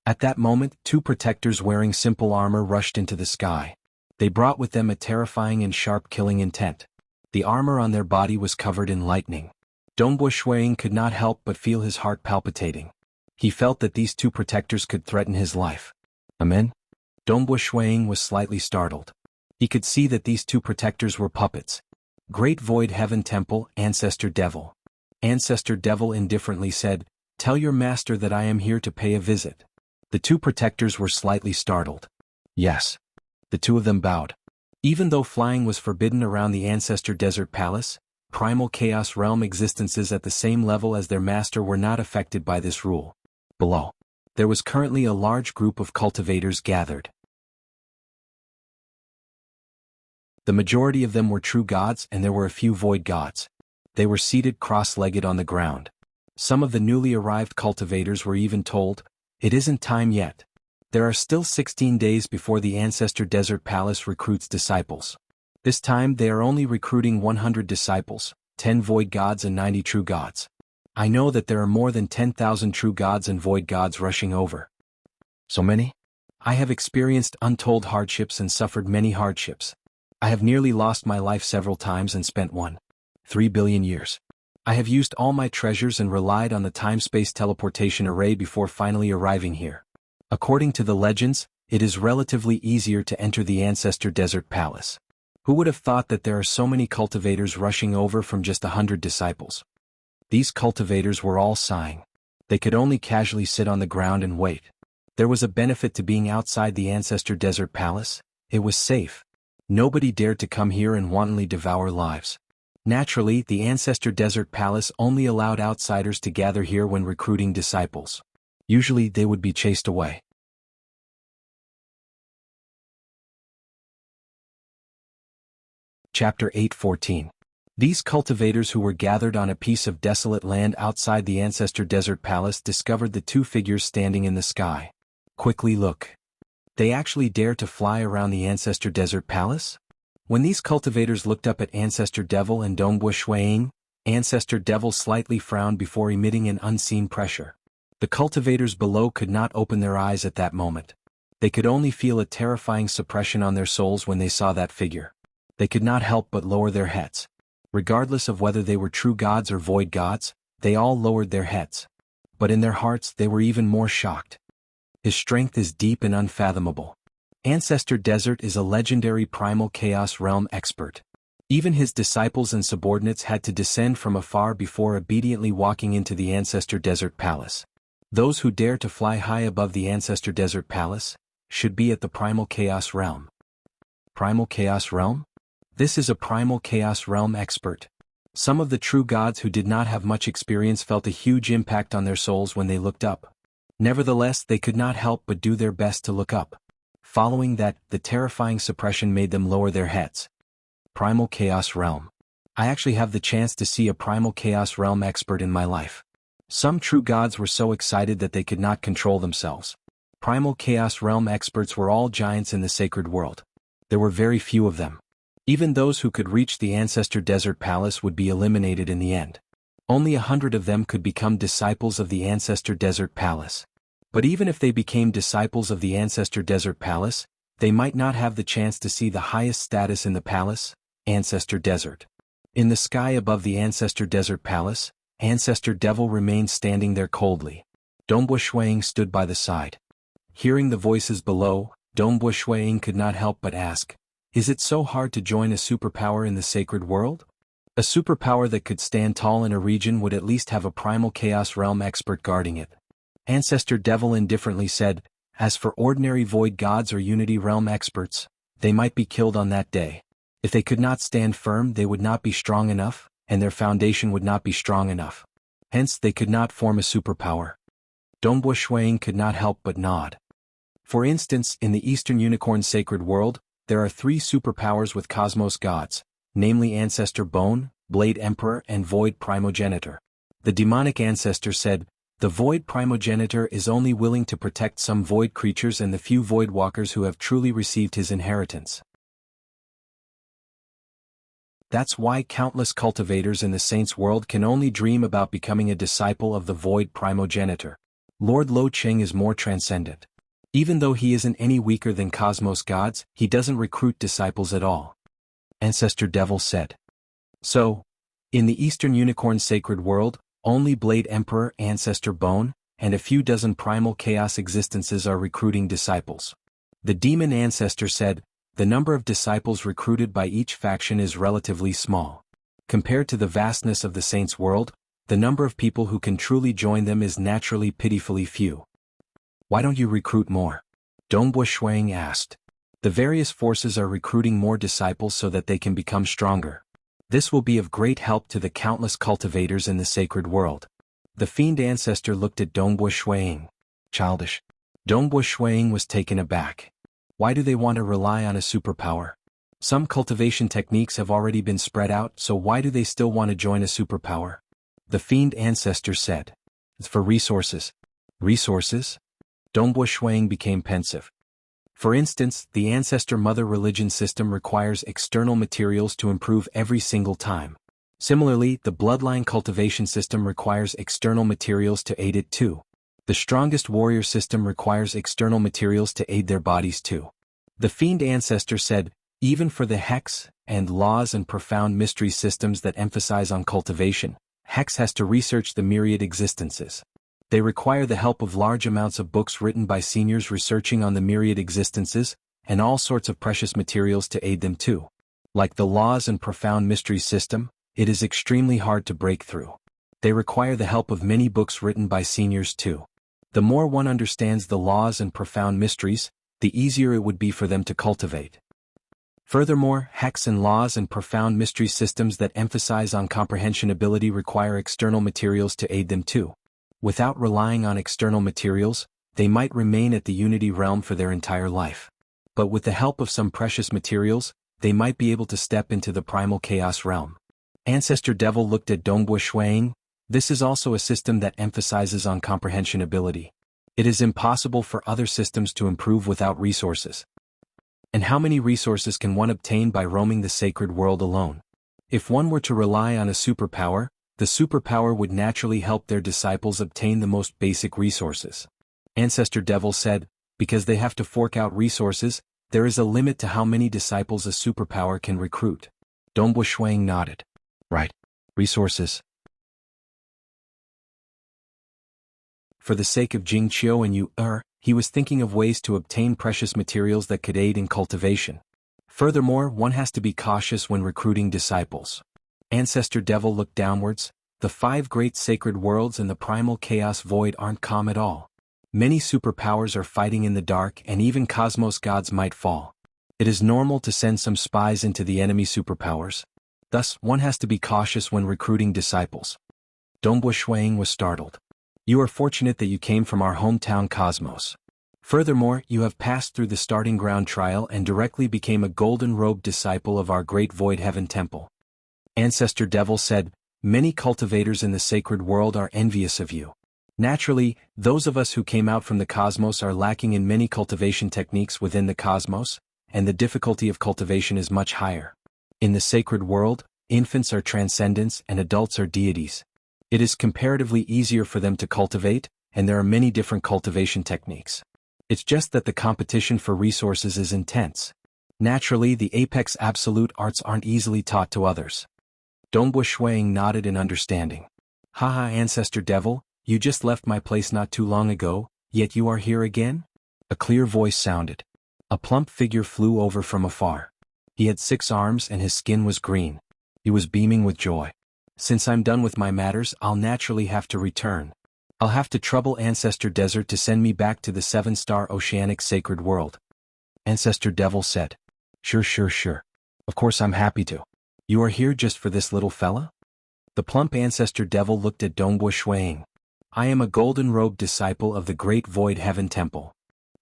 At that moment, two protectors wearing simple armor rushed into the sky. They brought with them a terrifying and sharp killing intent. The armor on their body was covered in lightning. Dongbo Shuang could not help but feel his heart palpitating. He felt that these two protectors could threaten his life. Amen? Dongbo Shuang was slightly startled. He could see that these two protectors were puppets. Great Void Heaven Temple, Ancestor Devil. Ancestor Devil indifferently said, "Tell your master that I am here to pay a visit." The two protectors were slightly startled. Yes. The two of them bowed. Even though flying was forbidden around the Ancestor Desert Palace, primal chaos realm existences at the same level as their master were not affected by this rule. Below, there was currently a large group of cultivators gathered. The majority of them were true gods, and there were a few void gods. They were seated cross-legged on the ground. Some of the newly arrived cultivators were even told, "It isn't time yet. There are still 16 days before the Ancestor Desert Palace recruits disciples. This time they are only recruiting 100 disciples, 10 void gods and 90 true gods. I know that there are more than 10,000 true gods and void gods rushing over." So many? I have experienced untold hardships and suffered many hardships. I have nearly lost my life several times and spent 1.3 billion years. I have used all my treasures and relied on the time-space teleportation array before finally arriving here. According to the legends, it is relatively easier to enter the Ancestor Desert Palace. Who would have thought that there are so many cultivators rushing over from just 100 disciples? These cultivators were all sighing. They could only casually sit on the ground and wait. There was a benefit to being outside the Ancestor Desert Palace. It was safe. Nobody dared to come here and wantonly devour lives. Naturally, the Ancestor Desert Palace only allowed outsiders to gather here when recruiting disciples. Usually they would be chased away. Chapter 8:14. These cultivators who were gathered on a piece of desolate land outside the Ancestor Desert Palace discovered the two figures standing in the sky. Quickly look. They actually dare to fly around the Ancestor Desert Palace? When these cultivators looked up at Ancestor Devil and Dongbo Shuang, Ancestor Devil slightly frowned before emitting an unseen pressure. The cultivators below could not open their eyes at that moment. They could only feel a terrifying suppression on their souls when they saw that figure. They could not help but lower their heads. Regardless of whether they were true gods or void gods, they all lowered their heads. But in their hearts they were even more shocked. His strength is deep and unfathomable. Ancestor Desert is a legendary primal chaos realm expert. Even his disciples and subordinates had to descend from afar before obediently walking into the Ancestor Desert Palace. Those who dare to fly high above the Ancestor Desert Palace should be at the primal chaos realm. Primal chaos realm? This is a primal chaos realm expert. Some of the true gods who did not have much experience felt a huge impact on their souls when they looked up. Nevertheless, they could not help but do their best to look up. Following that, the terrifying suppression made them lower their heads. Primal Chaos Realm. I actually have the chance to see a Primal Chaos Realm expert in my life. Some true gods were so excited that they could not control themselves. Primal Chaos Realm experts were all giants in the sacred world. There were very few of them. Even those who could reach the Ancestor Desert Palace would be eliminated in the end. Only 100 of them could become disciples of the Ancestor Desert Palace. But even if they became disciples of the Ancestor Desert Palace, they might not have the chance to see the highest status in the palace, Ancestor Desert. In the sky above the Ancestor Desert Palace, Ancestor Devil remained standing there coldly. Dongbo Shuang stood by the side. Hearing the voices below, Dongbo Shuang could not help but ask, "Is it so hard to join a superpower in the sacred world?" A superpower that could stand tall in a region would at least have a primal chaos realm expert guarding it. Ancestor Devil indifferently said, As for ordinary void gods or unity realm experts, they might be killed on that day. If they could not stand firm, they would not be strong enough, and their foundation would not be strong enough. Hence they could not form a superpower. Dongbo Shuang could not help but nod. For instance, in the Eastern Unicorn sacred world, there are 3 superpowers with cosmos gods, namely Ancestor Bone, Blade Emperor and Void Primogenitor. The demonic ancestor said, "The Void Primogenitor is only willing to protect some void creatures and the few void walkers who have truly received his inheritance. That's why countless cultivators in the saints' world can only dream about becoming a disciple of the Void Primogenitor. Lord Lo Cheng is more transcendent. Even though he isn't any weaker than cosmos gods, he doesn't recruit disciples at all." Ancestor Devil said. So, in the Eastern Unicorn sacred world, only Blade Emperor, Ancestor Bone, and a few dozen primal chaos existences are recruiting disciples. The demon ancestor said, "The number of disciples recruited by each faction is relatively small. Compared to the vastness of the saints' world, the number of people who can truly join them is naturally pitifully few." "Why don't you recruit more?" Dongbo Shuang asked. "The various forces are recruiting more disciples so that they can become stronger. This will be of great help to the countless cultivators in the sacred world." The fiend ancestor looked at Dongbo Shuang. Childish. Dongbo Shuang was taken aback. Why do they want to rely on a superpower? Some cultivation techniques have already been spread out, so why do they still want to join a superpower? The fiend ancestor said. "It's for resources." Resources? Dongbo Shuang became pensive. For instance, the ancestor mother religion system requires external materials to improve every single time. Similarly, the bloodline cultivation system requires external materials to aid it too. The strongest warrior system requires external materials to aid their bodies too. The fiend ancestor said, even for the hex, and laws and profound mystery systems that emphasize on cultivation, hex has to research the myriad existences. They require the help of large amounts of books written by seniors researching on the myriad existences, and all sorts of precious materials to aid them too. Like the laws and profound mystery system, it is extremely hard to break through. They require the help of many books written by seniors too. The more one understands the laws and profound mysteries, the easier it would be for them to cultivate. Furthermore, hex and laws and profound mystery systems that emphasize on comprehension ability require external materials to aid them too. Without relying on external materials, they might remain at the unity realm for their entire life. But with the help of some precious materials, they might be able to step into the primal chaos realm. Ancestor Devil looked at Dongbo Shuang. This is also a system that emphasizes on comprehension ability. It is impossible for other systems to improve without resources. And how many resources can one obtain by roaming the sacred world alone? If one were to rely on a superpower, the superpower would naturally help their disciples obtain the most basic resources. Ancestor Devil said, because they have to fork out resources, there is a limit to how many disciples a superpower can recruit. Dongbo Shuang nodded. Right. Resources. For the sake of Jing Qiu and Yu he was thinking of ways to obtain precious materials that could aid in cultivation. Furthermore, one has to be cautious when recruiting disciples. Ancestor Devil looked downwards. The 5 great sacred worlds and the primal chaos void aren't calm at all. Many superpowers are fighting in the dark and even cosmos gods might fall. It is normal to send some spies into the enemy superpowers. Thus, one has to be cautious when recruiting disciples. Dongbo Shuang was startled. You are fortunate that you came from our hometown cosmos. Furthermore, you have passed through the starting ground trial and directly became a golden-robed disciple of our great void heaven temple. Ancestor Devil said, many cultivators in the sacred world are envious of you. Naturally, those of us who came out from the cosmos are lacking in many cultivation techniques within the cosmos, and the difficulty of cultivation is much higher. In the sacred world, infants are transcendents and adults are deities. It is comparatively easier for them to cultivate, and there are many different cultivation techniques. It's just that the competition for resources is intense. Naturally, the apex absolute arts aren't easily taught to others. Dongbo Shuang nodded in understanding. Haha, Ancestor Devil, you just left my place not too long ago, yet you are here again? A clear voice sounded. A plump figure flew over from afar. He had 6 arms and his skin was green. He was beaming with joy. Since I'm done with my matters, I'll naturally have to return. I'll have to trouble Ancestor Desert to send me back to the 7-star oceanic sacred world. Ancestor Devil said. Sure. Of course I'm happy to. You are here just for this little fella? The plump Ancestor Devil looked at Dongbo Shuiying. I am a golden-robed disciple of the Great Void Heaven Temple.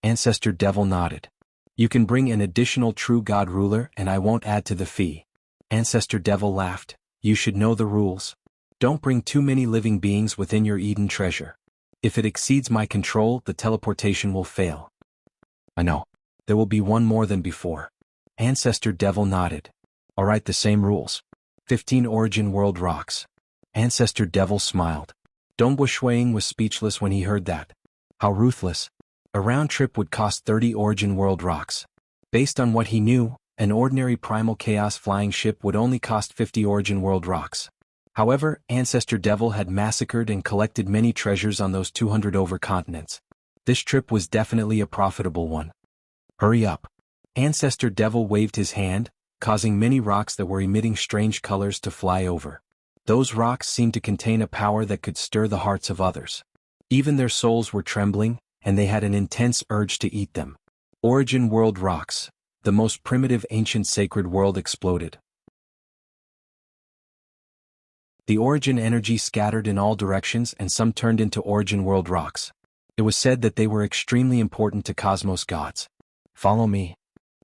Ancestor Devil nodded. You can bring an additional true God ruler and I won't add to the fee. Ancestor Devil laughed. You should know the rules. Don't bring too many living beings within your Eden treasure. If it exceeds my control, the teleportation will fail. I know. There will be one more than before. Ancestor Devil nodded. Alright, the same rules. 15 Origin World Rocks. Ancestor Devil smiled. Dongbo Shuiying was speechless when he heard that. How ruthless. A round trip would cost 30 Origin World Rocks. Based on what he knew, an ordinary Primal Chaos flying ship would only cost 50 Origin World Rocks. However, Ancestor Devil had massacred and collected many treasures on those 200 over continents. This trip was definitely a profitable one. Hurry up. Ancestor Devil waved his hand, causing many rocks that were emitting strange colors to fly over. Those rocks seemed to contain a power that could stir the hearts of others. Even their souls were trembling, and they had an intense urge to eat them. Origin World Rocks. The most primitive ancient sacred world exploded. The origin energy scattered in all directions and some turned into Origin World Rocks. It was said that they were extremely important to cosmos gods. Follow me.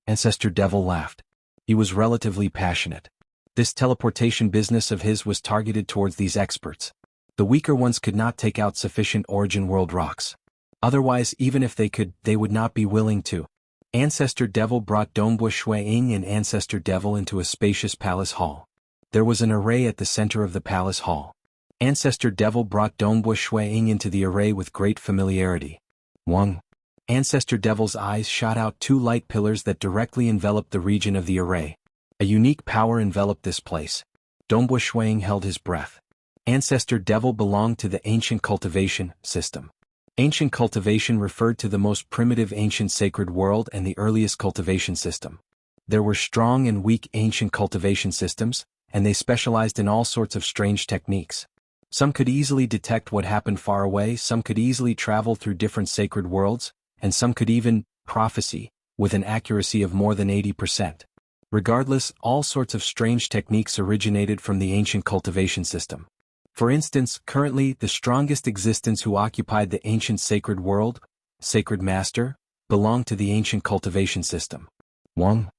Ancestor Devil laughed. He was relatively passionate. This teleportation business of his was targeted towards these experts. The weaker ones could not take out sufficient Origin World Rocks. Otherwise, even if they could, they would not be willing to. Ancestor Devil brought Dongbo Shuiying and Ancestor Devil into a spacious palace hall. There was an array at the center of the palace hall. Ancestor Devil brought Dongbo Shuiying into the array with great familiarity. Wang. Ancestor Devil's eyes shot out 2 light pillars that directly enveloped the region of the array. A unique power enveloped this place. Dongbo Shuiying held his breath. Ancestor Devil belonged to the ancient cultivation system. Ancient cultivation referred to the most primitive ancient sacred world and the earliest cultivation system. There were strong and weak ancient cultivation systems, and they specialized in all sorts of strange techniques. Some could easily detect what happened far away, some could easily travel through different sacred worlds, and some could even prophecy, with an accuracy of more than 80%. Regardless, all sorts of strange techniques originated from the ancient cultivation system. For instance, currently, the strongest existence who occupied the ancient sacred world, Sacred Master, belonged to the ancient cultivation system. Wang.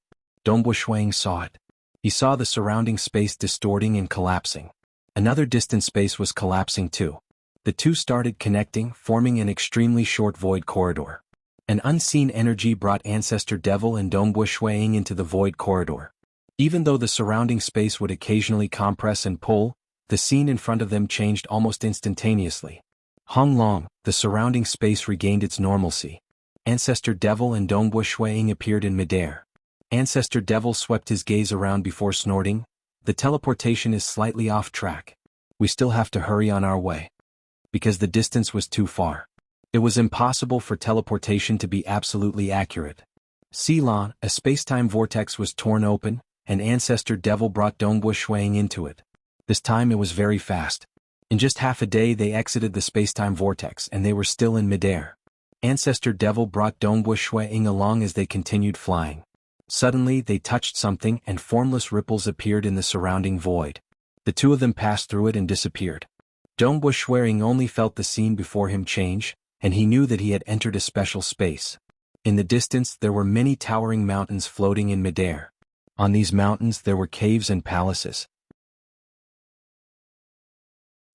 Dongbo Shuiying saw it. He saw the surrounding space distorting and collapsing. Another distant space was collapsing too. The two started connecting, forming an extremely short void corridor. An unseen energy brought Ancestor Devil and Dongbo Shuiying into the void corridor. Even though the surrounding space would occasionally compress and pull, the scene in front of them changed almost instantaneously. Hong Long, the surrounding space regained its normalcy. Ancestor Devil and Dongbo Shuiying appeared in midair. Ancestor Devil swept his gaze around before snorting. The teleportation is slightly off track. We still have to hurry on our way. Because the distance was too far. It was impossible for teleportation to be absolutely accurate. Ceylon, a space-time vortex was torn open, and Ancestor Devil brought Dongbo Shuiying into it. This time it was very fast. In just half a day they exited the space-time vortex and they were still in midair. Ancestor Devil brought Dongbo Shuiying along as they continued flying. Suddenly they touched something and formless ripples appeared in the surrounding void. The two of them passed through it and disappeared. Dongbo Shuiying only felt the scene before him change, and he knew that he had entered a special space. In the distance there were many towering mountains floating in midair. On these mountains there were caves and palaces.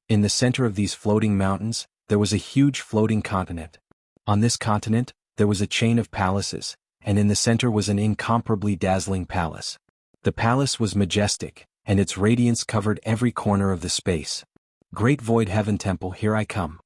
In the center of these floating mountains, there was a huge floating continent. On this continent, there was a chain of palaces, and in the center was an incomparably dazzling palace. The palace was majestic, and its radiance covered every corner of the space. Great Void Heaven Temple, here I come.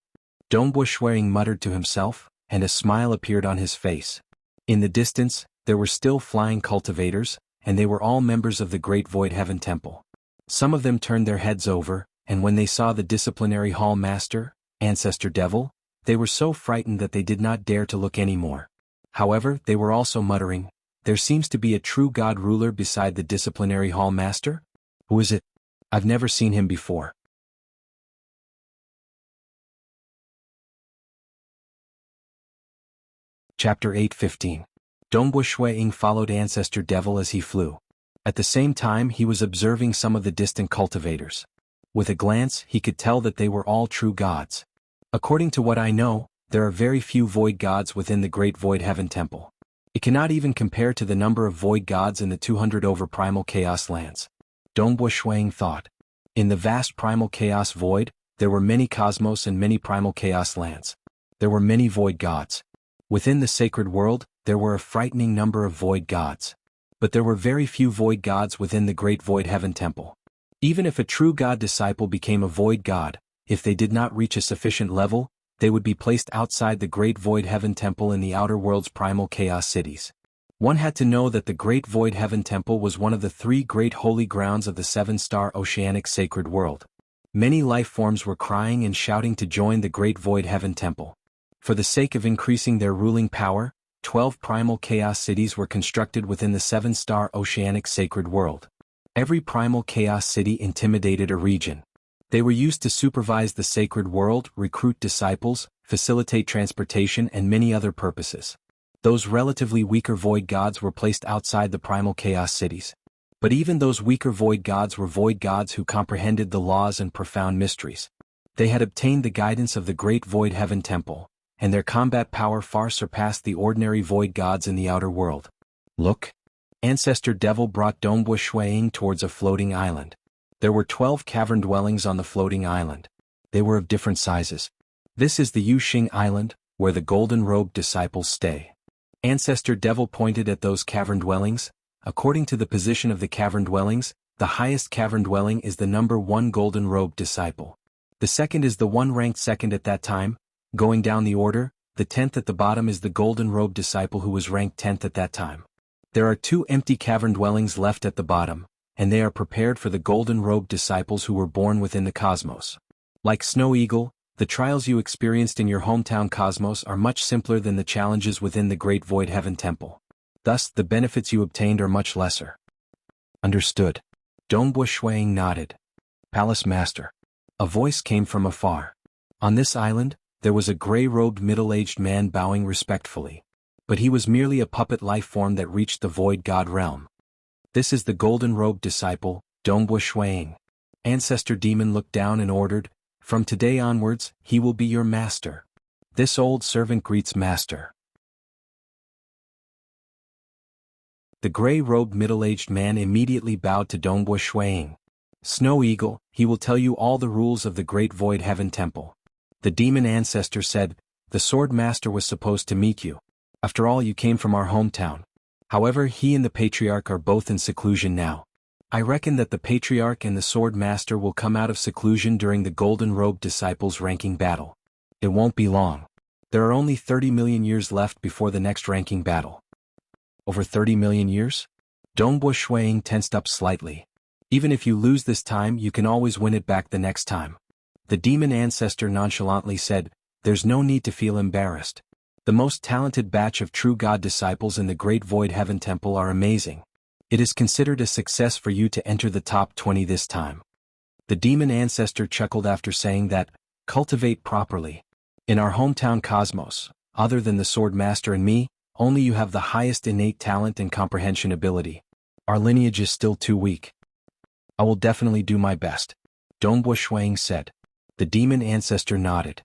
Dongbo Shuiying muttered to himself, and a smile appeared on his face. In the distance, there were still flying cultivators, and they were all members of the Great Void Heaven Temple. Some of them turned their heads over, and when they saw the disciplinary hall master, Ancestor Devil, they were so frightened that they did not dare to look anymore. However, they were also muttering, there seems to be a true god ruler beside the disciplinary hall master? Who is it? I've never seen him before. Chapter 8:15. Dongbu Shuiying followed Ancestor Devil as he flew. At the same time he was observing some of the distant cultivators. With a glance he could tell that they were all true gods. According to what I know, there are very few void gods within the Great Void Heaven Temple. It cannot even compare to the number of void gods in the 200 over primal chaos lands. Dongbu Shuiying thought. In the vast primal chaos void, there were many cosmos and many primal chaos lands. There were many void gods. Within the sacred world, there were a frightening number of void gods. But there were very few void gods within the Great Void Heaven Temple. Even if a true god disciple became a void god, if they did not reach a sufficient level, they would be placed outside the Great Void Heaven Temple in the outer world's primal chaos cities. One had to know that the Great Void Heaven Temple was one of the 3 great holy grounds of the 7-star oceanic sacred world. Many life forms were crying and shouting to join the Great Void Heaven Temple. For the sake of increasing their ruling power, 12 primal chaos cities were constructed within the 7-star oceanic sacred world. Every primal chaos city intimidated a region. They were used to supervise the sacred world, recruit disciples, facilitate transportation and many other purposes. Those relatively weaker void gods were placed outside the primal chaos cities. But even those weaker void gods were void gods who comprehended the laws and profound mysteries. They had obtained the guidance of the Great Void Heaven Temple, and their combat power far surpassed the ordinary void gods in the outer world. Look! Ancestor Devil brought Dongbu Shuiying towards a floating island. There were 12 cavern dwellings on the floating island. They were of different sizes. This is the Yuxing Island, where the golden-robed disciples stay. Ancestor Devil pointed at those cavern dwellings. According to the position of the cavern dwellings, the highest cavern dwelling is the number 1 golden-robed disciple. The second is the one ranked second at that time. Going down the order, the 10th at the bottom is the golden-robed disciple who was ranked 10th at that time. There are 2 empty cavern dwellings left at the bottom, and they are prepared for the golden-robed disciples who were born within the cosmos. Like Snow Eagle, the trials you experienced in your hometown cosmos are much simpler than the challenges within the Great Void Heaven Temple. Thus, the benefits you obtained are much lesser. Understood. Dongbu Shuiying nodded. Palace Master. A voice came from afar. On this island, there was a gray-robed middle-aged man bowing respectfully. But he was merely a puppet life form that reached the void god realm. This is the golden-robed disciple, Dongbu Shuiying. Ancestor Demon looked down and ordered, "From today onwards, he will be your master." This old servant greets master. The gray-robed middle-aged man immediately bowed to Dongbu Shuiying. Snow Eagle, he will tell you all the rules of the Great Void Heaven Temple. The demon ancestor said, "The sword master was supposed to meet you. After all, you came from our hometown. However, he and the patriarch are both in seclusion now. I reckon that the patriarch and the sword master will come out of seclusion during the golden-robed disciples' ranking battle. It won't be long. There are only 30 million years left before the next ranking battle." Over 30 million years? Dongbu Shuiying tensed up slightly. Even if you lose this time, you can always win it back the next time. The demon ancestor nonchalantly said, "There's no need to feel embarrassed. The most talented batch of true God disciples in the Great Void Heaven Temple are amazing. It is considered a success for you to enter the top 20 this time." The demon ancestor chuckled after saying that, "Cultivate properly. In our hometown cosmos, other than the sword master and me, only you have the highest innate talent and comprehension ability. Our lineage is still too weak." "I will definitely do my best," Dongbu Shuiying said. The demon ancestor nodded.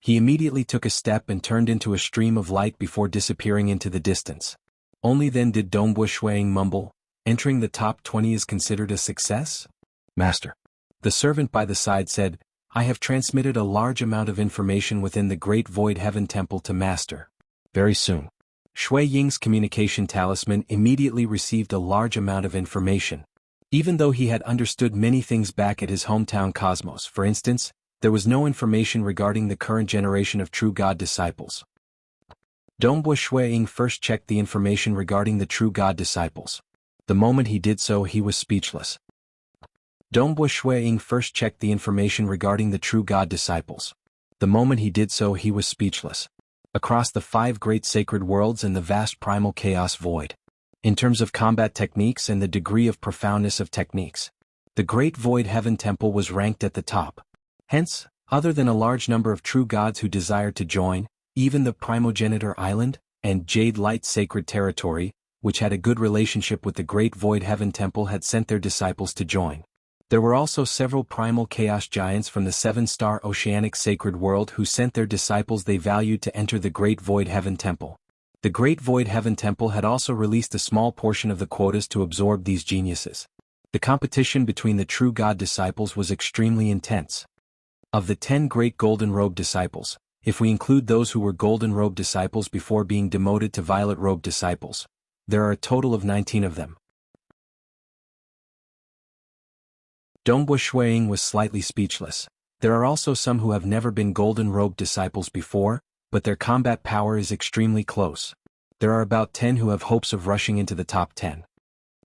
He immediately took a step and turned into a stream of light before disappearing into the distance. Only then did Dongbu Shuiying mumble, "Entering the top 20 is considered a success?" "Master." The servant by the side said, "I have transmitted a large amount of information within the Great Void Heaven Temple to Master. Very soon." Shuiying's communication talisman immediately received a large amount of information. Even though he had understood many things back at his hometown cosmos, for instance, there was no information regarding the current generation of true God disciples. Dongbu Shuiying first checked the information regarding the true God disciples. The moment he did so, he was speechless. Dongbu Shuiying first checked the information regarding the true God disciples. The moment he did so, he was speechless. Across the 5 great sacred worlds and the vast primal chaos void. In terms of combat techniques and the degree of profoundness of techniques, the Great Void Heaven Temple was ranked at the top. Hence, other than a large number of true gods who desired to join, even the primogenitor island, and Jade Light Sacred Territory, which had a good relationship with the Great Void Heaven Temple, had sent their disciples to join. There were also several primal chaos giants from the 7-star Oceanic Sacred World who sent their disciples they valued to enter the Great Void Heaven Temple. The Great Void Heaven Temple had also released a small portion of the quotas to absorb these geniuses. The competition between the true God disciples was extremely intense. Of the 10 great Golden Robe disciples, if we include those who were Golden Robe disciples before being demoted to Violet Robe disciples, there are a total of 19 of them. Dongbu Shuiying was slightly speechless. There are also some who have never been Golden Robe disciples before, but their combat power is extremely close. There are about 10 who have hopes of rushing into the top 10.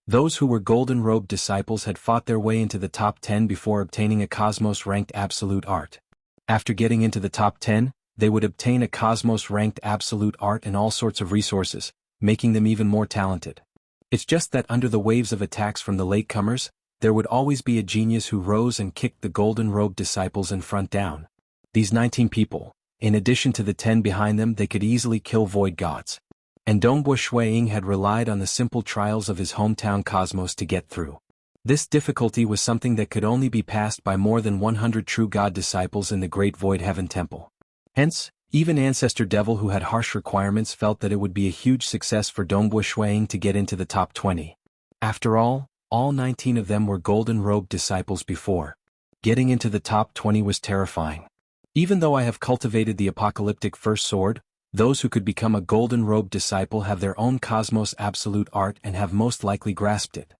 Those who were Golden Robe disciples had fought their way into the top 10 before obtaining a Cosmos-ranked Absolute Art. After getting into the top 10, they would obtain a Cosmos-ranked Absolute Art and all sorts of resources, making them even more talented. It's just that under the waves of attacks from the latecomers, there would always be a genius who rose and kicked the Golden Robe disciples in front down. These 19 people, in addition to the 10 behind them, they could easily kill void gods. And Dongbu Shuiying had relied on the simple trials of his hometown Cosmos to get through. This difficulty was something that could only be passed by more than 100 true God disciples in the Great Void Heaven Temple. Hence, even Ancestor Devil, who had harsh requirements, felt that it would be a huge success for Dongbu Shuiying to get into the top 20. After all 19 of them were Golden Robe disciples before. Getting into the top 20 was terrifying. Even though I have cultivated the apocalyptic first sword, those who could become a Golden Robe disciple have their own Cosmos Absolute Art and have most likely grasped it.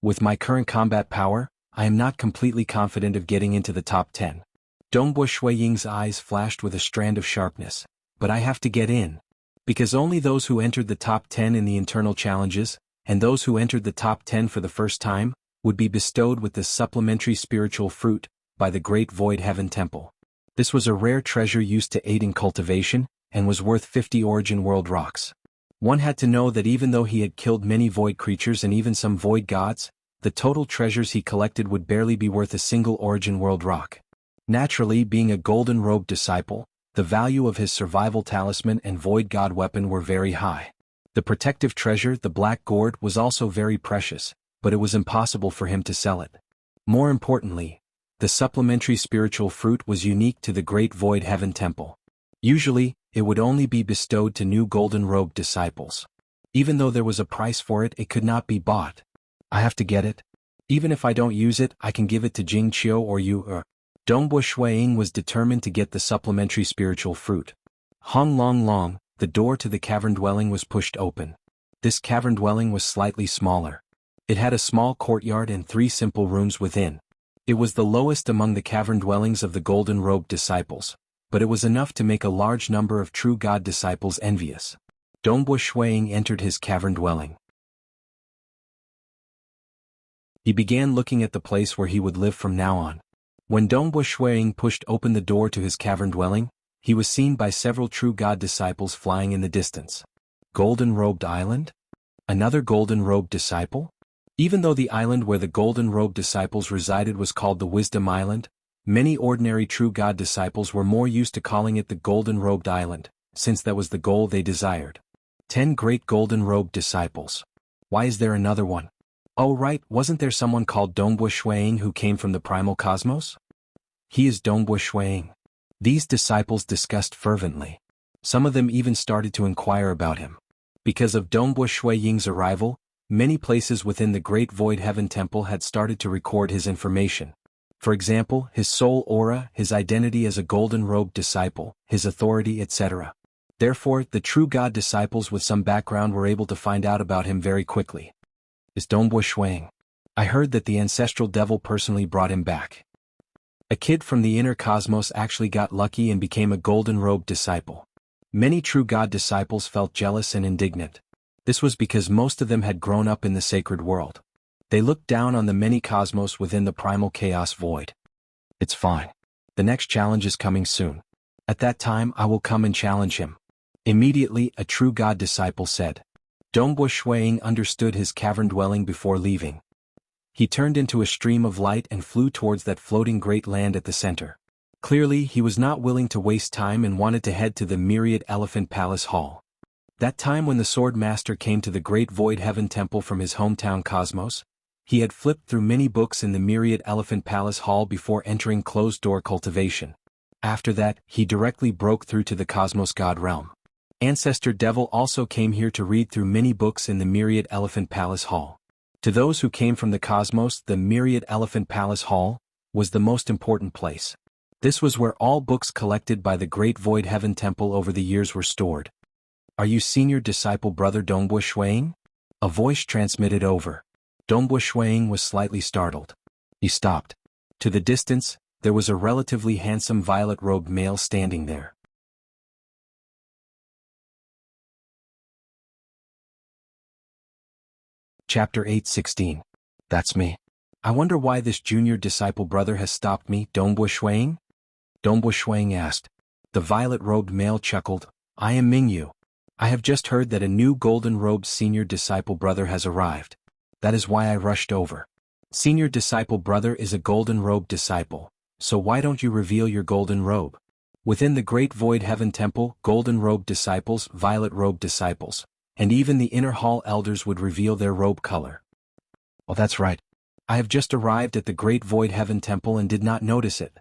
With my current combat power, I am not completely confident of getting into the top 10. Dongbu Shuiying's eyes flashed with a strand of sharpness. But I have to get in. Because only those who entered the top 10 in the internal challenges, and those who entered the top 10 for the first time, would be bestowed with this supplementary spiritual fruit by the Great Void Heaven Temple. This was a rare treasure used to aid in cultivation, and was worth 50 Origin World rocks. One had to know that even though he had killed many void creatures and even some void gods, the total treasures he collected would barely be worth a single Origin World rock. Naturally, being a Golden Robe disciple, the value of his survival talisman and void god weapon were very high. The protective treasure, the Black Gourd, was also very precious, but it was impossible for him to sell it. More importantly, the supplementary spiritual fruit was unique to the Great Void Heaven Temple. Usually, it would only be bestowed to new Golden Robe disciples. Even though there was a price for it, it could not be bought. I have to get it. Even if I don't use it, I can give it to Jing Qiu or you. Dongbu Shuiying was determined to get the supplementary spiritual fruit. Hong Long Long, the door to the cavern dwelling was pushed open. This cavern dwelling was slightly smaller. It had a small courtyard and 3 simple rooms within. It was the lowest among the cavern dwellings of the Golden Robe disciples, but it was enough to make a large number of true God disciples envious. Dongbu Shuiying entered his cavern dwelling. He began looking at the place where he would live from now on. When Dongbu Shuiying pushed open the door to his cavern dwelling, he was seen by several true God disciples flying in the distance. Golden Robed Island? Another Golden Robe disciple? Even though the island where the Golden Robe disciples resided was called the Wisdom Island, many ordinary true God disciples were more used to calling it the Golden Robed Island, since that was the goal they desired. 10 great Golden Robe disciples. Why is there another one? Oh right, wasn't there someone called Dongbu Shuiying who came from the primal cosmos? He is Dongbu Shuiying. These disciples discussed fervently. Some of them even started to inquire about him. Because of Dongbu Shuiying's arrival, many places within the Great Void Heaven Temple had started to record his information. For example, his soul aura, his identity as a Golden Robe disciple, his authority, etc. Therefore, the true God disciples with some background were able to find out about him very quickly. Is Dongbu Shuiying. I heard that the ancestral devil personally brought him back. A kid from the inner cosmos actually got lucky and became a Golden Robe disciple. Many true God disciples felt jealous and indignant. This was because most of them had grown up in the sacred world. They looked down on the many cosmos within the primal chaos void. It's fine. The next challenge is coming soon. At that time I will come and challenge him. Immediately, a true God disciple said. Dongbu Shuiying understood his cavern dwelling before leaving. He turned into a stream of light and flew towards that floating great land at the center. Clearly, he was not willing to waste time and wanted to head to the Myriad Elephant Palace Hall. That time when the Sword Master came to the Great Void Heaven Temple from his hometown Cosmos, he had flipped through many books in the Myriad Elephant Palace Hall before entering closed-door cultivation. After that, he directly broke through to the Cosmos God realm. Ancestor Devil also came here to read through many books in the Myriad Elephant Palace Hall. To those who came from the Cosmos, the Myriad Elephant Palace Hall was the most important place. This was where all books collected by the Great Void Heaven Temple over the years were stored. "Are you senior disciple brother Dongbua Shuiying?" A voice transmitted over. Dongbua Shuiying was slightly startled. He stopped. To the distance, there was a relatively handsome violet-robed male standing there. Chapter 8:16. That's me. I wonder why this junior disciple brother has stopped me, Dongbua Shuiying? Dongbua Shuiying asked. The violet-robed male chuckled. I am Mingyu. I have just heard that a new golden-robed senior disciple brother has arrived. That is why I rushed over. Senior disciple brother is a golden-robed disciple, so why don't you reveal your golden robe? Within the Great Void Heaven Temple, golden-robed disciples, violet-robed disciples, and even the inner hall elders would reveal their robe color. Oh, that's right. I have just arrived at the Great Void Heaven Temple and did not notice it.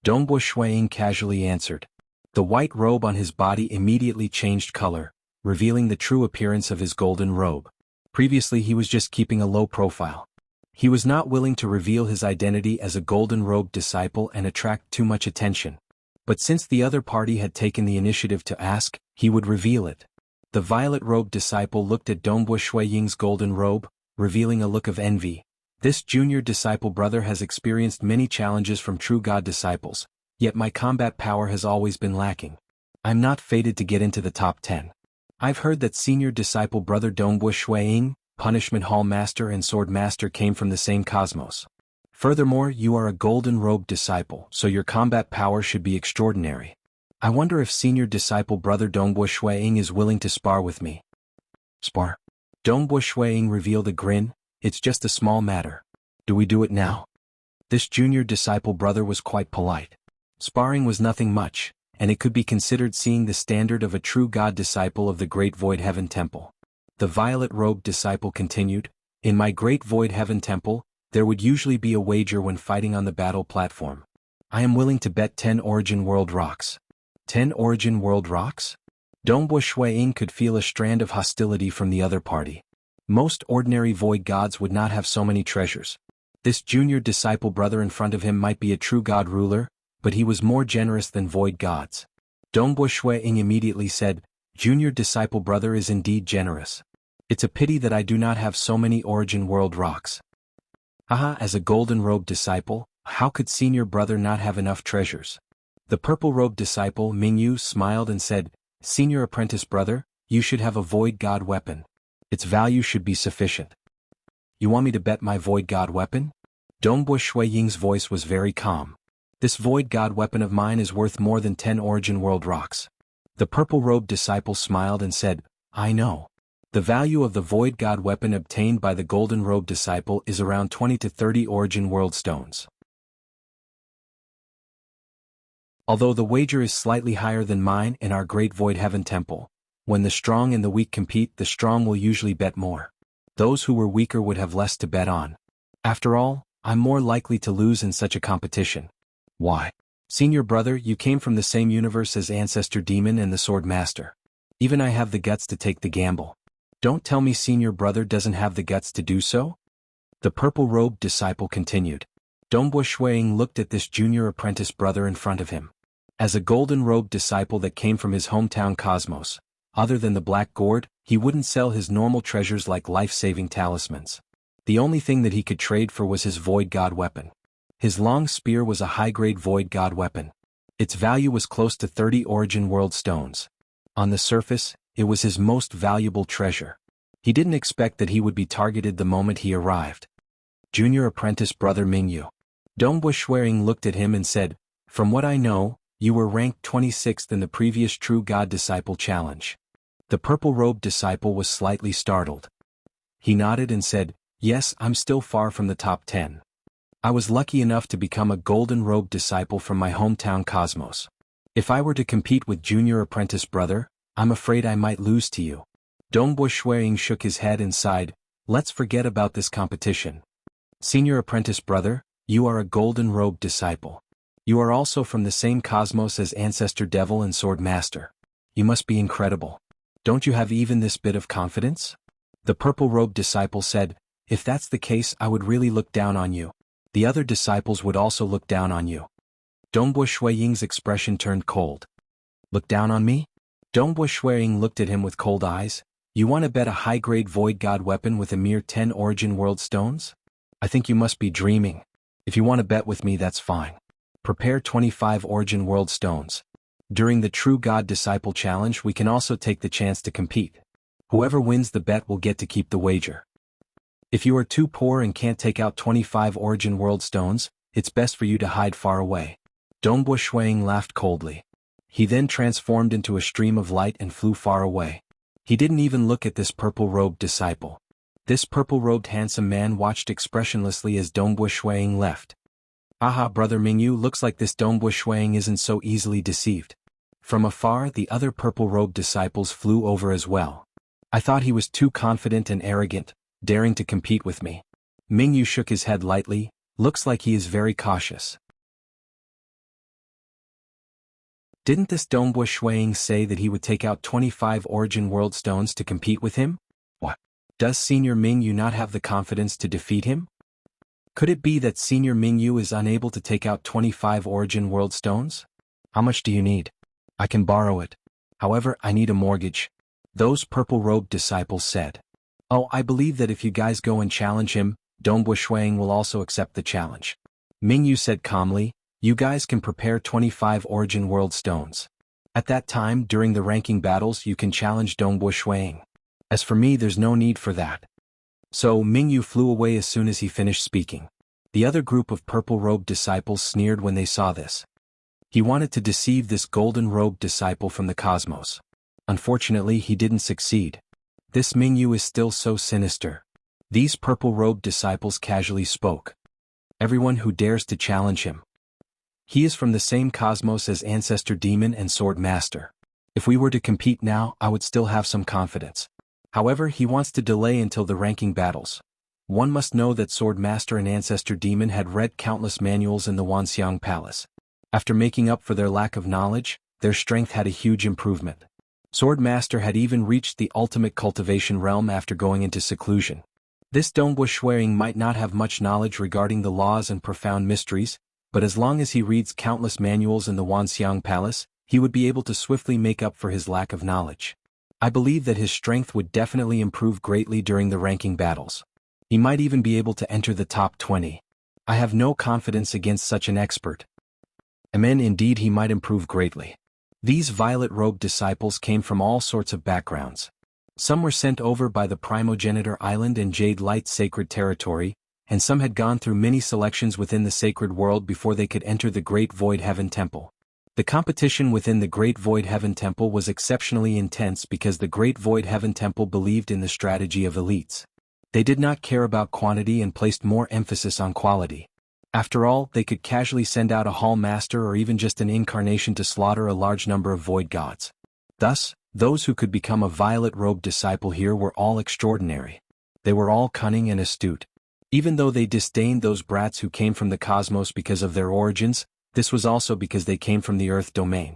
Dongbua Shuiying casually answered. The white robe on his body immediately changed color, revealing the true appearance of his golden robe. Previously he was just keeping a low profile. He was not willing to reveal his identity as a golden-robed disciple and attract too much attention. But since the other party had taken the initiative to ask, he would reveal it. The violet-robed disciple looked at Dongbua Shuiying's golden robe, revealing a look of envy. This junior disciple brother has experienced many challenges from true God disciples, yet my combat power has always been lacking. I'm not fated to get into the top 10. I've heard that senior disciple brother Dongbua Shuiying, Punishment Hall Master and Sword Master came from the same cosmos. Furthermore, you are a golden-robed disciple, so your combat power should be extraordinary. I wonder if senior disciple brother Dongbua Shuiying is willing to spar with me. Spar? Dongbua Shuiying revealed a grin. It's just a small matter. Do we do it now? This junior disciple brother was quite polite. Sparring was nothing much, and it could be considered seeing the standard of a true God disciple of the Great Void Heaven Temple. The violet-robed disciple continued, In my Great Void Heaven Temple, there would usually be a wager when fighting on the battle platform. I am willing to bet 10 Origin World Rocks. 10 Origin World Rocks? Dongbua Shuiying could feel a strand of hostility from the other party. Most ordinary void gods would not have so many treasures. This junior disciple brother in front of him might be a true god ruler, but he was more generous than void gods. Dongbua Shuiying immediately said, Junior disciple brother is indeed generous. It's a pity that I do not have so many Origin World Rocks. Haha, as a golden-robed disciple, how could senior brother not have enough treasures? The purple-robed disciple Mingyu smiled and said, Senior apprentice brother, you should have a void god weapon. Its value should be sufficient. You want me to bet my void god weapon? Dongbua Shuiying's voice was very calm. This void god weapon of mine is worth more than 10 Origin World Rocks. The purple-robed disciple smiled and said, I know. The value of the void god weapon obtained by the golden-robed disciple is around 20 to 30 Origin World Stones. Although the wager is slightly higher than mine in our Great Void Heaven Temple, when the strong and the weak compete, the strong will usually bet more. Those who were weaker would have less to bet on. After all, I'm more likely to lose in such a competition. Why? Senior brother, you came from the same universe as Ancestor Demon and the Sword Master. Even I have the guts to take the gamble. Don't tell me senior brother doesn't have the guts to do so? The purple-robed disciple continued. Dongbua Shuiying looked at this junior apprentice brother in front of him. As a golden-robed disciple that came from his hometown Cosmos, other than the black gourd, he wouldn't sell his normal treasures like life-saving talismans. The only thing that he could trade for was his void god weapon. His long spear was a high-grade void god weapon. Its value was close to 30 Origin World Stones. On the surface, it was his most valuable treasure. He didn't expect that he would be targeted the moment he arrived. Junior apprentice brother Mingyu. Dongbua Shuiying looked at him and said, From what I know, you were ranked 26th in the previous True God Disciple Challenge. The purple-robed disciple was slightly startled. He nodded and said, Yes, I'm still far from the top 10. I was lucky enough to become a golden-robed disciple from my hometown Cosmos. If I were to compete with junior apprentice brother, I'm afraid I might lose to you. Dongbo Shuiying shook his head and sighed, let's forget about this competition. Senior apprentice brother, you are a golden-robed disciple. You are also from the same cosmos as Ancestor Devil and Sword Master. You must be incredible. Don't you have even this bit of confidence? The purple-robed disciple said, if that's the case I would really look down on you. The other disciples would also look down on you. Dongbo Shuiying's expression turned cold. Look down on me? Dongbo Shuiying looked at him with cold eyes. You want to bet a high-grade Void God weapon with a mere 10 Origin World Stones? I think you must be dreaming. If you want to bet with me, that's fine. Prepare 25 Origin World Stones. During the True God Disciple Challenge we can also take the chance to compete. Whoever wins the bet will get to keep the wager. If you are too poor and can't take out 25 Origin World Stones, it's best for you to hide far away. Dongbo Shuiying laughed coldly. He then transformed into a stream of light and flew far away. He didn't even look at this purple-robed disciple. This purple-robed handsome man watched expressionlessly as Dongbo Shuiying left. Aha, brother Mingyu, looks like this Dongbo Shuiying isn't so easily deceived. From afar the other purple-robed disciples flew over as well. I thought he was too confident and arrogant, daring to compete with me. Mingyu shook his head lightly, looks like he is very cautious. Didn't this Dongbo Shuiying say that he would take out 25 Origin World Stones to compete with him? What? Does Senior Mingyu not have the confidence to defeat him? Could it be that Senior Mingyu is unable to take out 25 Origin World Stones? How much do you need? I can borrow it. However, I need a mortgage. Those purple-robed disciples said. Oh, I believe that if you guys go and challenge him, Dongbo Shuiying will also accept the challenge. Mingyu said calmly, you guys can prepare 25 Origin World Stones. At that time, during the ranking battles, you can challenge Dongbo Shuiying. As for me, there's no need for that. So Mingyu flew away as soon as he finished speaking. The other group of purple-robed disciples sneered when they saw this. He wanted to deceive this golden-robed disciple from the cosmos. Unfortunately, he didn't succeed. This Mingyu is still so sinister. These purple-robed disciples casually spoke. Everyone who dares to challenge him. He is from the same cosmos as Ancestor Demon and Sword Master. If we were to compete now, I would still have some confidence. However, he wants to delay until the ranking battles. One must know that Sword Master and Ancestor Demon had read countless manuals in the Wanxiang Palace. After making up for their lack of knowledge, their strength had a huge improvement. Sword Master had even reached the ultimate cultivation realm after going into seclusion. This Dongbo Shuiying might not have much knowledge regarding the laws and profound mysteries, but as long as he reads countless manuals in the Wanxiang Palace, he would be able to swiftly make up for his lack of knowledge. I believe that his strength would definitely improve greatly during the ranking battles. He might even be able to enter the top 20. I have no confidence against such an expert. Amen, indeed he might improve greatly. These violet-robed disciples came from all sorts of backgrounds. Some were sent over by the Primogenitor Island and Jade Light Sacred Territory, and some had gone through many selections within the sacred world before they could enter the Great Void Heaven Temple. The competition within the Great Void Heaven Temple was exceptionally intense because the Great Void Heaven Temple believed in the strategy of elites. They did not care about quantity and placed more emphasis on quality. After all, they could casually send out a hall master or even just an incarnation to slaughter a large number of void gods. Thus, those who could become a violet-robed disciple here were all extraordinary. They were all cunning and astute. Even though they disdained those brats who came from the cosmos because of their origins, this was also because they came from the Earth domain.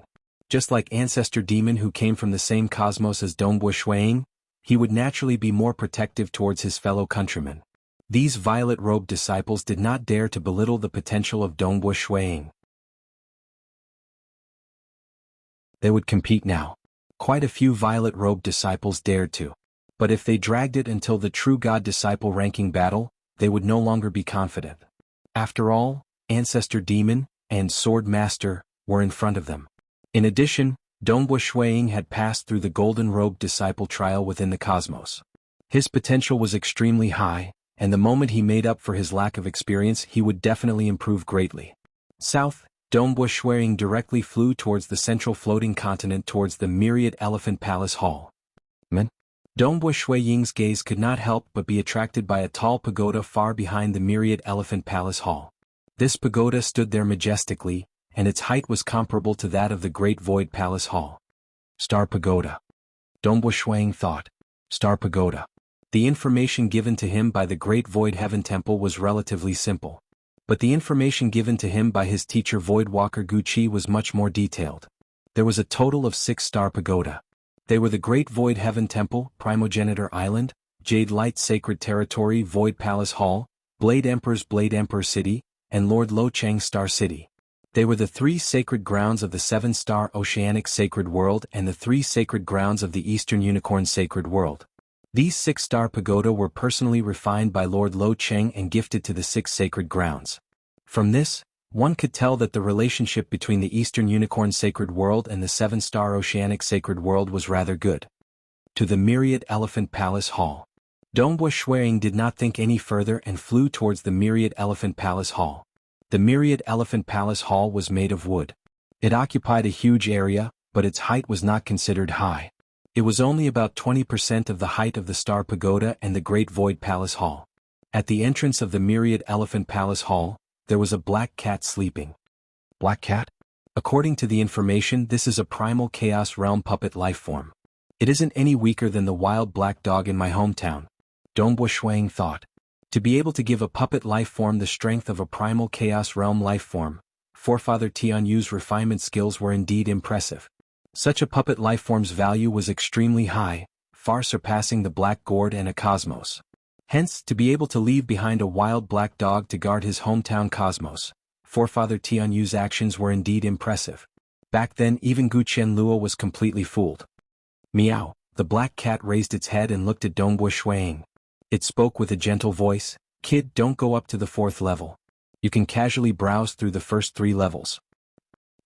Just like Ancestor Demon who came from the same cosmos as Dongbo Shuiying, he would naturally be more protective towards his fellow countrymen. These violet-robed disciples did not dare to belittle the potential of Dongbo Shuiying. They would compete now. Quite a few violet-robed disciples dared to. But if they dragged it until the True God Disciple ranking battle, they would no longer be confident. After all, Ancestor Demon and Sword Master were in front of them. In addition, Dongbo Shuiying had passed through the golden-robed disciple trial within the cosmos. His potential was extremely high, and the moment he made up for his lack of experience he would definitely improve greatly. South, Dongbo Shuiying directly flew towards the central floating continent towards the Myriad Elephant Palace Hall. Dongbo Shuiying's gaze could not help but be attracted by a tall pagoda far behind the Myriad Elephant Palace Hall. This pagoda stood there majestically, and its height was comparable to that of the Great Void Palace Hall. Star Pagoda. Dongbo Shuang thought. Star Pagoda. The information given to him by the Great Void Heaven Temple was relatively simple. But the information given to him by his teacher Voidwalker Guqi was much more detailed. There was a total of 6 Star Pagoda. They were the Great Void Heaven Temple, Primogenitor Island, Jade Light Sacred Territory Void Palace Hall, Blade Emperor City, and Lord Lo Chang Star City. They were the 3 sacred grounds of the 7-star Oceanic Sacred World and the 3 sacred grounds of the Eastern Unicorn Sacred World. These 6-star pagoda were personally refined by Lord Lo Cheng and gifted to the 6 sacred grounds. From this, one could tell that the relationship between the Eastern Unicorn Sacred World and the 7-star Oceanic Sacred World was rather good. To the Myriad Elephant Palace Hall. Dongbo Shuang did not think any further and flew towards the Myriad Elephant Palace Hall. The Myriad Elephant Palace Hall was made of wood. It occupied a huge area, but its height was not considered high. It was only about 20% of the height of the Star Pagoda and the Great Void Palace Hall. At the entrance of the Myriad Elephant Palace Hall, there was a black cat sleeping. Black cat? According to the information, this is a primal Chaos Realm puppet life form. It isn't any weaker than the wild black dog in my hometown. Dongbo Shuang thought. To be able to give a puppet life form the strength of a primal Chaos Realm life form, Forefather Tianyu's refinement skills were indeed impressive. Such a puppet life form's value was extremely high, far surpassing the Black Gourd and a Cosmos. Hence, to be able to leave behind a wild black dog to guard his hometown Cosmos, Forefather Tianyu's actions were indeed impressive. Back then even Gu Qianluo was completely fooled. Meow, the black cat raised its head and looked at Dongbo Shuang. It spoke with a gentle voice, "Kid, don't go up to the 4th level. You can casually browse through the first 3 levels."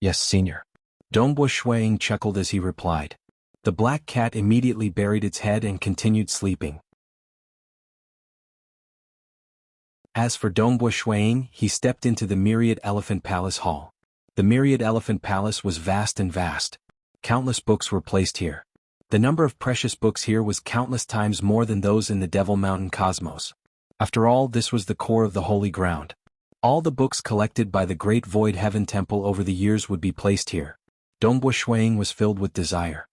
"Yes, senior." Dongbo Shuang chuckled as he replied. The black cat immediately buried its head and continued sleeping. As for Dongbo Shuang, he stepped into the Myriad Elephant Palace Hall. The Myriad Elephant Palace was vast and vast. Countless books were placed here. The number of precious books here was countless times more than those in the Devil Mountain Cosmos. After all, this was the core of the holy ground. All the books collected by the Great Void Heaven Temple over the years would be placed here. Dongbo Shuang was filled with desire.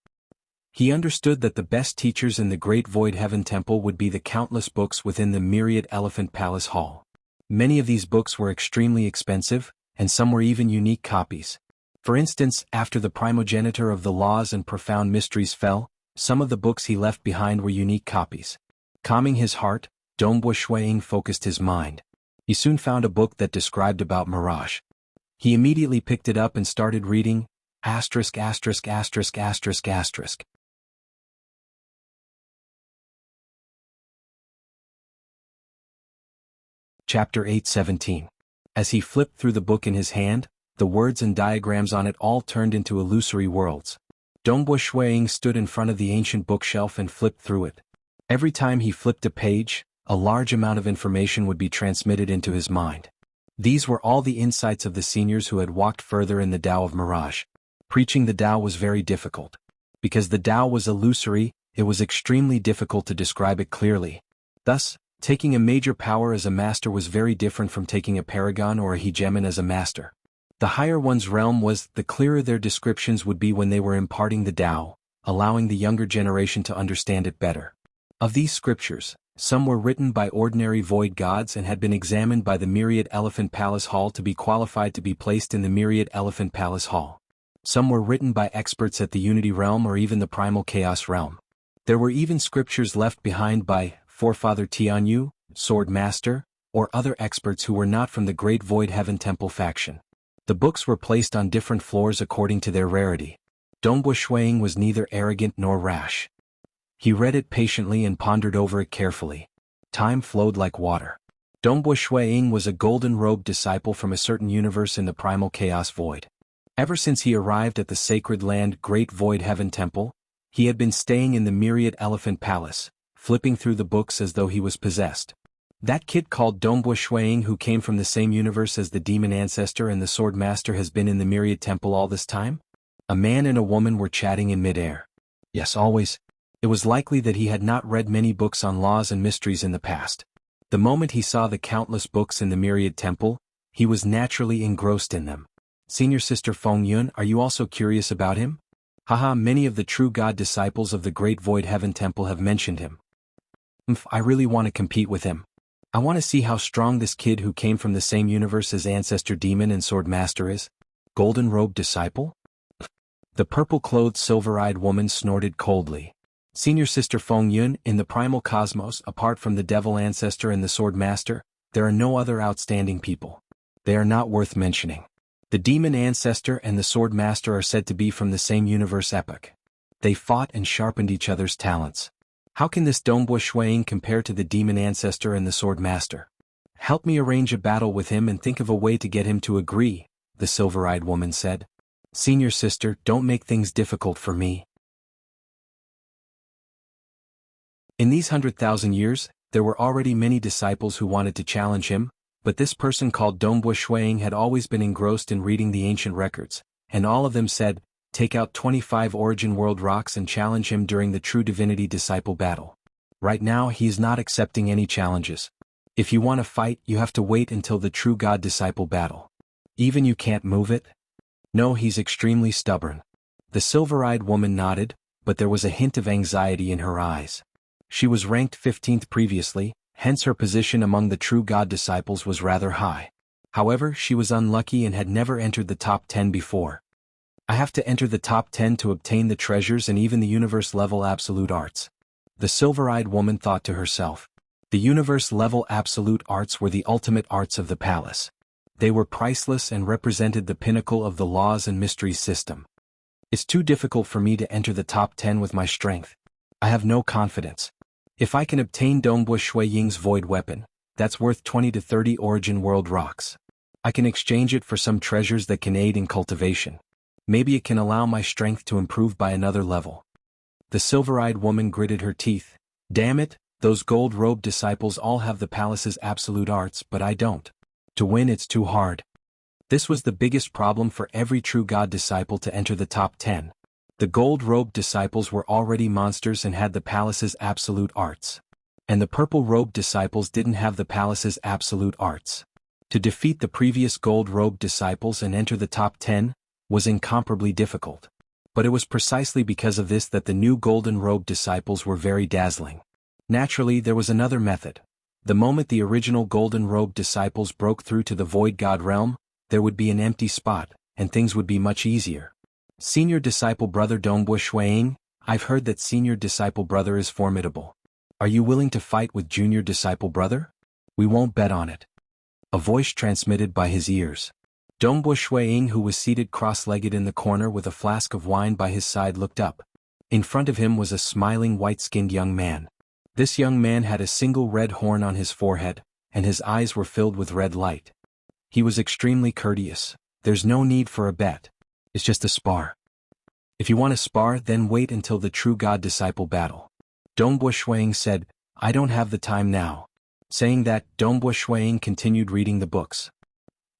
He understood that the best teachers in the Great Void Heaven Temple would be the countless books within the Myriad Elephant Palace Hall. Many of these books were extremely expensive, and some were even unique copies. For instance, after the primogenitor of the laws and profound mysteries fell, some of the books he left behind were unique copies. Calming his heart, Dongbo Shuang focused his mind. He soon found a book that described about Mirage. He immediately picked it up and started reading, ***********. Chapter 8:17. As he flipped through the book in his hand, the words and diagrams on it all turned into illusory worlds. Dongbo Shuang stood in front of the ancient bookshelf and flipped through it. Every time he flipped a page, a large amount of information would be transmitted into his mind. These were all the insights of the seniors who had walked further in the Tao of Mirage. Preaching the Tao was very difficult. Because the Tao was illusory, it was extremely difficult to describe it clearly. Thus, taking a major power as a master was very different from taking a paragon or a hegemon as a master. The higher one's realm was, the clearer their descriptions would be when they were imparting the Tao, allowing the younger generation to understand it better. Of these scriptures, some were written by ordinary void gods and had been examined by the Myriad Elephant Palace Hall to be qualified to be placed in the Myriad Elephant Palace Hall. Some were written by experts at the Unity Realm or even the Primal Chaos Realm. There were even scriptures left behind by Forefather Tianyu, Sword Master, or other experts who were not from the Great Void Heaven Temple faction. The books were placed on different floors according to their rarity. Dongbo Shuang was neither arrogant nor rash. He read it patiently and pondered over it carefully. Time flowed like water. Dongbo Shuang was a golden-robed disciple from a certain universe in the Primal Chaos Void. Ever since he arrived at the sacred land Great Void Heaven Temple, he had been staying in the Myriad Elephant Palace, flipping through the books as though he was possessed. That kid called Dongbo Shuang who came from the same universe as the demon ancestor and the sword master has been in the Myriad Temple all this time? A man and a woman were chatting in midair. Yes, always. It was likely that he had not read many books on laws and mysteries in the past. The moment he saw the countless books in the Myriad Temple, he was naturally engrossed in them. Senior Sister Feng Yun, are you also curious about him? Haha, many of the true God disciples of the Great Void Heaven Temple have mentioned him. I really want to compete with him. I want to see how strong this kid who came from the same universe as Ancestor Demon and Sword Master is. Golden Robe Disciple? The purple-clothed silver-eyed woman snorted coldly. Senior Sister Feng Yun, in the primal cosmos, apart from the Devil Ancestor and the Sword Master, there are no other outstanding people. They are not worth mentioning. The Demon Ancestor and the Sword Master are said to be from the same universe epoch. They fought and sharpened each other's talents. How can this Dongbua Shuiying compare to the Demon Ancestor and the Sword Master? Help me arrange a battle with him and think of a way to get him to agree, the silver-eyed woman said. Senior Sister, don't make things difficult for me. In these 100,000 years, there were already many disciples who wanted to challenge him, but this person called Dongbua Shuiying had always been engrossed in reading the ancient records, and all of them said, take out 25 Origin World rocks and challenge him during the True Divinity Disciple battle. Right now he is not accepting any challenges. If you want to fight, you have to wait until the True God Disciple battle. Even you can't move it? No, he's extremely stubborn. The silver-eyed woman nodded, but there was a hint of anxiety in her eyes. She was ranked 15th previously, hence her position among the true God disciples was rather high. However, she was unlucky and had never entered the top 10 before. I have to enter the top 10 to obtain the treasures and even the universe-level absolute arts. The silver-eyed woman thought to herself. The universe-level absolute arts were the ultimate arts of the palace. They were priceless and represented the pinnacle of the laws and mysteries system. It's too difficult for me to enter the top 10 with my strength. I have no confidence. If I can obtain Dongbua Shuiying's void weapon, that's worth 20 to 30 Origin World rocks. I can exchange it for some treasures that can aid in cultivation. Maybe it can allow my strength to improve by another level. The silver-eyed woman gritted her teeth. Damn it, those gold-robed disciples all have the palace's absolute arts, but I don't. To win, it's too hard. This was the biggest problem for every true God disciple to enter the top 10. The gold-robed disciples were already monsters and had the palace's absolute arts. And the purple-robed disciples didn't have the palace's absolute arts. To defeat the previous gold-robed disciples and enter the top 10 was incomparably difficult. But it was precisely because of this that the new golden-robed disciples were very dazzling. Naturally, there was another method. The moment the original golden-robed disciples broke through to the Void God realm, there would be an empty spot, and things would be much easier. Senior Disciple Brother Dongbua Shuiying, I've heard that Senior Disciple Brother is formidable. Are you willing to fight with Junior Disciple Brother? We won't bet on it. A voice transmitted by his ears. Dongbua Shuiying, who was seated cross-legged in the corner with a flask of wine by his side, looked up. In front of him was a smiling white-skinned young man. This young man had a single red horn on his forehead, and his eyes were filled with red light. He was extremely courteous. There's no need for a bet. It's just a spar. If you want to spar, then wait until the True God Disciple battle. Dongbua Shuiying said, I don't have the time now. Saying that, Dongbua Shuiying continued reading the books.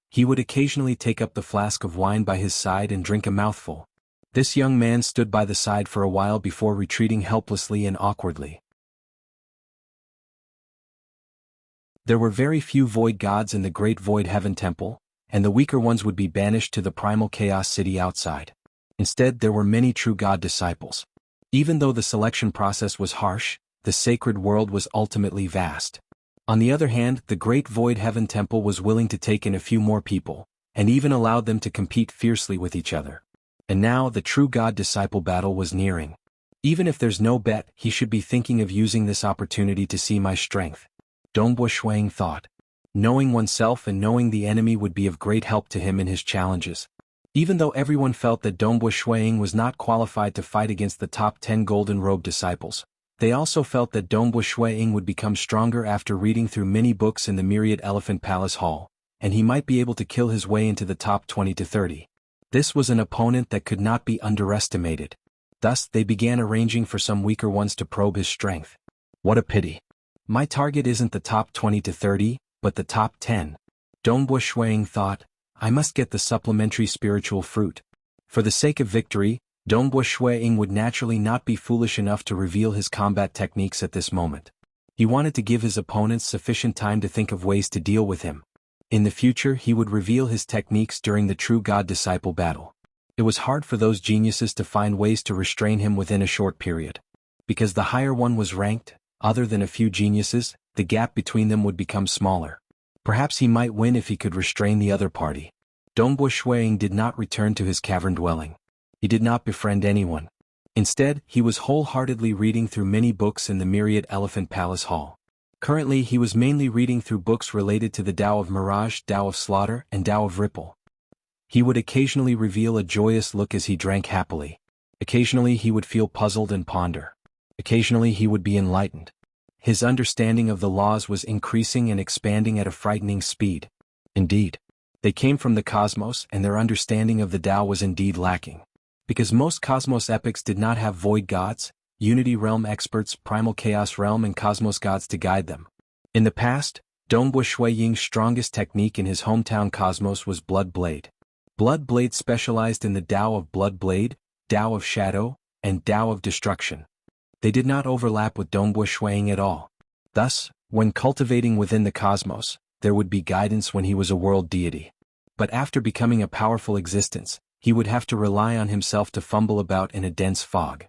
He would occasionally take up the flask of wine by his side and drink a mouthful. This young man stood by the side for a while before retreating helplessly and awkwardly. There were very few void gods in the Great Void Heaven Temple, and the weaker ones would be banished to the primal chaos city outside. Instead, there were many true God disciples. Even though the selection process was harsh, the sacred world was ultimately vast. On the other hand, the Great Void Heaven Temple was willing to take in a few more people, and even allowed them to compete fiercely with each other. And now the true God disciple battle was nearing. Even if there's no bet, he should be thinking of using this opportunity to see my strength. Dongbua Shuiying thought. Knowing oneself and knowing the enemy would be of great help to him in his challenges. Even though everyone felt that Dongbua Shuiying was not qualified to fight against the top 10 Golden Robe disciples, they also felt that Dongbua Shuiying would become stronger after reading through many books in the Myriad Elephant Palace Hall, and he might be able to kill his way into the top 20 to 30. This was an opponent that could not be underestimated. Thus, they began arranging for some weaker ones to probe his strength. What a pity. My target isn't the top 20 to 30, but the top 10. Dongbua Shuiying thought, I must get the supplementary spiritual fruit. For the sake of victory, Dongbua Shuiying would naturally not be foolish enough to reveal his combat techniques at this moment. He wanted to give his opponents sufficient time to think of ways to deal with him. In the future, he would reveal his techniques during the True God Disciple battle. It was hard for those geniuses to find ways to restrain him within a short period. Because the higher one was ranked, other than a few geniuses, the gap between them would become smaller. Perhaps he might win if he could restrain the other party. Dongbo Shuiying did not return to his cavern dwelling. He did not befriend anyone. Instead, he was wholeheartedly reading through many books in the Myriad Elephant Palace Hall. Currently, he was mainly reading through books related to the Tao of Mirage, Tao of Slaughter, and Tao of Ripple. He would occasionally reveal a joyous look as he drank happily. Occasionally he would feel puzzled and ponder. Occasionally he would be enlightened. His understanding of the laws was increasing and expanding at a frightening speed. Indeed, they came from the cosmos, and their understanding of the Tao was indeed lacking. Because most cosmos epics did not have void gods, unity realm experts, primal chaos realm and cosmos gods to guide them. In the past, Dongbo Shuiying's strongest technique in his hometown cosmos was Blood Blade. Blood Blade specialized in the Tao of Blood Blade, Tao of Shadow, and Tao of Destruction. They did not overlap with Dongbo Shuiying at all. Thus, when cultivating within the cosmos, there would be guidance when he was a world deity. But after becoming a powerful existence, he would have to rely on himself to fumble about in a dense fog.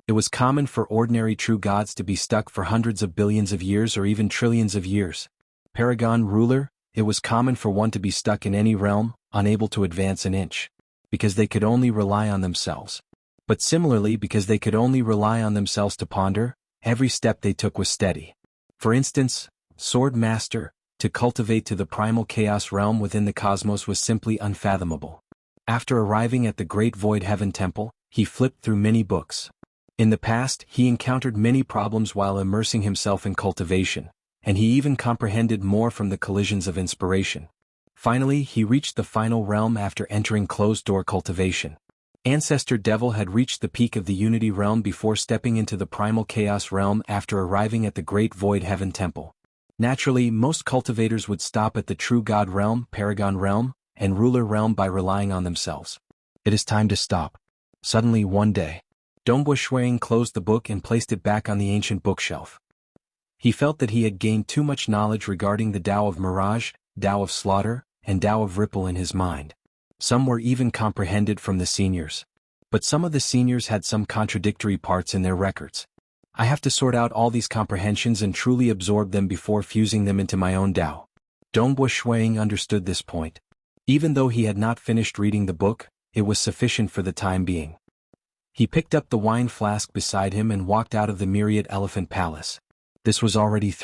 It was common for ordinary true gods to be stuck for hundreds of billions of years or even trillions of years. Paragon ruler, it was common for one to be stuck in any realm, unable to advance an inch. Because they could only rely on themselves. But similarly, because they could only rely on themselves to ponder, every step they took was steady. For instance, Sword Master, to cultivate to the primal chaos realm within the cosmos was simply unfathomable. After arriving at the Great Void Heaven Temple, he flipped through many books. In the past, he encountered many problems while immersing himself in cultivation, and he even comprehended more from the collisions of inspiration. Finally, he reached the final realm after entering closed-door cultivation. Ancestor Devil had reached the peak of the Unity realm before stepping into the Primal Chaos realm after arriving at the Great Void Heaven Temple. Naturally, most cultivators would stop at the True God realm, Paragon realm, and Ruler realm by relying on themselves. It is time to stop. Suddenly one day, Dongbo Shuiying closed the book and placed it back on the ancient bookshelf. He felt that he had gained too much knowledge regarding the Tao of Mirage, Tao of Slaughter, and Tao of Ripple in his mind. Some were even comprehended from the seniors. But some of the seniors had some contradictory parts in their records. I have to sort out all these comprehensions and truly absorb them before fusing them into my own Tao. Dongbo Shuiying understood this point. Even though he had not finished reading the book, it was sufficient for the time being. He picked up the wine flask beside him and walked out of the Myriad Elephant Palace. This was already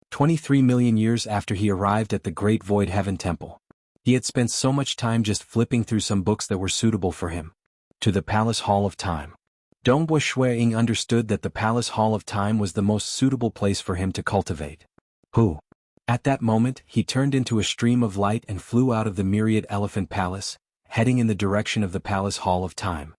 23 million years after he arrived at the Great Void Heaven Temple. He had spent so much time just flipping through some books that were suitable for him. To the Palace Hall of Time. Dongbo Shuiying understood that the Palace Hall of Time was the most suitable place for him to cultivate. At that moment, he turned into a stream of light and flew out of the Myriad Elephant Palace, heading in the direction of the Palace Hall of Time.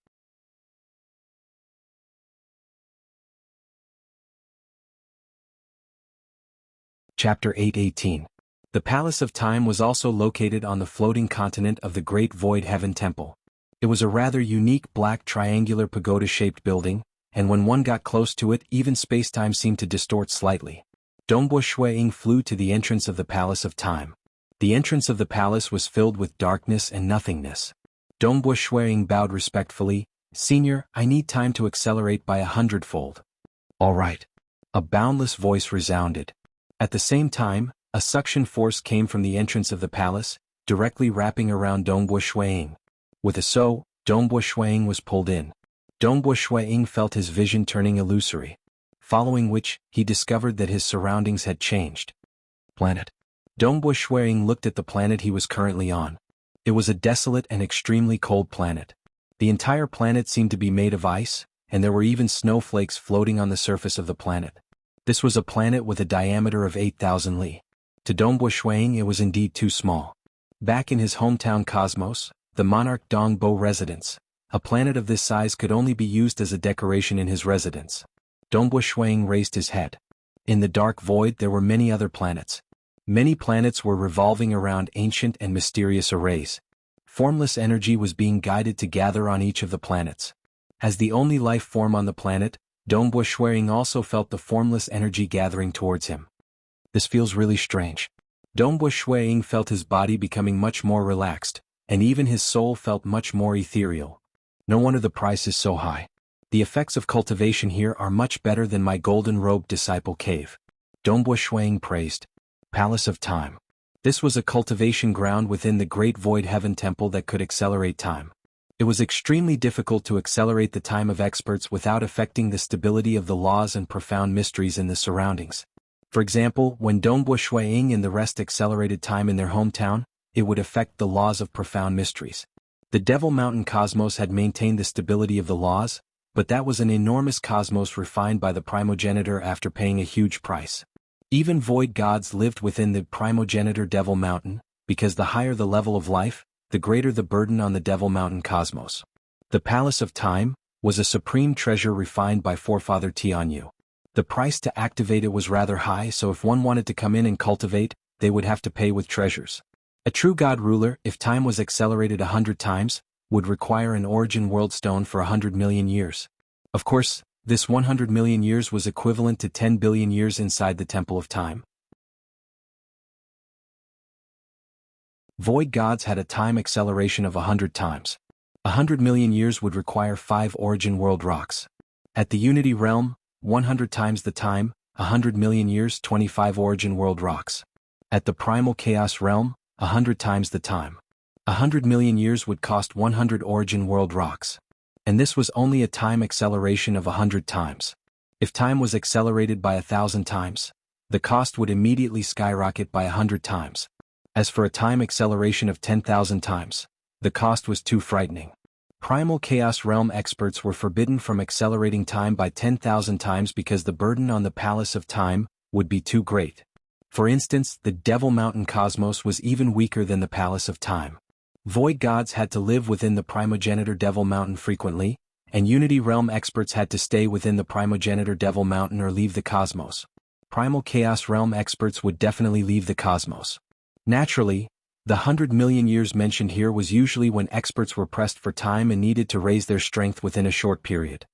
Chapter 8:18. The Palace of Time was also located on the floating continent of the Great Void Heaven Temple. It was a rather unique black triangular pagoda-shaped building, and when one got close to it, even space-time seemed to distort slightly. Dongbo Shuiying flew to the entrance of the Palace of Time. The entrance of the palace was filled with darkness and nothingness. Dongbo Shuiying bowed respectfully. "Senior, I need time to accelerate by 100-fold. "All right." A boundless voice resounded. At the same time, a suction force came from the entrance of the palace, directly wrapping around Dongbo Shuiying. With a so, Dongbo Shuiying was pulled in. Dongbo Shuiying felt his vision turning illusory. Following which, he discovered that his surroundings had changed. Planet. Dongbo Shuiying looked at the planet he was currently on. It was a desolate and extremely cold planet. The entire planet seemed to be made of ice, and there were even snowflakes floating on the surface of the planet. This was a planet with a diameter of 8,000 li. To Dongbo Shuiying it was indeed too small. Back in his hometown cosmos, the monarch Dongbo residence, a planet of this size could only be used as a decoration in his residence. Dongbo Shuiying raised his head. In the dark void there were many other planets. Many planets were revolving around ancient and mysterious arrays. Formless energy was being guided to gather on each of the planets. As the only life form on the planet, Dongbo Shuiying also felt the formless energy gathering towards him. This feels really strange. Dongbu Shuiying felt his body becoming much more relaxed, and even his soul felt much more ethereal. No wonder the price is so high. The effects of cultivation here are much better than my golden-robed disciple cave. Dongbu Shuiying praised. Palace of Time. This was a cultivation ground within the Great Void Heaven Temple that could accelerate time. It was extremely difficult to accelerate the time of experts without affecting the stability of the laws and profound mysteries in the surroundings. For example, when Dongbu Shuiying and the rest accelerated time in their hometown, it would affect the laws of profound mysteries. The Devil Mountain cosmos had maintained the stability of the laws, but that was an enormous cosmos refined by the primogenitor after paying a huge price. Even void gods lived within the primogenitor Devil Mountain, because the higher the level of life, the greater the burden on the Devil Mountain cosmos. The Palace of Time was a supreme treasure refined by forefather Tianyu. The price to activate it was rather high, so if one wanted to come in and cultivate, they would have to pay with treasures. A true god ruler, if time was accelerated 100 times, would require an origin world stone for 100 million years. Of course, this 100 million years was equivalent to 10 billion years inside the Temple of Time. Void gods had a time acceleration of 100 times. 100 million years would require 5 origin world rocks. At the Unity realm, 100 times the time, 100 million years, 25 origin world rocks. At the Primal Chaos realm, 100 times the time. 100 million years would cost 100 origin world rocks. And this was only a time acceleration of 100 times. If time was accelerated by 1,000 times, the cost would immediately skyrocket by 100 times. As for a time acceleration of 10,000 times, the cost was too frightening. Primal Chaos Realm experts were forbidden from accelerating time by 10,000 times because the burden on the Palace of Time would be too great. For instance, the Devil Mountain cosmos was even weaker than the Palace of Time. Void gods had to live within the primogenitor Devil Mountain frequently, and Unity Realm experts had to stay within the primogenitor Devil Mountain or leave the cosmos. Primal Chaos Realm experts would definitely leave the cosmos. Naturally, the 100 million years mentioned here was usually when experts were pressed for time and needed to raise their strength within a short period.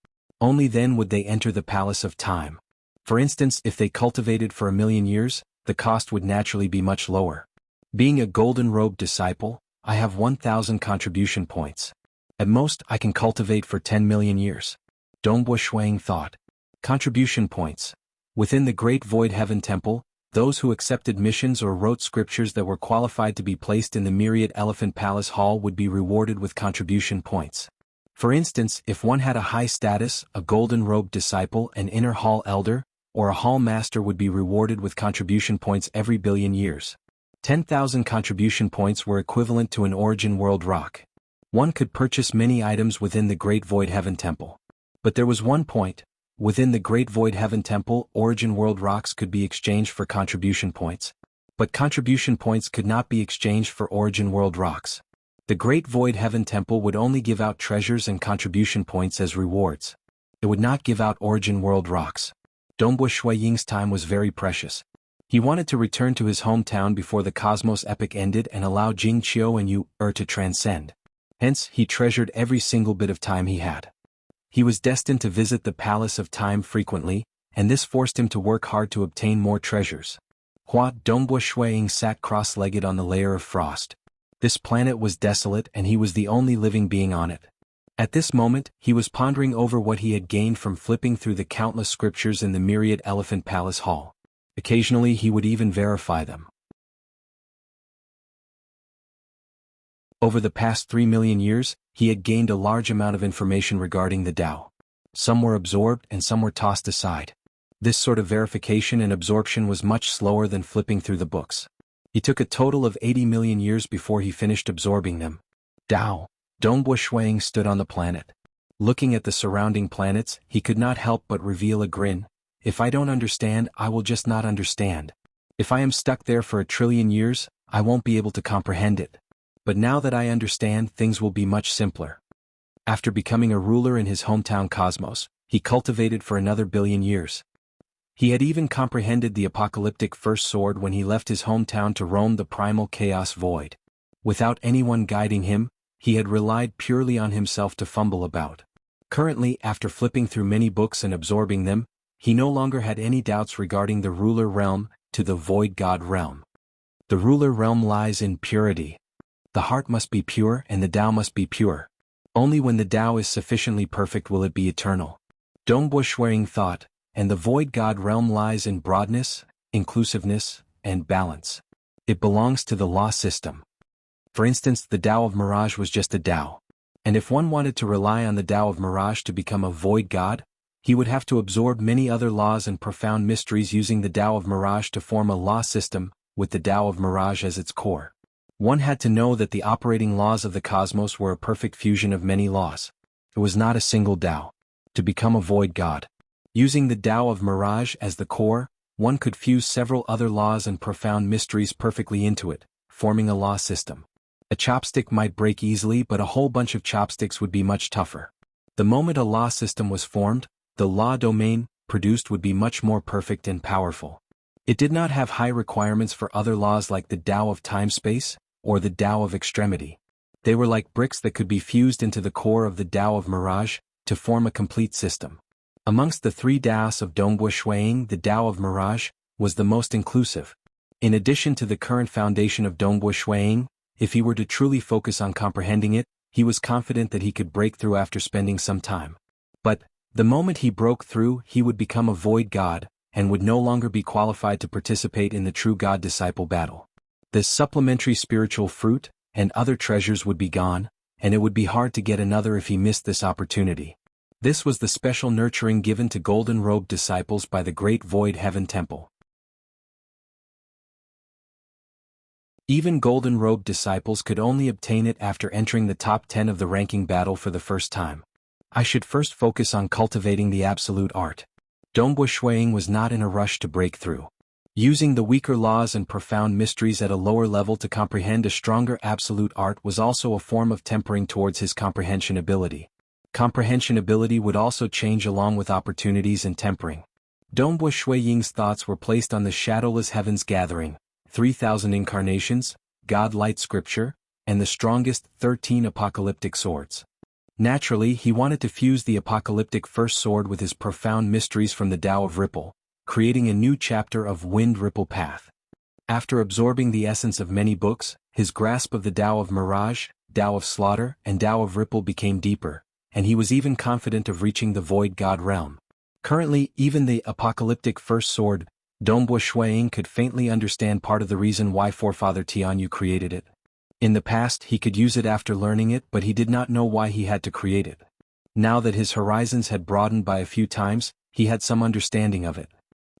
Only then would they enter the Palace of Time. For instance, if they cultivated for 1,000,000 years, the cost would naturally be much lower. Being a golden-robed disciple, I have 1,000 contribution points. At most, I can cultivate for 10 million years. Dongbu Shuiying thought. Contribution points. Within the Great Void Heaven Temple, those who accepted missions or wrote scriptures that were qualified to be placed in the Myriad Elephant Palace Hall would be rewarded with contribution points. For instance, if one had a high status, a golden-robed disciple, an inner hall elder, or a hall master would be rewarded with contribution points every billion years. 10,000 contribution points were equivalent to an origin world rock. One could purchase many items within the Great Void Heaven Temple. But there was one point. Within the Great Void Heaven Temple, origin world rocks could be exchanged for contribution points. But contribution points could not be exchanged for origin world rocks. The Great Void Heaven Temple would only give out treasures and contribution points as rewards. It would not give out origin world rocks. Dongbu Shuiying's time was very precious. He wanted to return to his hometown before the Cosmos epic ended and allow Jingqiu and Yu to transcend. Hence, he treasured every single bit of time he had. He was destined to visit the Palace of Time frequently, and this forced him to work hard to obtain more treasures. Dongbu Shuiying sat cross-legged on the layer of frost. This planet was desolate and he was the only living being on it. At this moment, he was pondering over what he had gained from flipping through the countless scriptures in the Myriad Elephant Palace Hall. Occasionally he would even verify them. Over the past 3 million years, he had gained a large amount of information regarding the Tao. Some were absorbed and some were tossed aside. This sort of verification and absorption was much slower than flipping through the books. He took a total of 80 million years before he finished absorbing them. Tao. Dongbu Shuiying stood on the planet. Looking at the surrounding planets, he could not help but reveal a grin. If I don't understand, I will just not understand. If I am stuck there for 1 trillion years, I won't be able to comprehend it. But now that I understand, things will be much simpler. After becoming a ruler in his hometown cosmos, he cultivated for another 1 billion years. He had even comprehended the apocalyptic first sword when he left his hometown to roam the primal chaos void. Without anyone guiding him, he had relied purely on himself to fumble about. Currently, after flipping through many books and absorbing them, he no longer had any doubts regarding the ruler realm to the void god realm. The ruler realm lies in purity. The heart must be pure and the Tao must be pure. Only when the Tao is sufficiently perfect will it be eternal. Dongbo Shuiying thought, and the void God realm lies in broadness, inclusiveness, and balance. It belongs to the law system. For instance, the Tao of Mirage was just a Tao. And if one wanted to rely on the Tao of Mirage to become a void God, he would have to absorb many other laws and profound mysteries using the Tao of Mirage to form a law system, with the Tao of Mirage as its core. One had to know that the operating laws of the cosmos were a perfect fusion of many laws. It was not a single Tao. To become a void God, using the Tao of Mirage as the core, one could fuse several other laws and profound mysteries perfectly into it, forming a law system. A chopstick might break easily, but a whole bunch of chopsticks would be much tougher. The moment a law system was formed, the law domain produced would be much more perfect and powerful. It did not have high requirements for other laws like the Tao of time-space, or the Tao of extremity. They were like bricks that could be fused into the core of the Tao of Mirage, to form a complete system. Amongst the three Taos of Dongbo Shuiying, the Tao of Mirage was the most inclusive. In addition to the current foundation of Dongbo Shuiying, if he were to truly focus on comprehending it, he was confident that he could break through after spending some time. But, the moment he broke through, he would become a void God, and would no longer be qualified to participate in the true God-disciple battle. This supplementary spiritual fruit, and other treasures would be gone, and it would be hard to get another if he missed this opportunity. This was the special nurturing given to golden-robed disciples by the Great Void Heaven Temple. Even golden-robed disciples could only obtain it after entering the top 10 of the ranking battle for the first time. I should first focus on cultivating the absolute art. Dongbo Shuiying was not in a rush to break through. Using the weaker laws and profound mysteries at a lower level to comprehend a stronger absolute art was also a form of tempering towards his comprehension ability. Comprehension ability would also change along with opportunities and tempering. Dongbo Shuiying's thoughts were placed on the shadowless heavens gathering, 3,000 incarnations, God-light scripture, and the strongest 13 apocalyptic swords. Naturally, he wanted to fuse the apocalyptic first sword with his profound mysteries from the Tao of Ripple, creating a new chapter of Wind Ripple Path. After absorbing the essence of many books, his grasp of the Tao of Mirage, Tao of Slaughter, and Tao of Ripple became deeper, and he was even confident of reaching the Void God realm. Currently, even the apocalyptic first sword, Dongbo Shuiying could faintly understand part of the reason why Forefather Tianyu created it. In the past, he could use it after learning it, but he did not know why he had to create it. Now that his horizons had broadened by a few times, he had some understanding of it.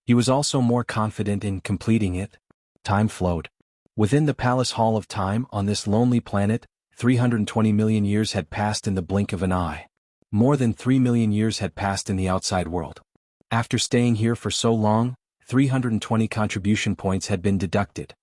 He was also more confident in completing it. Time flowed. Within the Palace Hall of Time on this lonely planet, 320 million years had passed in the blink of an eye. More than 3 million years had passed in the outside world. After staying here for so long, 320 contribution points had been deducted.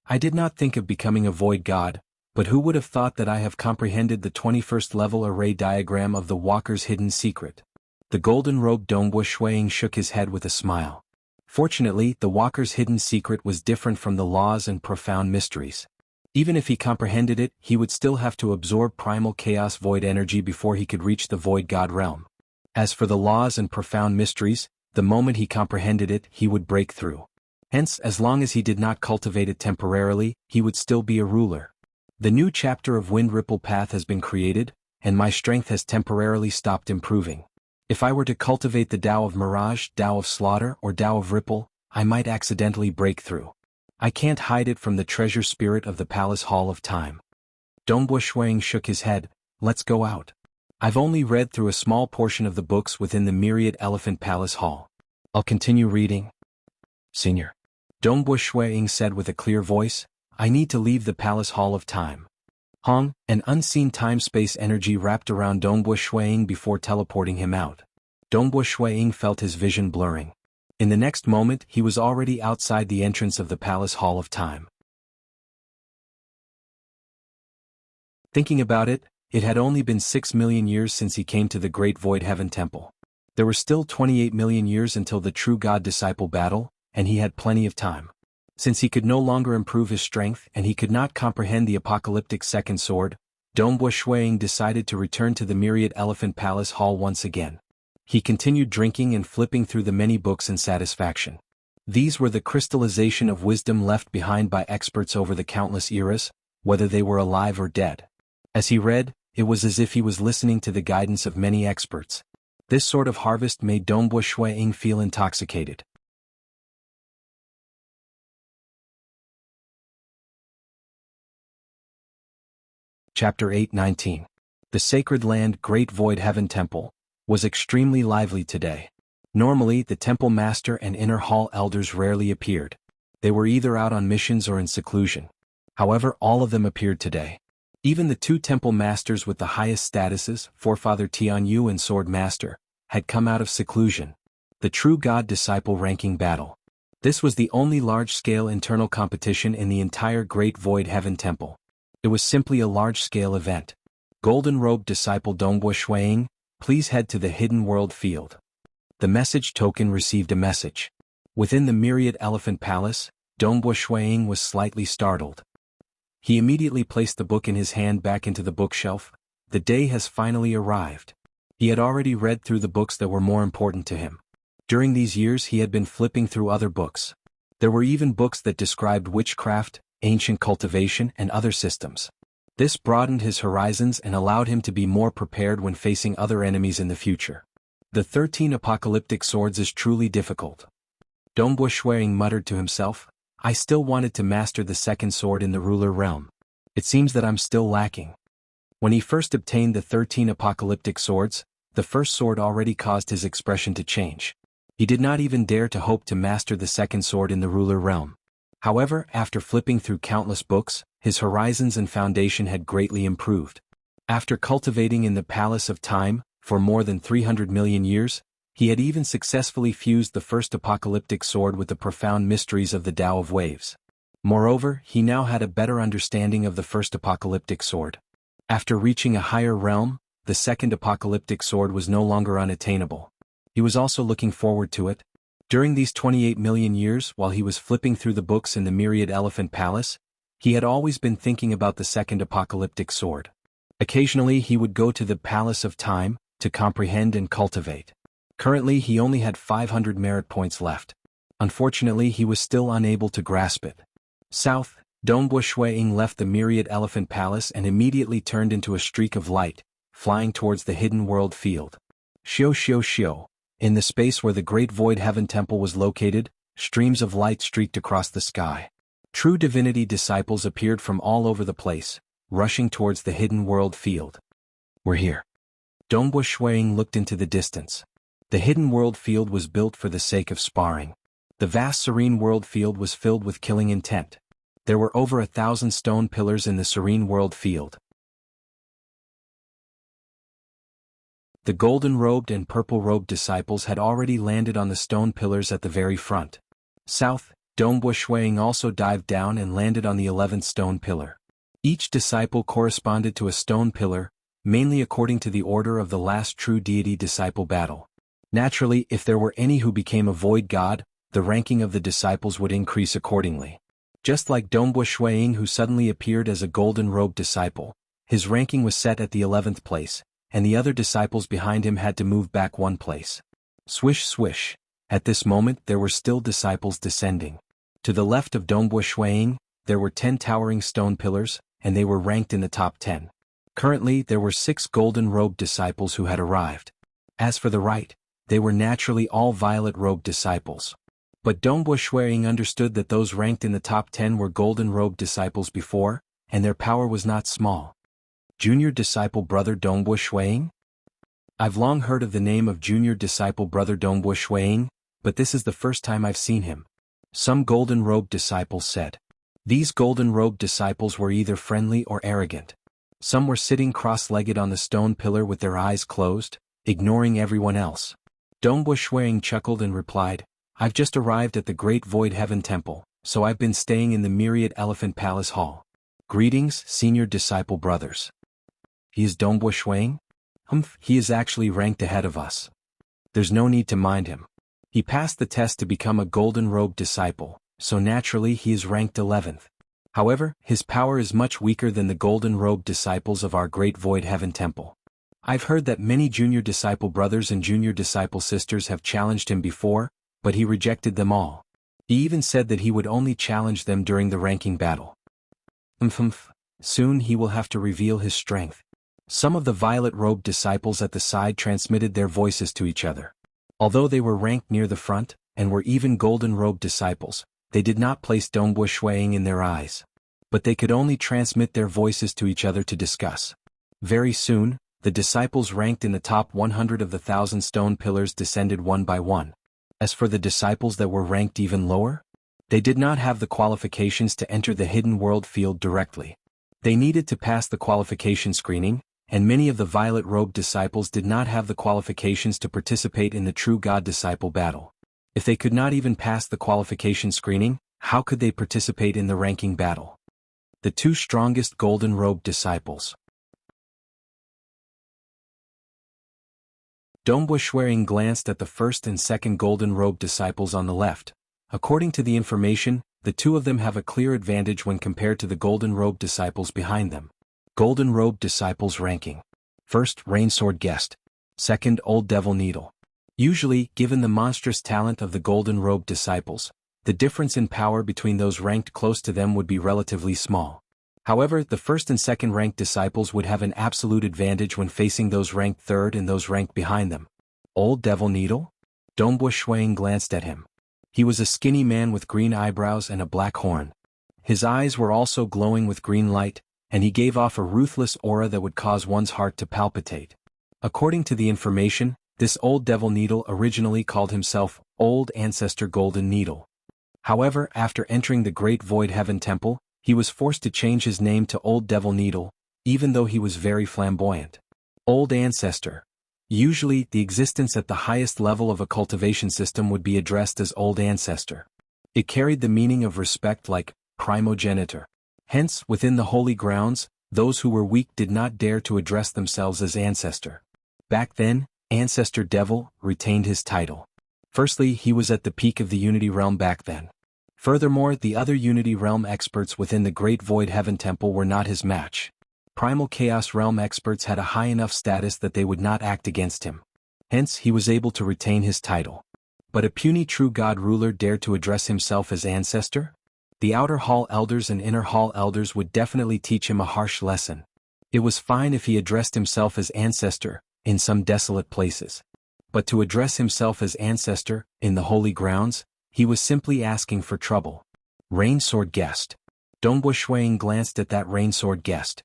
I did not think of becoming a void god, but who would have thought that I have comprehended the 21st level array diagram of the Walker's hidden secret? The golden-robed Dongbo Shuiying shook his head with a smile. Fortunately, the Walker's hidden secret was different from the laws and profound mysteries. Even if he comprehended it, he would still have to absorb primal chaos void energy before he could reach the void god realm. As for the laws and profound mysteries, the moment he comprehended it, he would break through. Hence, as long as he did not cultivate it temporarily, he would still be a ruler. The new chapter of Wind Ripple Path has been created, and my strength has temporarily stopped improving. If I were to cultivate the Tao of Mirage, Tao of Slaughter, or Tao of Ripple, I might accidentally break through. I can't hide it from the treasure spirit of the Palace Hall of Time. Dongbo Shuiying shook his head. Let's go out. I've only read through a small portion of the books within the Myriad Elephant Palace Hall. I'll continue reading. Senior. Dongbo Shuiying said with a clear voice, I need to leave the Palace Hall of Time. Hong, an unseen time-space energy wrapped around Dongbo Shuiying before teleporting him out. Dongbo Shuiying felt his vision blurring. In the next moment, he was already outside the entrance of the Palace Hall of Time. Thinking about it, it had only been 6 million years since he came to the Great Void Heaven Temple. There were still 28 million years until the true God-disciple battle, and he had plenty of time. Since he could no longer improve his strength and he could not comprehend the apocalyptic second sword, Dongbo Shuiying decided to return to the Myriad Elephant Palace Hall once again. He continued drinking and flipping through the many books in satisfaction. These were the crystallization of wisdom left behind by experts over the countless eras, whether they were alive or dead. As he read, it was as if he was listening to the guidance of many experts. This sort of harvest made Dongbo Shuiying feel intoxicated. Chapter 8:19. The sacred land Great Void Heaven Temple was extremely lively today. Normally, the temple master and inner hall elders rarely appeared. They were either out on missions or in seclusion. However, all of them appeared today. Even the two temple masters with the highest statuses, Forefather Tianyu and Sword Master, had come out of seclusion. The true God-disciple ranking battle. This was the only large-scale internal competition in the entire Great Void Heaven Temple. It was simply a large-scale event. Golden-robed disciple Dongbo Shuiying, please head to the Hidden World Field. The message token received a message. Within the Myriad Elephant Palace, Dongbo Shuiying was slightly startled. He immediately placed the book in his hand back into the bookshelf. The day has finally arrived. He had already read through the books that were more important to him. During these years he had been flipping through other books. There were even books that described witchcraft, ancient cultivation, and other systems. This broadened his horizons and allowed him to be more prepared when facing other enemies in the future. The 13 apocalyptic swords is truly difficult. Dongbo Shuiying muttered to himself, I still wanted to master the second sword in the ruler realm. It seems that I'm still lacking. When he first obtained the 13 apocalyptic swords, the first sword already caused his expression to change. He did not even dare to hope to master the second sword in the ruler realm. However, after flipping through countless books, his horizons and foundation had greatly improved. After cultivating in the Palace of Time, for more than 300 million years, he had even successfully fused the first apocalyptic sword with the profound mysteries of the Tao of Waves. Moreover, he now had a better understanding of the first apocalyptic sword. After reaching a higher realm, the second apocalyptic sword was no longer unattainable. He was also looking forward to it. During these 28 million years while he was flipping through the books in the Myriad Elephant Palace, he had always been thinking about the second apocalyptic sword. Occasionally he would go to the Palace of Time to comprehend and cultivate. Currently he only had 500 merit points left. Unfortunately he was still unable to grasp it. South, Dongbo Shuiying left the Myriad Elephant Palace and immediately turned into a streak of light, flying towards the Hidden World Field. Xiao. In the space where the Great Void Heaven Temple was located, streams of light streaked across the sky. True divinity disciples appeared from all over the place, rushing towards the Hidden World Field. We're here. Dongbo Shuiying looked into the distance. The Hidden World Field was built for the sake of sparring. The vast serene world field was filled with killing intent. There were over 1,000 stone pillars in the serene world field. The golden-robed and purple-robed disciples had already landed on the stone pillars at the very front. South, Dongbo Shuiying also dived down and landed on the 11th stone pillar. Each disciple corresponded to a stone pillar, mainly according to the order of the last true deity disciple battle. Naturally, if there were any who became a void god, the ranking of the disciples would increase accordingly. Just like Dongbo Shuiying, who suddenly appeared as a golden-robed disciple, his ranking was set at the 11th place, and the other disciples behind him had to move back one place. Swish swish. At this moment there were still disciples descending. To the left of Dongbo Shuiying, there were 10 towering stone pillars, and they were ranked in the top 10. Currently there were 6 golden-robed disciples who had arrived. As for the right, they were naturally all violet-robed disciples. But Dongbo Shuiying understood that those ranked in the top 10 were golden-robed disciples before, and their power was not small. Junior disciple brother Dongbo Shuiying? I've long heard of the name of junior disciple brother Dongbo Shuiying, but this is the first time I've seen him. Some golden-robed disciples said. These golden-robed disciples were either friendly or arrogant. Some were sitting cross-legged on the stone pillar with their eyes closed, ignoring everyone else. Dongbo Shuiying chuckled and replied, I've just arrived at the Great Void Heaven Temple, so I've been staying in the Myriad Elephant Palace Hall. Greetings, senior disciple brothers. He is Dongbo Shuiying? He is actually ranked ahead of us. There's no need to mind him. He passed the test to become a golden-robed disciple, so naturally he is ranked 11th. However, his power is much weaker than the golden-robed disciples of our Great Void Heaven Temple. I've heard that many junior disciple brothers and junior disciple sisters have challenged him before, but he rejected them all. He even said that he would only challenge them during the ranking battle. Soon he will have to reveal his strength. Some of the violet-robed disciples at the side transmitted their voices to each other. Although they were ranked near the front, and were even golden-robed disciples, they did not place Dongbu Shuiying in their eyes. But they could only transmit their voices to each other to discuss. Very soon, the disciples ranked in the top 100 of the 1,000 stone pillars descended one by one. As for the disciples that were ranked even lower, they did not have the qualifications to enter the hidden world field directly. They needed to pass the qualification screening, and many of the violet-robed disciples did not have the qualifications to participate in the true God-disciple battle. If they could not even pass the qualification screening, how could they participate in the ranking battle? The two strongest golden-robed disciples. Dongbu Shuiying glanced at the first and second golden-robed disciples on the left. According to the information, the two of them have a clear advantage when compared to the golden-robed disciples behind them. Golden-robed disciples ranking. First, Rainsword Guest. Second, Old Devil Needle. Usually, given the monstrous talent of the golden-robed disciples, the difference in power between those ranked close to them would be relatively small. However, the first and second ranked disciples would have an absolute advantage when facing those ranked third and those ranked behind them. Old Devil Needle? Dongbu Shuiying glanced at him. He was a skinny man with green eyebrows and a black horn. His eyes were also glowing with green light, and he gave off a ruthless aura that would cause one's heart to palpitate. According to the information, this Old Devil Needle originally called himself Old Ancestor Golden Needle. However, after entering the Great Void Heaven Temple, he was forced to change his name to Old Devil Needle, even though he was very flamboyant. Old Ancestor. Usually, the existence at the highest level of a cultivation system would be addressed as Old Ancestor. It carried the meaning of respect like primogenitor. Hence, within the holy grounds, those who were weak did not dare to address themselves as Ancestor. Back then, Ancestor Devil retained his title. Firstly, he was at the peak of the Unity Realm back then. Furthermore, the other Unity Realm experts within the Great Void Heaven Temple were not his match. Primal Chaos Realm experts had a high enough status that they would not act against him. Hence, he was able to retain his title. But a puny true god ruler dared to address himself as Ancestor? The Outer Hall Elders and Inner Hall Elders would definitely teach him a harsh lesson. It was fine if he addressed himself as Ancestor, in some desolate places. But to address himself as Ancestor, in the holy grounds, he was simply asking for trouble. Rainsword Guest. Dongbu Shuiying glanced at that Rainsword Guest.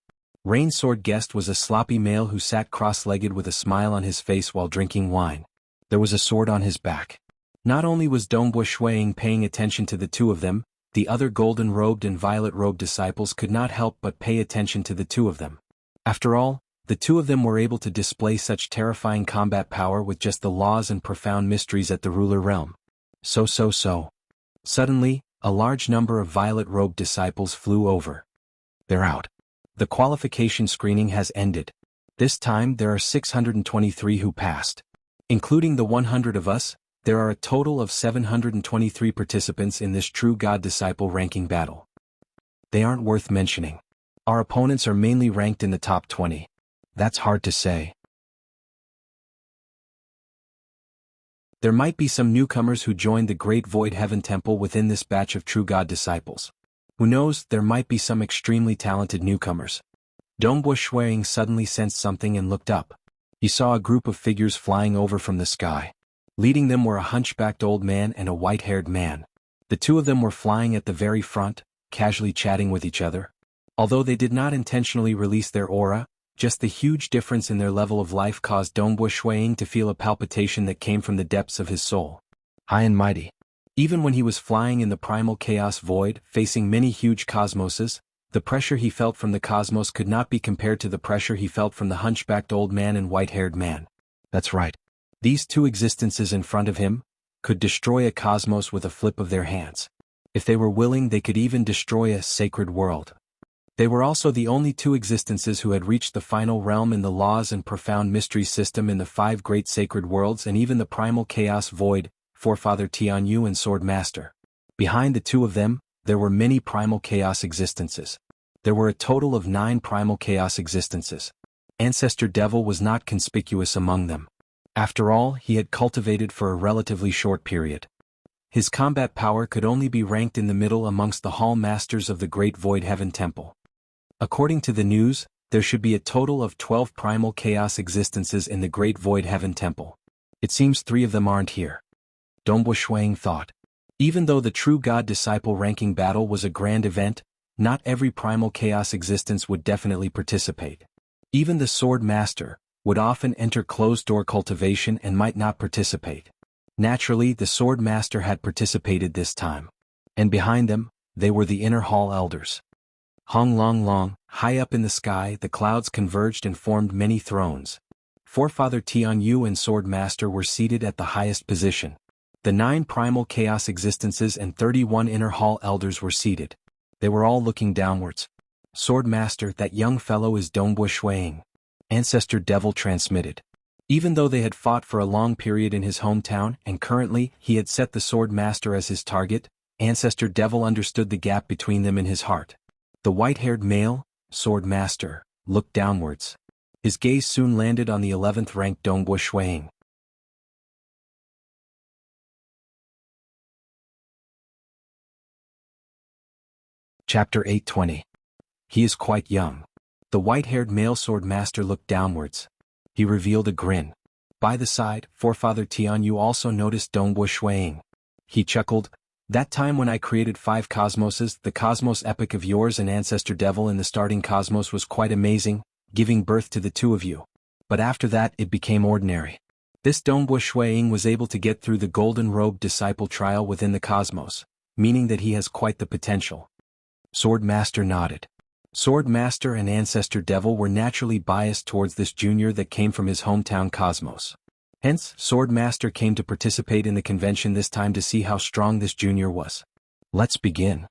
Rainsword Guest was a sloppy male who sat cross-legged with a smile on his face while drinking wine. There was a sword on his back. Not only was Dongbu Shuiying paying attention to the two of them, the other golden-robed and violet-robed disciples could not help but pay attention to the two of them. After all, the two of them were able to display such terrifying combat power with just the laws and profound mysteries at the ruler realm. So. Suddenly, a large number of violet-robed disciples flew over. They're out. The qualification screening has ended. This time there are 623 who passed. Including the 100 of us, there are a total of 723 participants in this true God-disciple ranking battle. They aren't worth mentioning. Our opponents are mainly ranked in the top 20. That's hard to say. There might be some newcomers who joined the Great Void Heaven Temple within this batch of true God disciples. Who knows, there might be some extremely talented newcomers. Dongbu Shuiying suddenly sensed something and looked up. He saw a group of figures flying over from the sky. Leading them were a hunchbacked old man and a white-haired man. The two of them were flying at the very front, casually chatting with each other. Although they did not intentionally release their aura, just the huge difference in their level of life caused Dongbu Shuiying to feel a palpitation that came from the depths of his soul. High and mighty. Even when he was flying in the primal chaos void, facing many huge cosmoses, the pressure he felt from the cosmos could not be compared to the pressure he felt from the hunchbacked old man and white-haired man. That's right. These two existences in front of him could destroy a cosmos with a flip of their hands. If they were willing, they could even destroy a sacred world. They were also the only two existences who had reached the final realm in the laws and profound mystery system in the 5 great sacred worlds and even the primal chaos void, Forefather Tianyu and Sword Master. Behind the two of them, there were many primal chaos existences. There were a total of 9 primal chaos existences. Ancestor Devil was not conspicuous among them. After all, he had cultivated for a relatively short period. His combat power could only be ranked in the middle amongst the hall masters of the Great Void Heaven Temple. According to the news, there should be a total of 12 primal chaos existences in the Great Void Heaven Temple. It seems 3 of them aren't here. Dongbo Shuang thought. Even though the true God-disciple ranking battle was a grand event, not every primal chaos existence would definitely participate. Even the Sword Master would often enter closed-door cultivation and might not participate. Naturally, the Sword Master had participated this time. And behind them, they were the inner hall elders. Hong Long Long, high up in the sky, the clouds converged and formed many thrones. Forefather Tian Yu and Sword Master were seated at the highest position. The 9 primal chaos existences and 31 inner hall elders were seated. They were all looking downwards. Sword Master, that young fellow is Dongbo Shuang. Ancestor Devil transmitted. Even though they had fought for a long period in his hometown and currently he had set the Sword Master as his target, Ancestor Devil understood the gap between them in his heart. The white-haired male, Sword Master, looked downwards. His gaze soon landed on the 11th ranked Dongbo Shuang. Chapter 820. He is quite young. The white-haired male Sword Master looked downwards. He revealed a grin. By the side, Forefather Tian Yu also noticed Dongbo Shuang. He chuckled. That time when I created 5 cosmoses, the cosmos epic of yours and Ancestor Devil in the starting cosmos was quite amazing, giving birth to the 2 of you. But after that it became ordinary. This Dongbo Shuang was able to get through the Golden Robe Disciple trial within the cosmos, meaning that he has quite the potential. Sword Master nodded. Sword Master and Ancestor Devil were naturally biased towards this junior that came from his hometown cosmos. Hence, Sword Master came to participate in the convention this time to see how strong this junior was. Let's begin.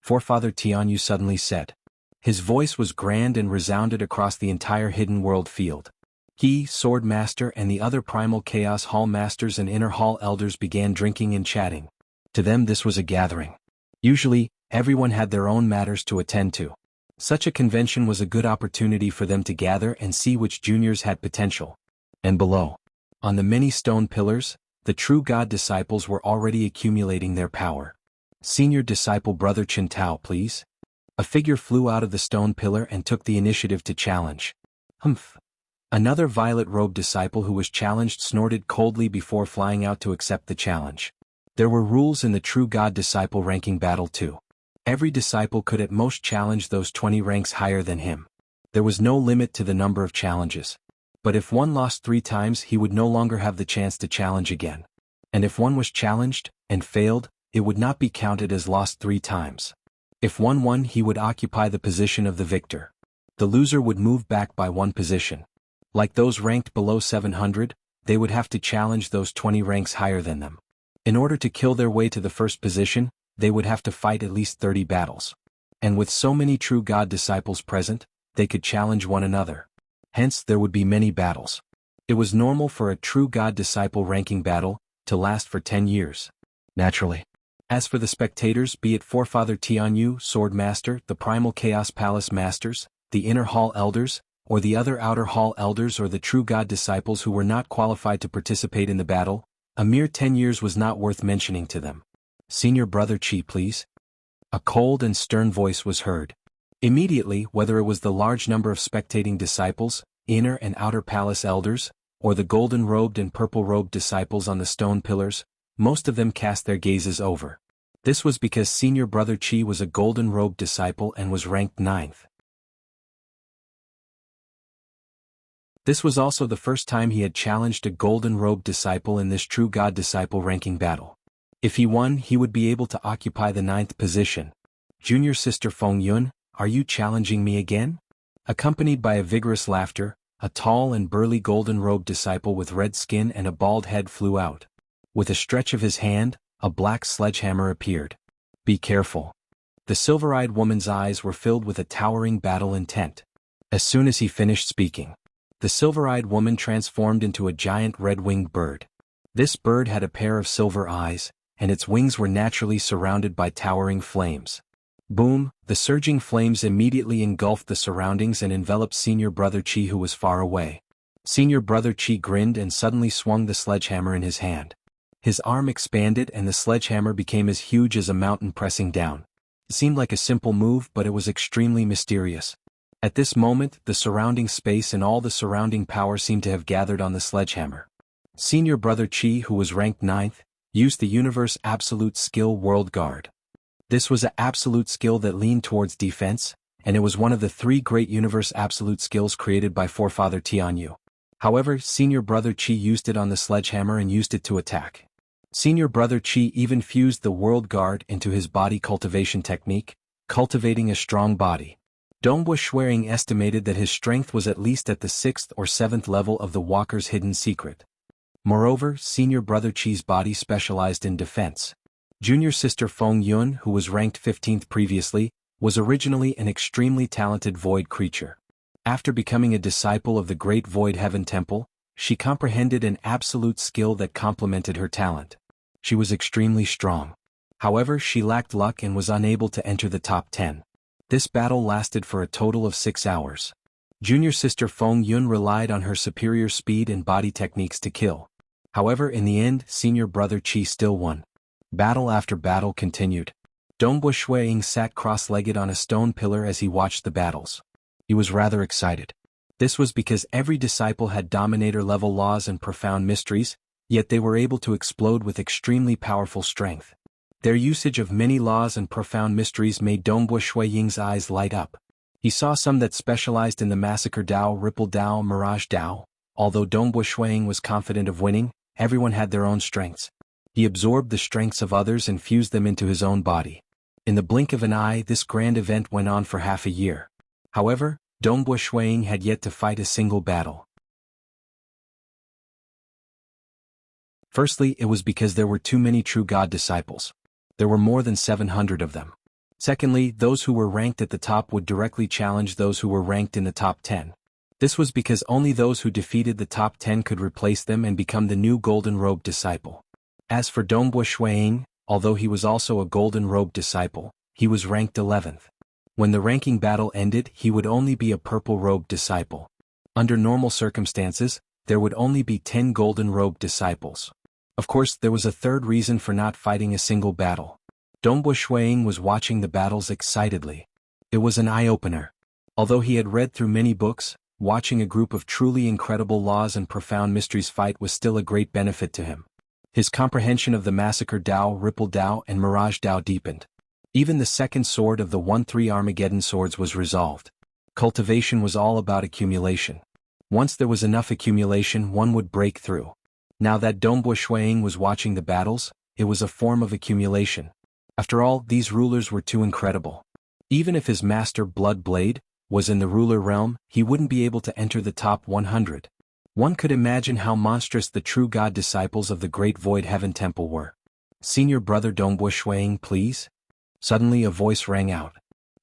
Forefather Tian Yu suddenly said. His voice was grand and resounded across the entire hidden world field. He, Sword Master and the other primal chaos hall masters and inner hall elders began drinking and chatting. To them this was a gathering. Usually, everyone had their own matters to attend to. Such a convention was a good opportunity for them to gather and see which juniors had potential. And below, on the many stone pillars, the true God disciples were already accumulating their power. Senior disciple Brother Chen Tao, please. A figure flew out of the stone pillar and took the initiative to challenge. Humph. Another violet-robed disciple who was challenged snorted coldly before flying out to accept the challenge. There were rules in the true God disciple ranking battle too. Every disciple could at most challenge those 20 ranks higher than him. There was no limit to the number of challenges. But if one lost 3 times he would no longer have the chance to challenge again. And if one was challenged, and failed, it would not be counted as lost 3 times. If one won he would occupy the position of the victor. The loser would move back by 1 position. Like those ranked below 700, they would have to challenge those 20 ranks higher than them. In order to kill their way to the first position, they would have to fight at least 30 battles. And with so many true God disciples present, they could challenge one another. Hence there would be many battles. It was normal for a true God disciple ranking battle to last for 10 years. Naturally. As for the spectators, be it Forefather Tian Yu, Sword Master, the Primal Chaos Palace Masters, the Inner Hall Elders, or the other Outer Hall Elders or the true God disciples who were not qualified to participate in the battle, a mere 10 years was not worth mentioning to them. Senior Brother Chi, please. A cold and stern voice was heard. Immediately, whether it was the large number of spectating disciples, inner and outer palace elders, or the golden-robed and purple-robed disciples on the stone pillars, most of them cast their gazes over. This was because Senior Brother Chi was a golden-robed disciple and was ranked 9th. This was also the first time he had challenged a golden-robed disciple in this true God disciple ranking battle. If he won, he would be able to occupy the 9th position. Junior Sister Feng Yun, are you challenging me again? Accompanied by a vigorous laughter, a tall and burly golden-robed disciple with red skin and a bald head flew out. With a stretch of his hand, a black sledgehammer appeared. Be careful. The silver-eyed woman's eyes were filled with a towering battle intent. As soon as he finished speaking, the silver-eyed woman transformed into a giant red-winged bird. This bird had a pair of silver eyes, and its wings were naturally surrounded by towering flames. Boom, the surging flames immediately engulfed the surroundings and enveloped Senior Brother Chi, who was far away. Senior Brother Chi grinned and suddenly swung the sledgehammer in his hand. His arm expanded and the sledgehammer became as huge as a mountain pressing down. It seemed like a simple move, but it was extremely mysterious. At this moment, the surrounding space and all the surrounding power seemed to have gathered on the sledgehammer. Senior Brother Qi, who was ranked 9th, used the Universe Absolute Skill World Guard. This was an absolute skill that leaned towards defense, and it was one of the 3 great Universe Absolute skills created by forefather Tianyu. However, Senior Brother Qi used it on the sledgehammer and used it to attack. Senior Brother Qi even fused the World Guard into his body cultivation technique, cultivating a strong body. Dongbu Shuang estimated that his strength was at least at the 6th or 7th level of the Walker's hidden secret. Moreover, Senior Brother Qi's body specialized in defense. Junior sister Feng Yun, who was ranked 15th previously, was originally an extremely talented void creature. After becoming a disciple of the Great Void Heaven Temple, she comprehended an absolute skill that complemented her talent. She was extremely strong. However, she lacked luck and was unable to enter the top 10. This battle lasted for a total of 6 hours. Junior sister Feng Yun relied on her superior speed and body techniques to kill. However, in the end, Senior Brother Qi still won. Battle after battle continued. Dongbu Shuang sat cross-legged on a stone pillar as he watched the battles. He was rather excited. This was because every disciple had Dominator-level laws and profound mysteries, yet they were able to explode with extremely powerful strength. Their usage of many laws and profound mysteries made Dongbu Shuang's eyes light up. He saw some that specialized in the Massacre Dao, Ripple Dao, Mirage Dao. Although Dongbu Shuang was confident of winning, everyone had their own strengths. He absorbed the strengths of others and fused them into his own body. In the blink of an eye, this grand event went on for half a year. However, Dongbu Shuang had yet to fight a single battle. Firstly, it was because there were too many true God disciples. There were more than 700 of them. Secondly, those who were ranked at the top would directly challenge those who were ranked in the top 10. This was because only those who defeated the top 10 could replace them and become the new Golden Robe disciple. As for Dongbu Shuang, although he was also a Golden Robe disciple, he was ranked 11th. When the ranking battle ended, he would only be a Purple Robe disciple. Under normal circumstances, there would only be 10 Golden Robe disciples. Of course, there was a third reason for not fighting a single battle. Dongbu Shuang was watching the battles excitedly. It was an eye-opener. Although he had read through many books, watching a group of truly incredible laws and profound mysteries fight was still a great benefit to him. His comprehension of the Massacre Dao, Ripple Dao, and Mirage Dao deepened. Even the second sword of the 1-3 Armageddon swords was resolved. Cultivation was all about accumulation. Once there was enough accumulation, one would break through. Now that Dongbu Shuang was watching the battles, it was a form of accumulation. After all, these rulers were too incredible. Even if his master Blood Blade was in the ruler realm, he wouldn't be able to enter the top 100. One could imagine how monstrous the true God disciples of the Great Void Heaven Temple were. Senior Brother Dongbu Shuang, please? Suddenly a voice rang out.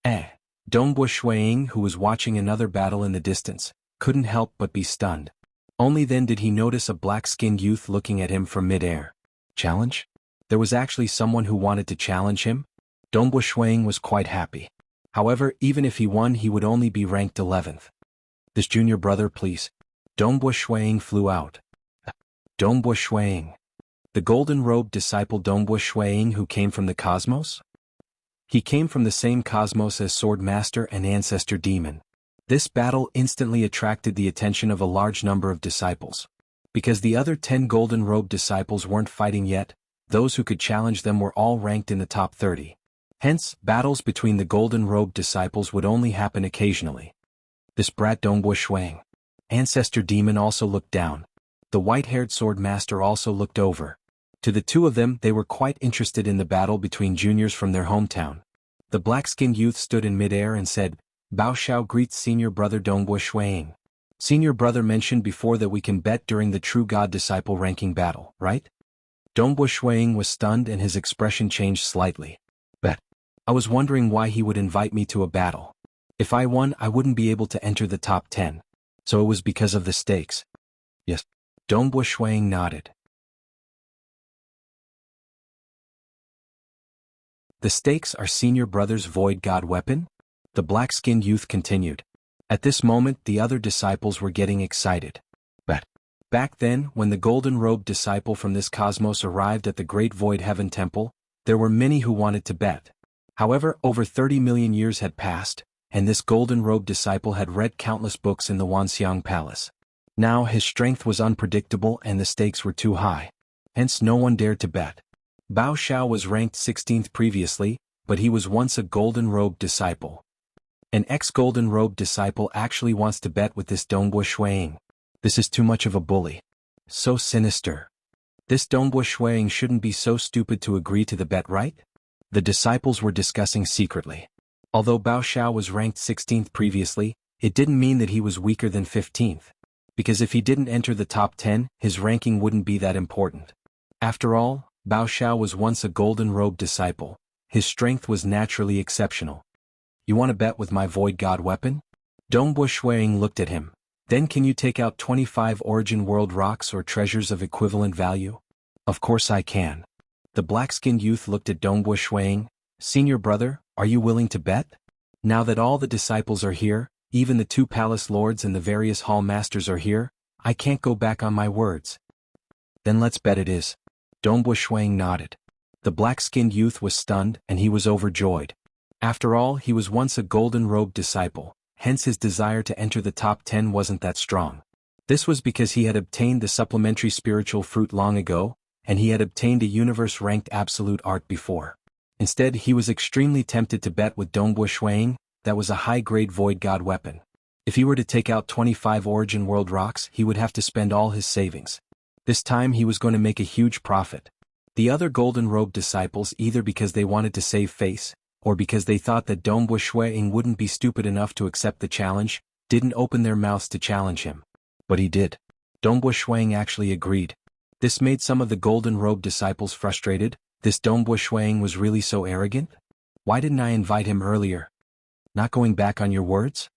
Dongbu Shuang, who was watching another battle in the distance, couldn't help but be stunned. Only then did he notice a black-skinned youth looking at him from mid-air. Challenge? There was actually someone who wanted to challenge him? Dongbu Shuang was quite happy. However, even if he won, he would only be ranked 11th. This junior brother, please. Dongbu Shuang flew out. Dongbu Shuang. The Golden Robe disciple Dongbu Shuang who came from the cosmos? He came from the same cosmos as Sword Master and Ancestor Demon. This battle instantly attracted the attention of a large number of disciples. Because the other 10 Golden Robe disciples weren't fighting yet, those who could challenge them were all ranked in the top 30. Hence, battles between the Golden Robe disciples would only happen occasionally. This brat Dongbu Shuang. Ancestor Demon also looked down. The white-haired Sword Master also looked over. To the two of them, they were quite interested in the battle between juniors from their hometown. The black-skinned youth stood in mid-air and said, Bao Xiao greets Senior Brother Dongbu Shuang. Senior Brother mentioned before that we can bet during the True God Disciple ranking battle, right? Dongbu Shuang was stunned and his expression changed slightly. Bet. I was wondering why he would invite me to a battle. If I won, I wouldn't be able to enter the top 10. So it was because of the stakes. Yes. Dongbu Shuang nodded. The stakes are Senior Brother's Void God weapon? The black-skinned youth continued. At this moment, the other disciples were getting excited. Bet. Back then, when the golden-robed disciple from this cosmos arrived at the Great Void Heaven Temple, there were many who wanted to bet. However, over 30 million years had passed, and this golden-robed disciple had read countless books in the Wanxiang Palace. Now his strength was unpredictable and the stakes were too high. Hence no one dared to bet. Bao Xiao was ranked 16th previously, but he was once a golden-robed disciple. An ex-golden-robed disciple actually wants to bet with this Dongbua Shuiying. This is too much of a bully. So sinister. This Dongbua Shuiying shouldn't be so stupid to agree to the bet, right? The disciples were discussing secretly. Although Bao Xiao was ranked 16th previously, it didn't mean that he was weaker than 15th. Because if he didn't enter the top 10, his ranking wouldn't be that important. After all, Bao Xiao was once a golden-robed disciple. His strength was naturally exceptional. You want to bet with my Void God weapon? Dongbua Shuiying looked at him. Then can you take out 25 Origin World rocks or treasures of equivalent value? Of course I can. The black-skinned youth looked at Dongbua Shuiying. Senior brother, are you willing to bet? Now that all the disciples are here, even the 2 palace lords and the various hall masters are here, I can't go back on my words. Then let's bet it is. Dongbua Shuiying nodded. The black-skinned youth was stunned and he was overjoyed. After all, he was once a golden-robed disciple. Hence his desire to enter the top 10 wasn't that strong. This was because he had obtained the supplementary spiritual fruit long ago, and he had obtained a universe-ranked absolute art before. Instead, he was extremely tempted to bet with Dongbua Shuiying. That was a high-grade Void God weapon. If he were to take out 25 Origin World rocks, he would have to spend all his savings. This time he was going to make a huge profit. The other golden-robed disciples, either because they wanted to save face, or because they thought that Dongbua Shuiying wouldn't be stupid enough to accept the challenge, didn't open their mouths to challenge him. But he did. Dongbua Shuiying actually agreed. This made some of the golden-robed disciples frustrated. This Dongbua Shuiying was really so arrogant? Why didn't I invite him earlier? Not going back on your words?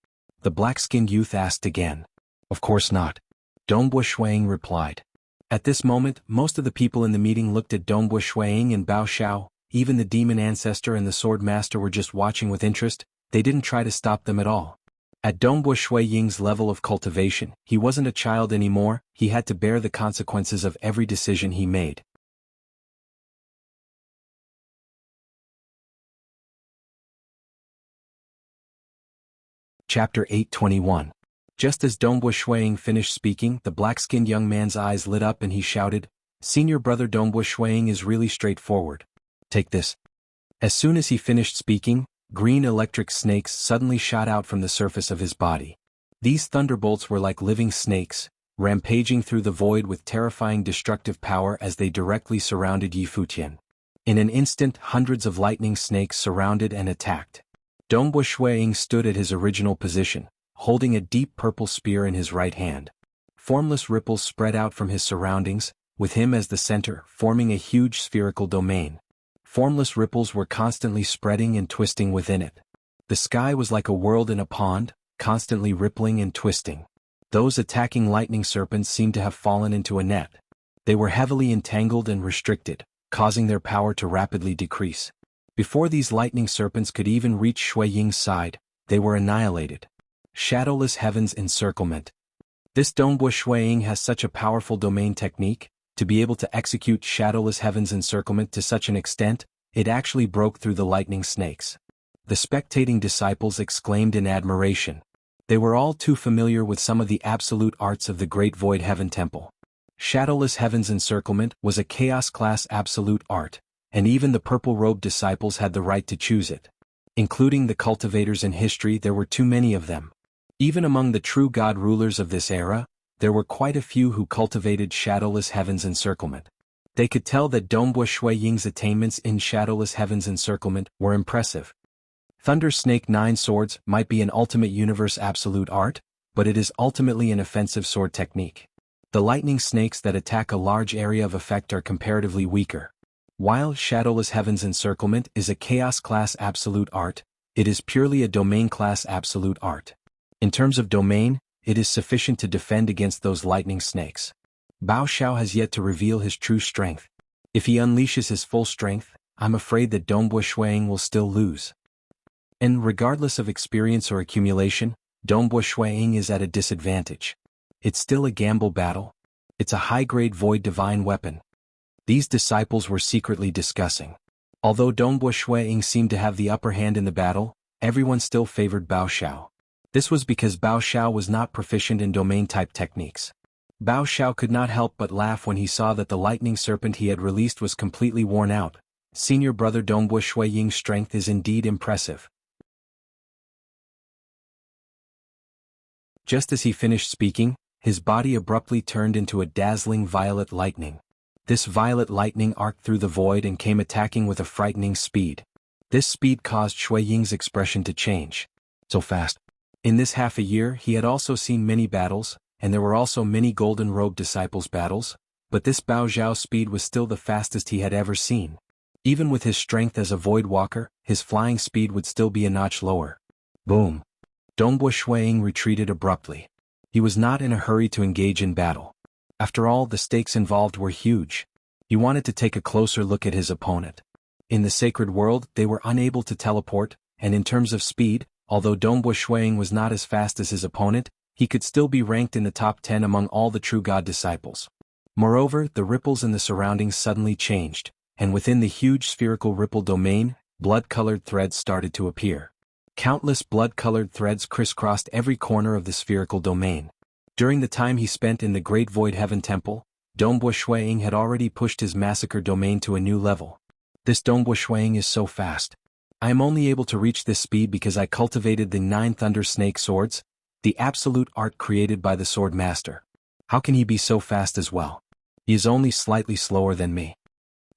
The black-skinned youth asked again. Of course not. Dongbua Shuiying replied. At this moment, most of the people in the meeting looked at Dongbua Shuiying and Bao Xiao. Even the demon ancestor and the sword master were just watching with interest. They didn't try to stop them at all. At Dongbua Shuiying's level of cultivation, he wasn't a child anymore. He had to bear the consequences of every decision he made. Chapter 821. Just as Dongbua Shuiying finished speaking, the black-skinned young man's eyes lit up and he shouted, Senior brother, Dongbua Shuiying is really straightforward. Take this. As soon as he finished speaking, green electric snakes suddenly shot out from the surface of his body. These thunderbolts were like living snakes, rampaging through the void with terrifying destructive power as they directly surrounded Yi Futian. In an instant, hundreds of lightning snakes surrounded and attacked. Dongbua Shuiying stood at his original position, holding a deep purple spear in his right hand. Formless ripples spread out from his surroundings, with him as the center, forming a huge spherical domain. Formless ripples were constantly spreading and twisting within it. The sky was like a world in a pond, constantly rippling and twisting. Those attacking lightning serpents seemed to have fallen into a net. They were heavily entangled and restricted, causing their power to rapidly decrease. Before these lightning serpents could even reach Shuiying's side, they were annihilated. Shadowless Heaven's Encirclement. This Dongbua Shuiying has such a powerful domain technique. To be able to execute Shadowless Heaven's Encirclement to such an extent, it actually broke through the lightning snakes. The spectating disciples exclaimed in admiration. They were all too familiar with some of the absolute arts of the Great Void Heaven Temple. Shadowless Heaven's Encirclement was a Chaos-class absolute art, and even the purple-robed disciples had the right to choose it. Including the cultivators in history, there were too many of them. Even among the true god rulers of this era, there were quite a few who cultivated Shadowless Heaven's Encirclement. They could tell that Dongbua Shuiying's attainments in Shadowless Heaven's Encirclement were impressive. Thunder Snake 9 Swords might be an ultimate universe absolute art, but it is ultimately an offensive sword technique. The lightning snakes that attack a large area of effect are comparatively weaker. While Shadowless Heaven's Encirclement is a Chaos-class absolute art, it is purely a domain-class absolute art. In terms of domain, it is sufficient to defend against those lightning snakes. Bao Xiao has yet to reveal his true strength. If he unleashes his full strength, I'm afraid that Dongbua Shuiying will still lose. And regardless of experience or accumulation, Dongbua Shuiying is at a disadvantage. It's still a gamble battle. It's a high-grade void divine weapon. These disciples were secretly discussing. Although Dongbo Shuiying seemed to have the upper hand in the battle, everyone still favored Bao Xiao. This was because Bao Xiao was not proficient in domain-type techniques. Bao Xiao could not help but laugh when he saw that the lightning serpent he had released was completely worn out. Senior brother Dongbo Shuiying's strength is indeed impressive. Just as he finished speaking, his body abruptly turned into a dazzling violet lightning. This violet lightning arced through the void and came attacking with a frightening speed. This speed caused Shuiying's expression to change. So fast. In this half a year he had also seen many battles, and there were also many Golden Robe Disciples battles, but this Bao Xiao's speed was still the fastest he had ever seen. Even with his strength as a Void Walker, his flying speed would still be a notch lower. Boom. Dongbo Shuiying retreated abruptly. He was not in a hurry to engage in battle. After all, the stakes involved were huge. He wanted to take a closer look at his opponent. In the sacred world, they were unable to teleport, and in terms of speed, although Dongbo Shuiying was not as fast as his opponent, he could still be ranked in the top 10 among all the true God disciples. Moreover, the ripples in the surroundings suddenly changed, and within the huge spherical ripple domain, blood-colored threads started to appear. Countless blood-colored threads crisscrossed every corner of the spherical domain. During the time he spent in the Great Void Heaven Temple, Dongbo Shuiying had already pushed his massacre domain to a new level. This Dongbo Shuiying is so fast. I am only able to reach this speed because I cultivated the 9 Thunder Snake Swords, the absolute art created by the Sword Master. How can he be so fast as well? He is only slightly slower than me.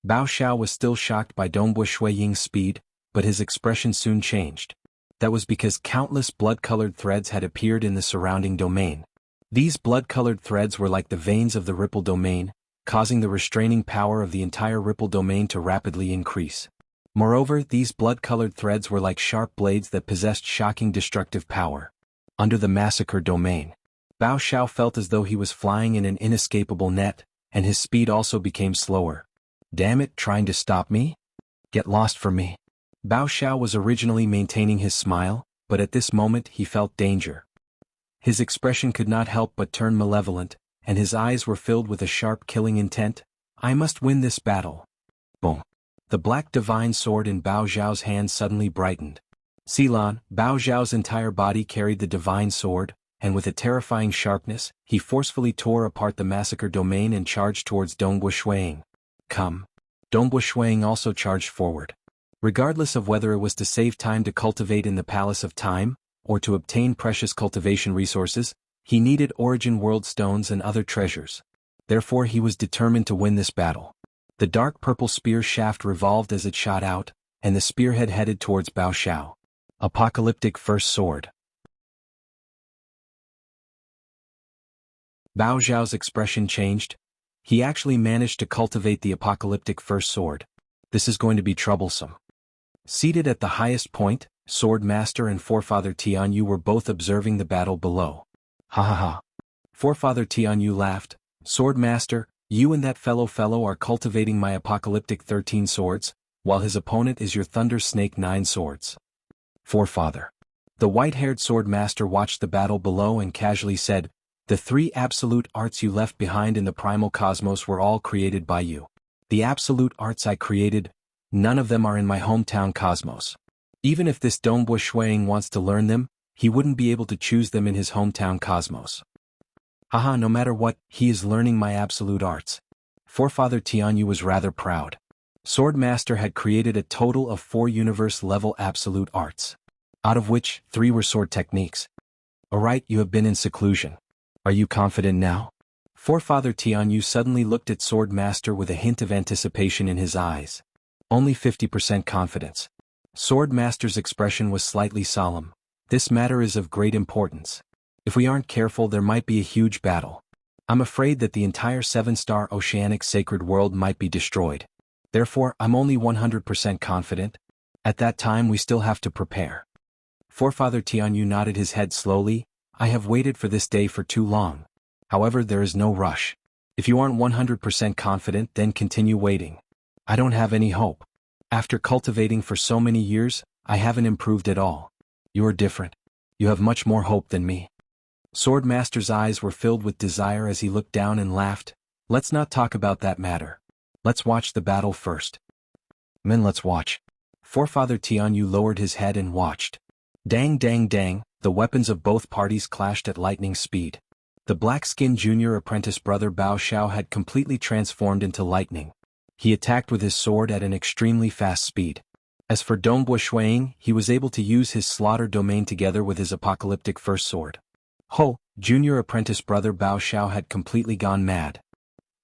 Bao Xiao was still shocked by Dongbo Shuiying's speed, but his expression soon changed. That was because countless blood-colored threads had appeared in the surrounding domain. These blood-colored threads were like the veins of the ripple domain, causing the restraining power of the entire ripple domain to rapidly increase. Moreover, these blood-colored threads were like sharp blades that possessed shocking destructive power. Under the massacre domain, Bao Xiao felt as though he was flying in an inescapable net, and his speed also became slower. Damn it, trying to stop me? Get lost from me. Bao Xiao was originally maintaining his smile, but at this moment he felt danger. His expression could not help but turn malevolent, and his eyes were filled with a sharp killing intent. I must win this battle. Boom. The black divine sword in Bao Xiao's hand suddenly brightened. Xilan, Bao Xiao's entire body carried the divine sword, and with a terrifying sharpness, he forcefully tore apart the massacre domain and charged towards Dongbo Shuiying. Come. Dongbo Shuiying also charged forward. Regardless of whether it was to save time to cultivate in the Palace of Time, or to obtain precious cultivation resources, he needed Origin World Stones and other treasures. Therefore he was determined to win this battle. The dark purple spear shaft revolved as it shot out, and the spearhead headed towards Bao Xiao. Apocalyptic First Sword. Bao Xiao's expression changed. He actually managed to cultivate the Apocalyptic First Sword. This is going to be troublesome. Seated at the highest point, Sword Master and Forefather Tianyu were both observing the battle below. Ha ha ha. Forefather Tianyu laughed. Sword Master, you and that fellow are cultivating my Apocalyptic 13 swords, while his opponent is your Thunder Snake 9 swords. Forefather. The white-haired Sword Master watched the battle below and casually said, the 3 absolute arts you left behind in the primal cosmos were all created by you. The absolute arts I created, none of them are in my hometown cosmos. Even if this Dongbo Shuiying wants to learn them, he wouldn't be able to choose them in his hometown cosmos. Haha, no matter what, he is learning my absolute arts. Forefather Tianyu was rather proud. Sword Master had created a total of 4 universe-level absolute arts, out of which 3 were sword techniques. Alright, you have been in seclusion. Are you confident now? Forefather Tianyu suddenly looked at Sword Master with a hint of anticipation in his eyes. Only 50% confidence. Sword Master's expression was slightly solemn. This matter is of great importance. If we aren't careful, there might be a huge battle. I'm afraid that the entire 7-star oceanic sacred world might be destroyed. Therefore, I'm only 100% confident. At that time we still have to prepare. Forefather Tianyu nodded his head slowly. I have waited for this day for too long. However, there is no rush. If you aren't 100% confident, then continue waiting. I don't have any hope. After cultivating for so many years, I haven't improved at all. You are different. You have much more hope than me. Swordmaster's eyes were filled with desire as he looked down and laughed. Let's not talk about that matter. Let's watch the battle first. Men, let's watch. Forefather Tianyu lowered his head and watched. Dang dang dang, the weapons of both parties clashed at lightning speed. The black-skinned junior apprentice brother Bao Xiao had completely transformed into lightning. He attacked with his sword at an extremely fast speed. As for Dongbo Shuiying, he was able to use his slaughter domain together with his apocalyptic first sword. Ho! Junior apprentice brother Bao Xiao had completely gone mad.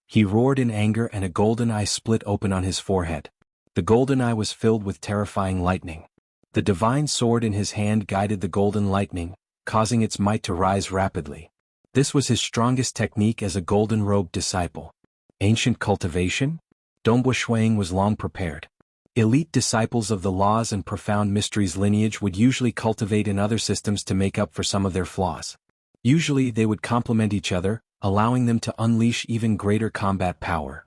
He roared in anger and a golden eye split open on his forehead. The golden eye was filled with terrifying lightning. The divine sword in his hand guided the golden lightning, causing its might to rise rapidly. This was his strongest technique as a golden-robed disciple. Ancient cultivation? Dongbo Shuiying was long prepared. Elite disciples of the laws and profound mysteries lineage would usually cultivate in other systems to make up for some of their flaws. Usually they would complement each other, allowing them to unleash even greater combat power.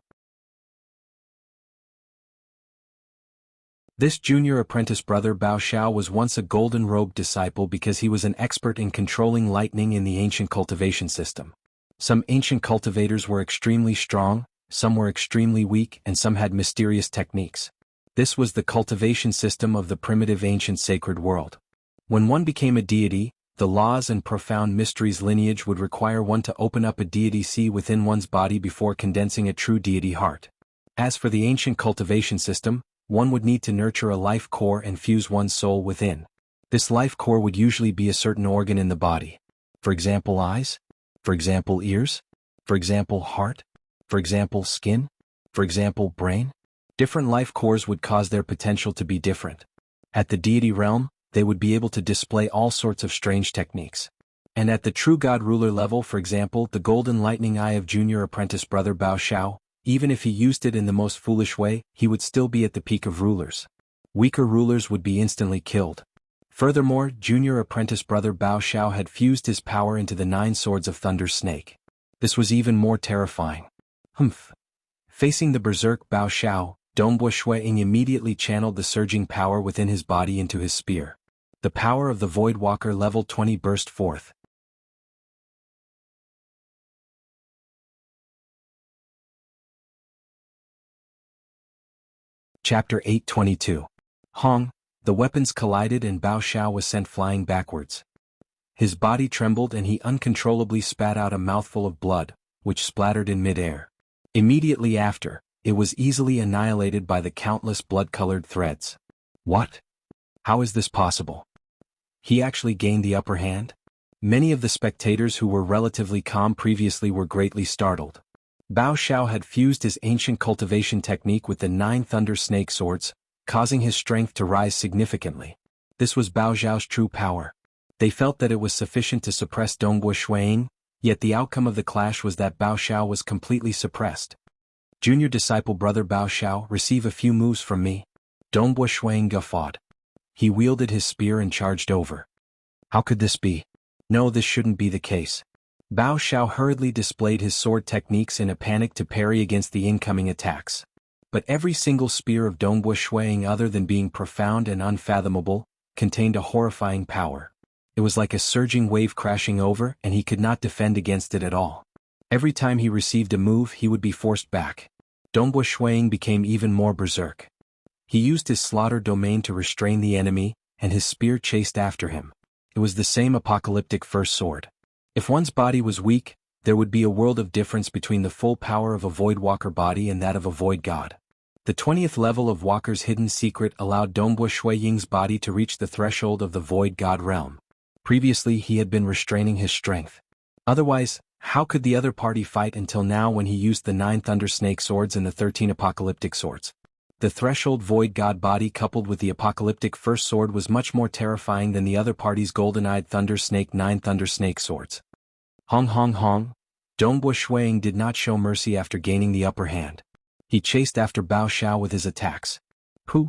This junior apprentice brother Bao Xiao was once a golden-robed disciple because he was an expert in controlling lightning in the ancient cultivation system. Some ancient cultivators were extremely strong, some were extremely weak, and some had mysterious techniques. This was the cultivation system of the primitive ancient sacred world. When one became a deity, the laws and profound mysteries lineage would require one to open up a deity seed within one's body before condensing a true deity heart. As for the ancient cultivation system, one would need to nurture a life core and fuse one's soul within. This life core would usually be a certain organ in the body. For example, eyes. For example, ears. For example, heart. For example, skin. For example, brain. Different life cores would cause their potential to be different. At the deity realm, they would be able to display all sorts of strange techniques. And at the true God ruler level, for example, the golden lightning eye of junior apprentice brother Bao Xiao, even if he used it in the most foolish way, he would still be at the peak of rulers. Weaker rulers would be instantly killed. Furthermore, junior apprentice brother Bao Xiao had fused his power into the 9 swords of Thunder's snake. This was even more terrifying. Facing the berserk Bao Xiao, Dongbo Shuiying immediately channeled the surging power within his body into his spear. The power of the Voidwalker level 20 burst forth. Chapter 822. Hong, the weapons collided and Bao Xiao was sent flying backwards. His body trembled and he uncontrollably spat out a mouthful of blood, which splattered in mid-air. Immediately after, it was easily annihilated by the countless blood-colored threads. What? How is this possible? He actually gained the upper hand? Many of the spectators who were relatively calm previously were greatly startled. Bao Xiao had fused his ancient cultivation technique with the 9 thunder snake swords, causing his strength to rise significantly. This was Bao Xiao's true power. They felt that it was sufficient to suppress Dongbo Shuiying, yet the outcome of the clash was that Bao Xiao was completely suppressed. Junior disciple brother Bao Xiao, receive a few moves from me. Dongbo Shuiying guffawed. He wielded his spear and charged over. How could this be? No, this shouldn't be the case. Bao Xiao hurriedly displayed his sword techniques in a panic to parry against the incoming attacks. But every single spear of Dongbo Shuiying, other than being profound and unfathomable, contained a horrifying power. It was like a surging wave crashing over, and he could not defend against it at all. Every time he received a move, he would be forced back. Dongbo Shuiying became even more berserk. He used his slaughter domain to restrain the enemy, and his spear chased after him. It was the same apocalyptic first sword. If one's body was weak, there would be a world of difference between the full power of a Voidwalker body and that of a Void God. The 20th level of Walker's hidden secret allowed Dongbo Shuiying's body to reach the threshold of the Void God realm. Previously he had been restraining his strength. Otherwise, how could the other party fight until now when he used the 9 Thunder Snake swords and the 13 Apocalyptic swords? The threshold Void God body coupled with the Apocalyptic First Sword was much more terrifying than the other party's golden-eyed Thunder Snake 9 Thunder Snake swords. Hong hong hong. Dongbo Shuiying did not show mercy after gaining the upper hand. He chased after Bao Xiao with his attacks.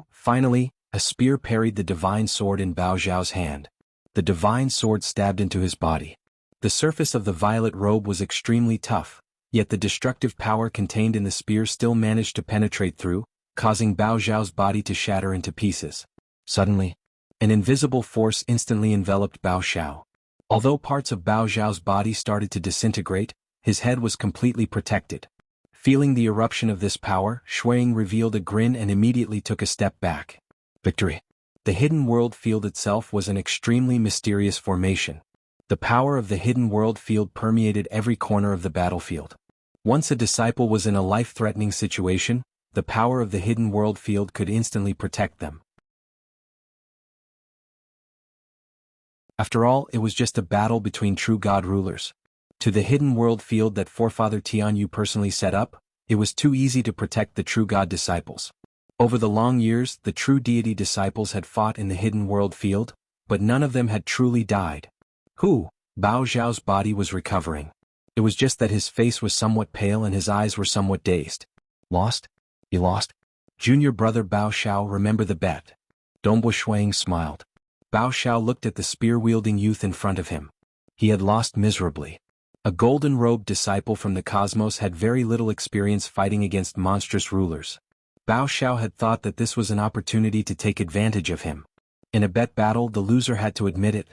Finally, a spear parried the divine sword in Bao Xiao's hand. The divine sword stabbed into his body. The surface of the violet robe was extremely tough, yet the destructive power contained in the spear still managed to penetrate through, causing Bao Xiao's body to shatter into pieces. Suddenly, an invisible force instantly enveloped Bao Xiao. Although parts of Bao Zhao's body started to disintegrate, his head was completely protected. Feeling the eruption of this power, Shuang revealed a grin and immediately took a step back. Victory. The hidden world field itself was an extremely mysterious formation. The power of the hidden world field permeated every corner of the battlefield. Once a disciple was in a life-threatening situation, the power of the hidden world field could instantly protect them. After all, it was just a battle between true God rulers. To the hidden world field that Forefather Tianyu personally set up, it was too easy to protect the true God disciples. Over the long years, the true deity disciples had fought in the hidden world field, but none of them had truly died. Bao Zhao's body was recovering. It was just that his face was somewhat pale and his eyes were somewhat dazed. Lost? You lost? Junior brother Bao Xiao, remember the bet. Dongbo Shuang smiled. Bao Xiao looked at the spear-wielding youth in front of him. He had lost miserably. A golden-robed disciple from the cosmos had very little experience fighting against monstrous rulers. Bao Xiao had thought that this was an opportunity to take advantage of him. In a bet battle, the loser had to admit it.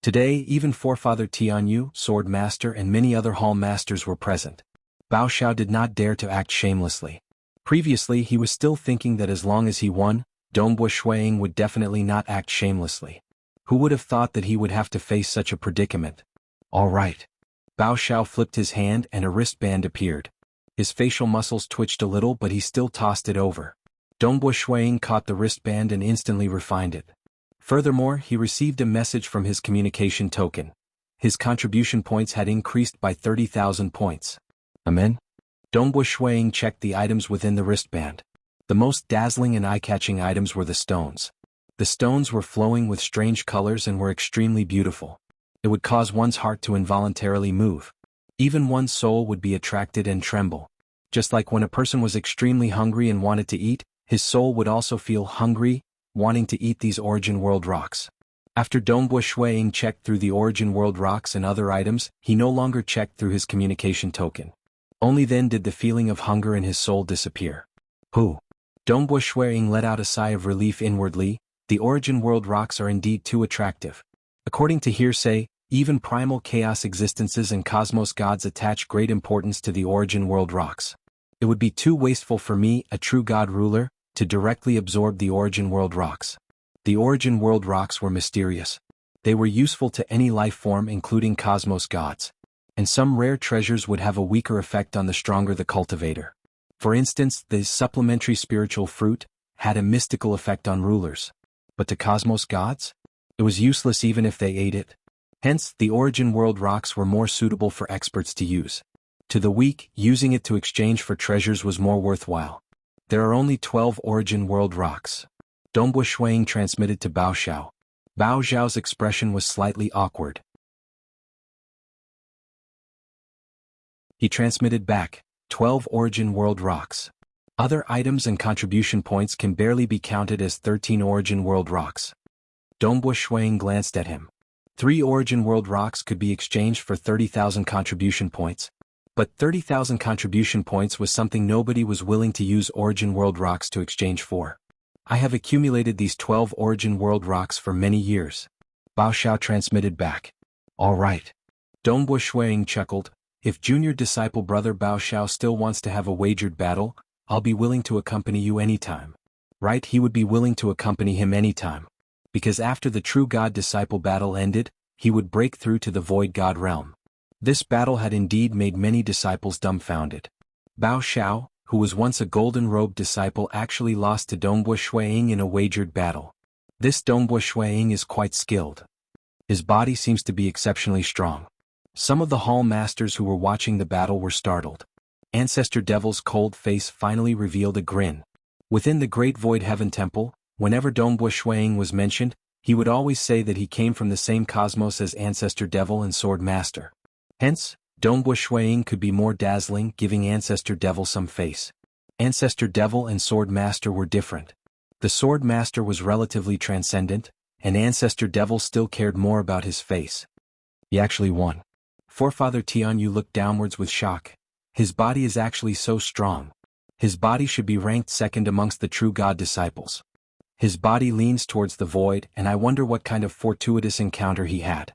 Today, even Forefather Tianyu, Sword Master, and many other Hall Masters were present. Bao Xiao did not dare to act shamelessly. Previously, he was still thinking that as long as he won, Dongbo Shuang would definitely not act shamelessly. Who would have thought that he would have to face such a predicament? All right. Bao Xiao flipped his hand and a wristband appeared. His facial muscles twitched a little, but he still tossed it over. Dongbo Shuang caught the wristband and instantly refined it. Furthermore, he received a message from his communication token. His contribution points had increased by 30,000 points. Amen? Dongbo Shuang checked the items within the wristband. The most dazzling and eye-catching items were the stones. The stones were flowing with strange colors and were extremely beautiful. It would cause one's heart to involuntarily move. Even one's soul would be attracted and tremble. Just like when a person was extremely hungry and wanted to eat, his soul would also feel hungry, wanting to eat these Origin World rocks. After Dongbo Shuang checked through the Origin World rocks and other items, he no longer checked through his communication token. Only then did the feeling of hunger in his soul disappear. Dongbo Shuang let out a sigh of relief inwardly. The Origin World rocks are indeed too attractive. According to hearsay, even primal chaos existences and cosmos gods attach great importance to the Origin World rocks. It would be too wasteful for me, a true god ruler, to directly absorb the Origin World rocks. The Origin World rocks were mysterious. They were useful to any life form including cosmos gods. And some rare treasures would have a weaker effect on the stronger the cultivator. For instance, the supplementary spiritual fruit had a mystical effect on rulers. But to cosmos gods? It was useless even if they ate it. Hence, the Origin World rocks were more suitable for experts to use. To the weak, using it to exchange for treasures was more worthwhile. There are only 12 Origin World rocks. Dongbo Shuang transmitted to Bao Xiao. Bao Zhao's expression was slightly awkward. He transmitted back, 12 Origin World rocks. Other items and contribution points can barely be counted as 13 Origin World rocks. Dongbo Shuang glanced at him. 3 Origin World rocks could be exchanged for 30,000 contribution points. But 30,000 contribution points was something nobody was willing to use Origin World rocks to exchange for. I have accumulated these 12 Origin World rocks for many years. Bao Xiao transmitted back. All right. Dongbo Shuang chuckled. If junior disciple brother Bao Xiao still wants to have a wagered battle, I'll be willing to accompany you anytime. Right, he would be willing to accompany him anytime. Because after the true God-disciple battle ended, he would break through to the void God realm. This battle had indeed made many disciples dumbfounded. Bao Xiao, who was once a golden-robed disciple, actually lost to Dongbo Shuang in a wagered battle. This Dongbo Shuang is quite skilled. His body seems to be exceptionally strong. Some of the hall masters who were watching the battle were startled. Ancestor Devil's cold face finally revealed a grin. Within the Great Void Heaven Temple, whenever Dongbo Shuang was mentioned, he would always say that he came from the same cosmos as Ancestor Devil and Sword Master. Hence, Dongbo Shuang could be more dazzling, giving Ancestor Devil some face. Ancestor Devil and Sword Master were different. The Sword Master was relatively transcendent, and Ancestor Devil still cared more about his face. He actually won. Forefather Tianyu looked downwards with shock. His body is actually so strong. His body should be ranked second amongst the true God disciples. His body leans towards the void, and I wonder what kind of fortuitous encounter he had.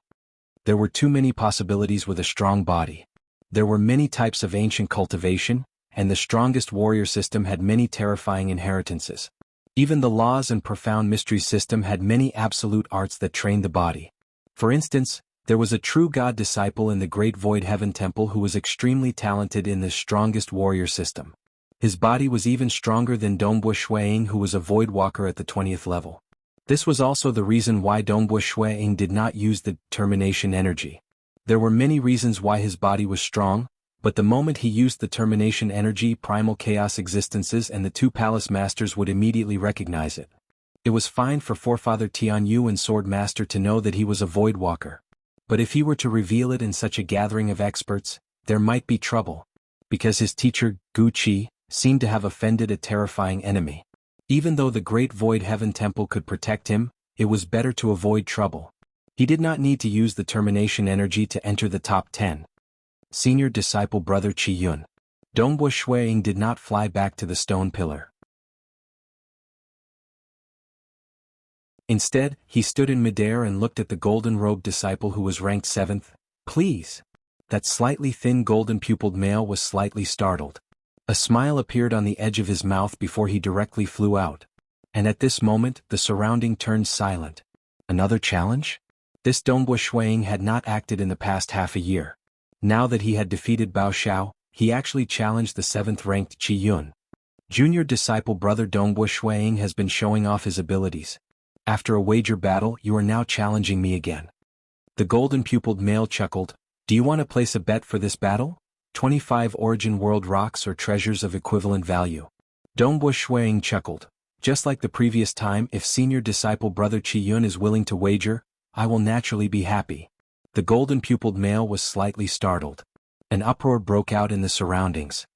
There were too many possibilities with a strong body. There were many types of ancient cultivation, and the strongest warrior system had many terrifying inheritances. Even the laws and profound mystery system had many absolute arts that trained the body. For instance, there was a true god disciple in the Great Void Heaven Temple who was extremely talented in this strongest warrior system. His body was even stronger than Dongbo Shuiying, who was a void walker at the 20th level. This was also the reason why Dongbo Shuiying did not use the termination energy. There were many reasons why his body was strong, but the moment he used the termination energy, primal chaos existences and the two palace masters would immediately recognize it. It was fine for Forefather Tianyu and Sword Master to know that he was a void walker. But if he were to reveal it in such a gathering of experts, there might be trouble. Because his teacher, Gu Qi, seemed to have offended a terrifying enemy. Even though the Great Void Heaven Temple could protect him, it was better to avoid trouble. He did not need to use the termination energy to enter the top 10. Senior disciple brother Qi Yun. Dongbo Shuiying did not fly back to the stone pillar. Instead, he stood in midair and looked at the golden-robed disciple who was ranked 7th. Please. That slightly thin golden-pupiled male was slightly startled. A smile appeared on the edge of his mouth before he directly flew out. And at this moment, the surrounding turned silent. Another challenge? This Dongbo Shuiying had not acted in the past half a year. Now that he had defeated Bao Xiao, he actually challenged the 7th-ranked Qi Yun. Junior disciple brother Dongbo Shuiying has been showing off his abilities. After a wager battle, you are now challenging me again. The golden-pupiled male chuckled. Do you want to place a bet for this battle? 25 origin world rocks or treasures of equivalent value. Dongbo Shuiying chuckled. Just like the previous time, if senior disciple brother Qi Yun is willing to wager, I will naturally be happy. The golden-pupiled male was slightly startled. An uproar broke out in the surroundings.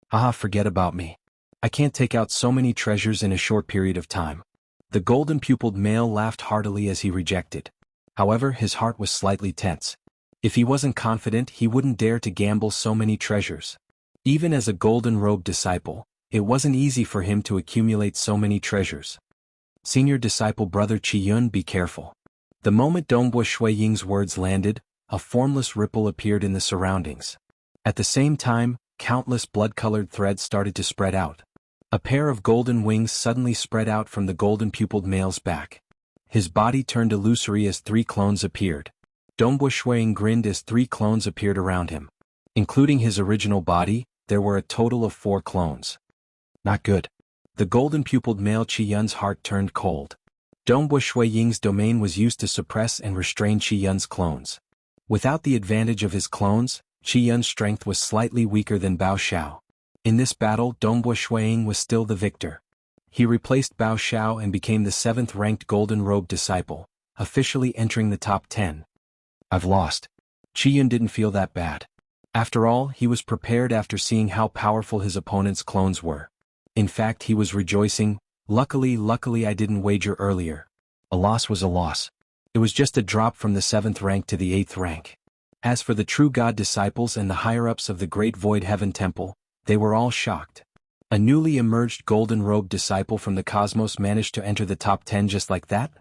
Haha, forget about me. I can't take out so many treasures in a short period of time. The golden-pupiled male laughed heartily as he rejected. However, his heart was slightly tense. If he wasn't confident, he wouldn't dare to gamble so many treasures. Even as a golden-robed disciple, it wasn't easy for him to accumulate so many treasures. Senior disciple brother Qi Yun, be careful. The moment Dongbo Shuiying's words landed, a formless ripple appeared in the surroundings. At the same time, countless blood-colored threads started to spread out. A pair of golden wings suddenly spread out from the golden-pupiled male's back. His body turned illusory as 3 clones appeared. Dongbo Shuiying grinned as 3 clones appeared around him. Including his original body, there were a total of 4 clones. Not good. The golden-pupiled male Qi Yun's heart turned cold. Dongbo Shuiying's domain was used to suppress and restrain Qi Yun's clones. Without the advantage of his clones, Qi Yun's strength was slightly weaker than Bao Xiao. In this battle, Dongbo Shuiying was still the victor. He replaced Bao Xiao and became the 7th-ranked golden-robed disciple, officially entering the top 10. I've lost. Qi Yun didn't feel that bad. After all, he was prepared after seeing how powerful his opponent's clones were. In fact, he was rejoicing. Luckily I didn't wager earlier. A loss was a loss. It was just a drop from the 7th rank to the 8th rank. As for the true god disciples and the higher-ups of the Great Void Heaven Temple, they were all shocked. A newly emerged golden-robed disciple from the cosmos managed to enter the top 10 just like that?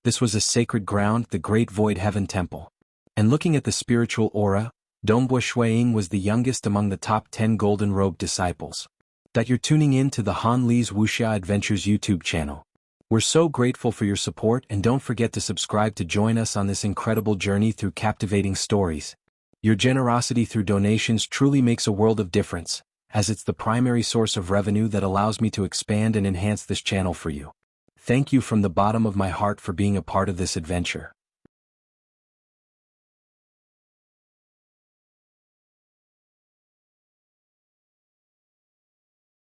This was a sacred ground, the Great Void Heaven Temple. And looking at the spiritual aura, Dongbo Shuiying was the youngest among the top 10 golden-robed disciples. That you're tuning in to the Han Li's Wuxia Adventures YouTube channel. We're so grateful for your support, and don't forget to subscribe to join us on this incredible journey through captivating stories. Your generosity through donations truly makes a world of difference, as it's the primary source of revenue that allows me to expand and enhance this channel for you. Thank you from the bottom of my heart for being a part of this adventure.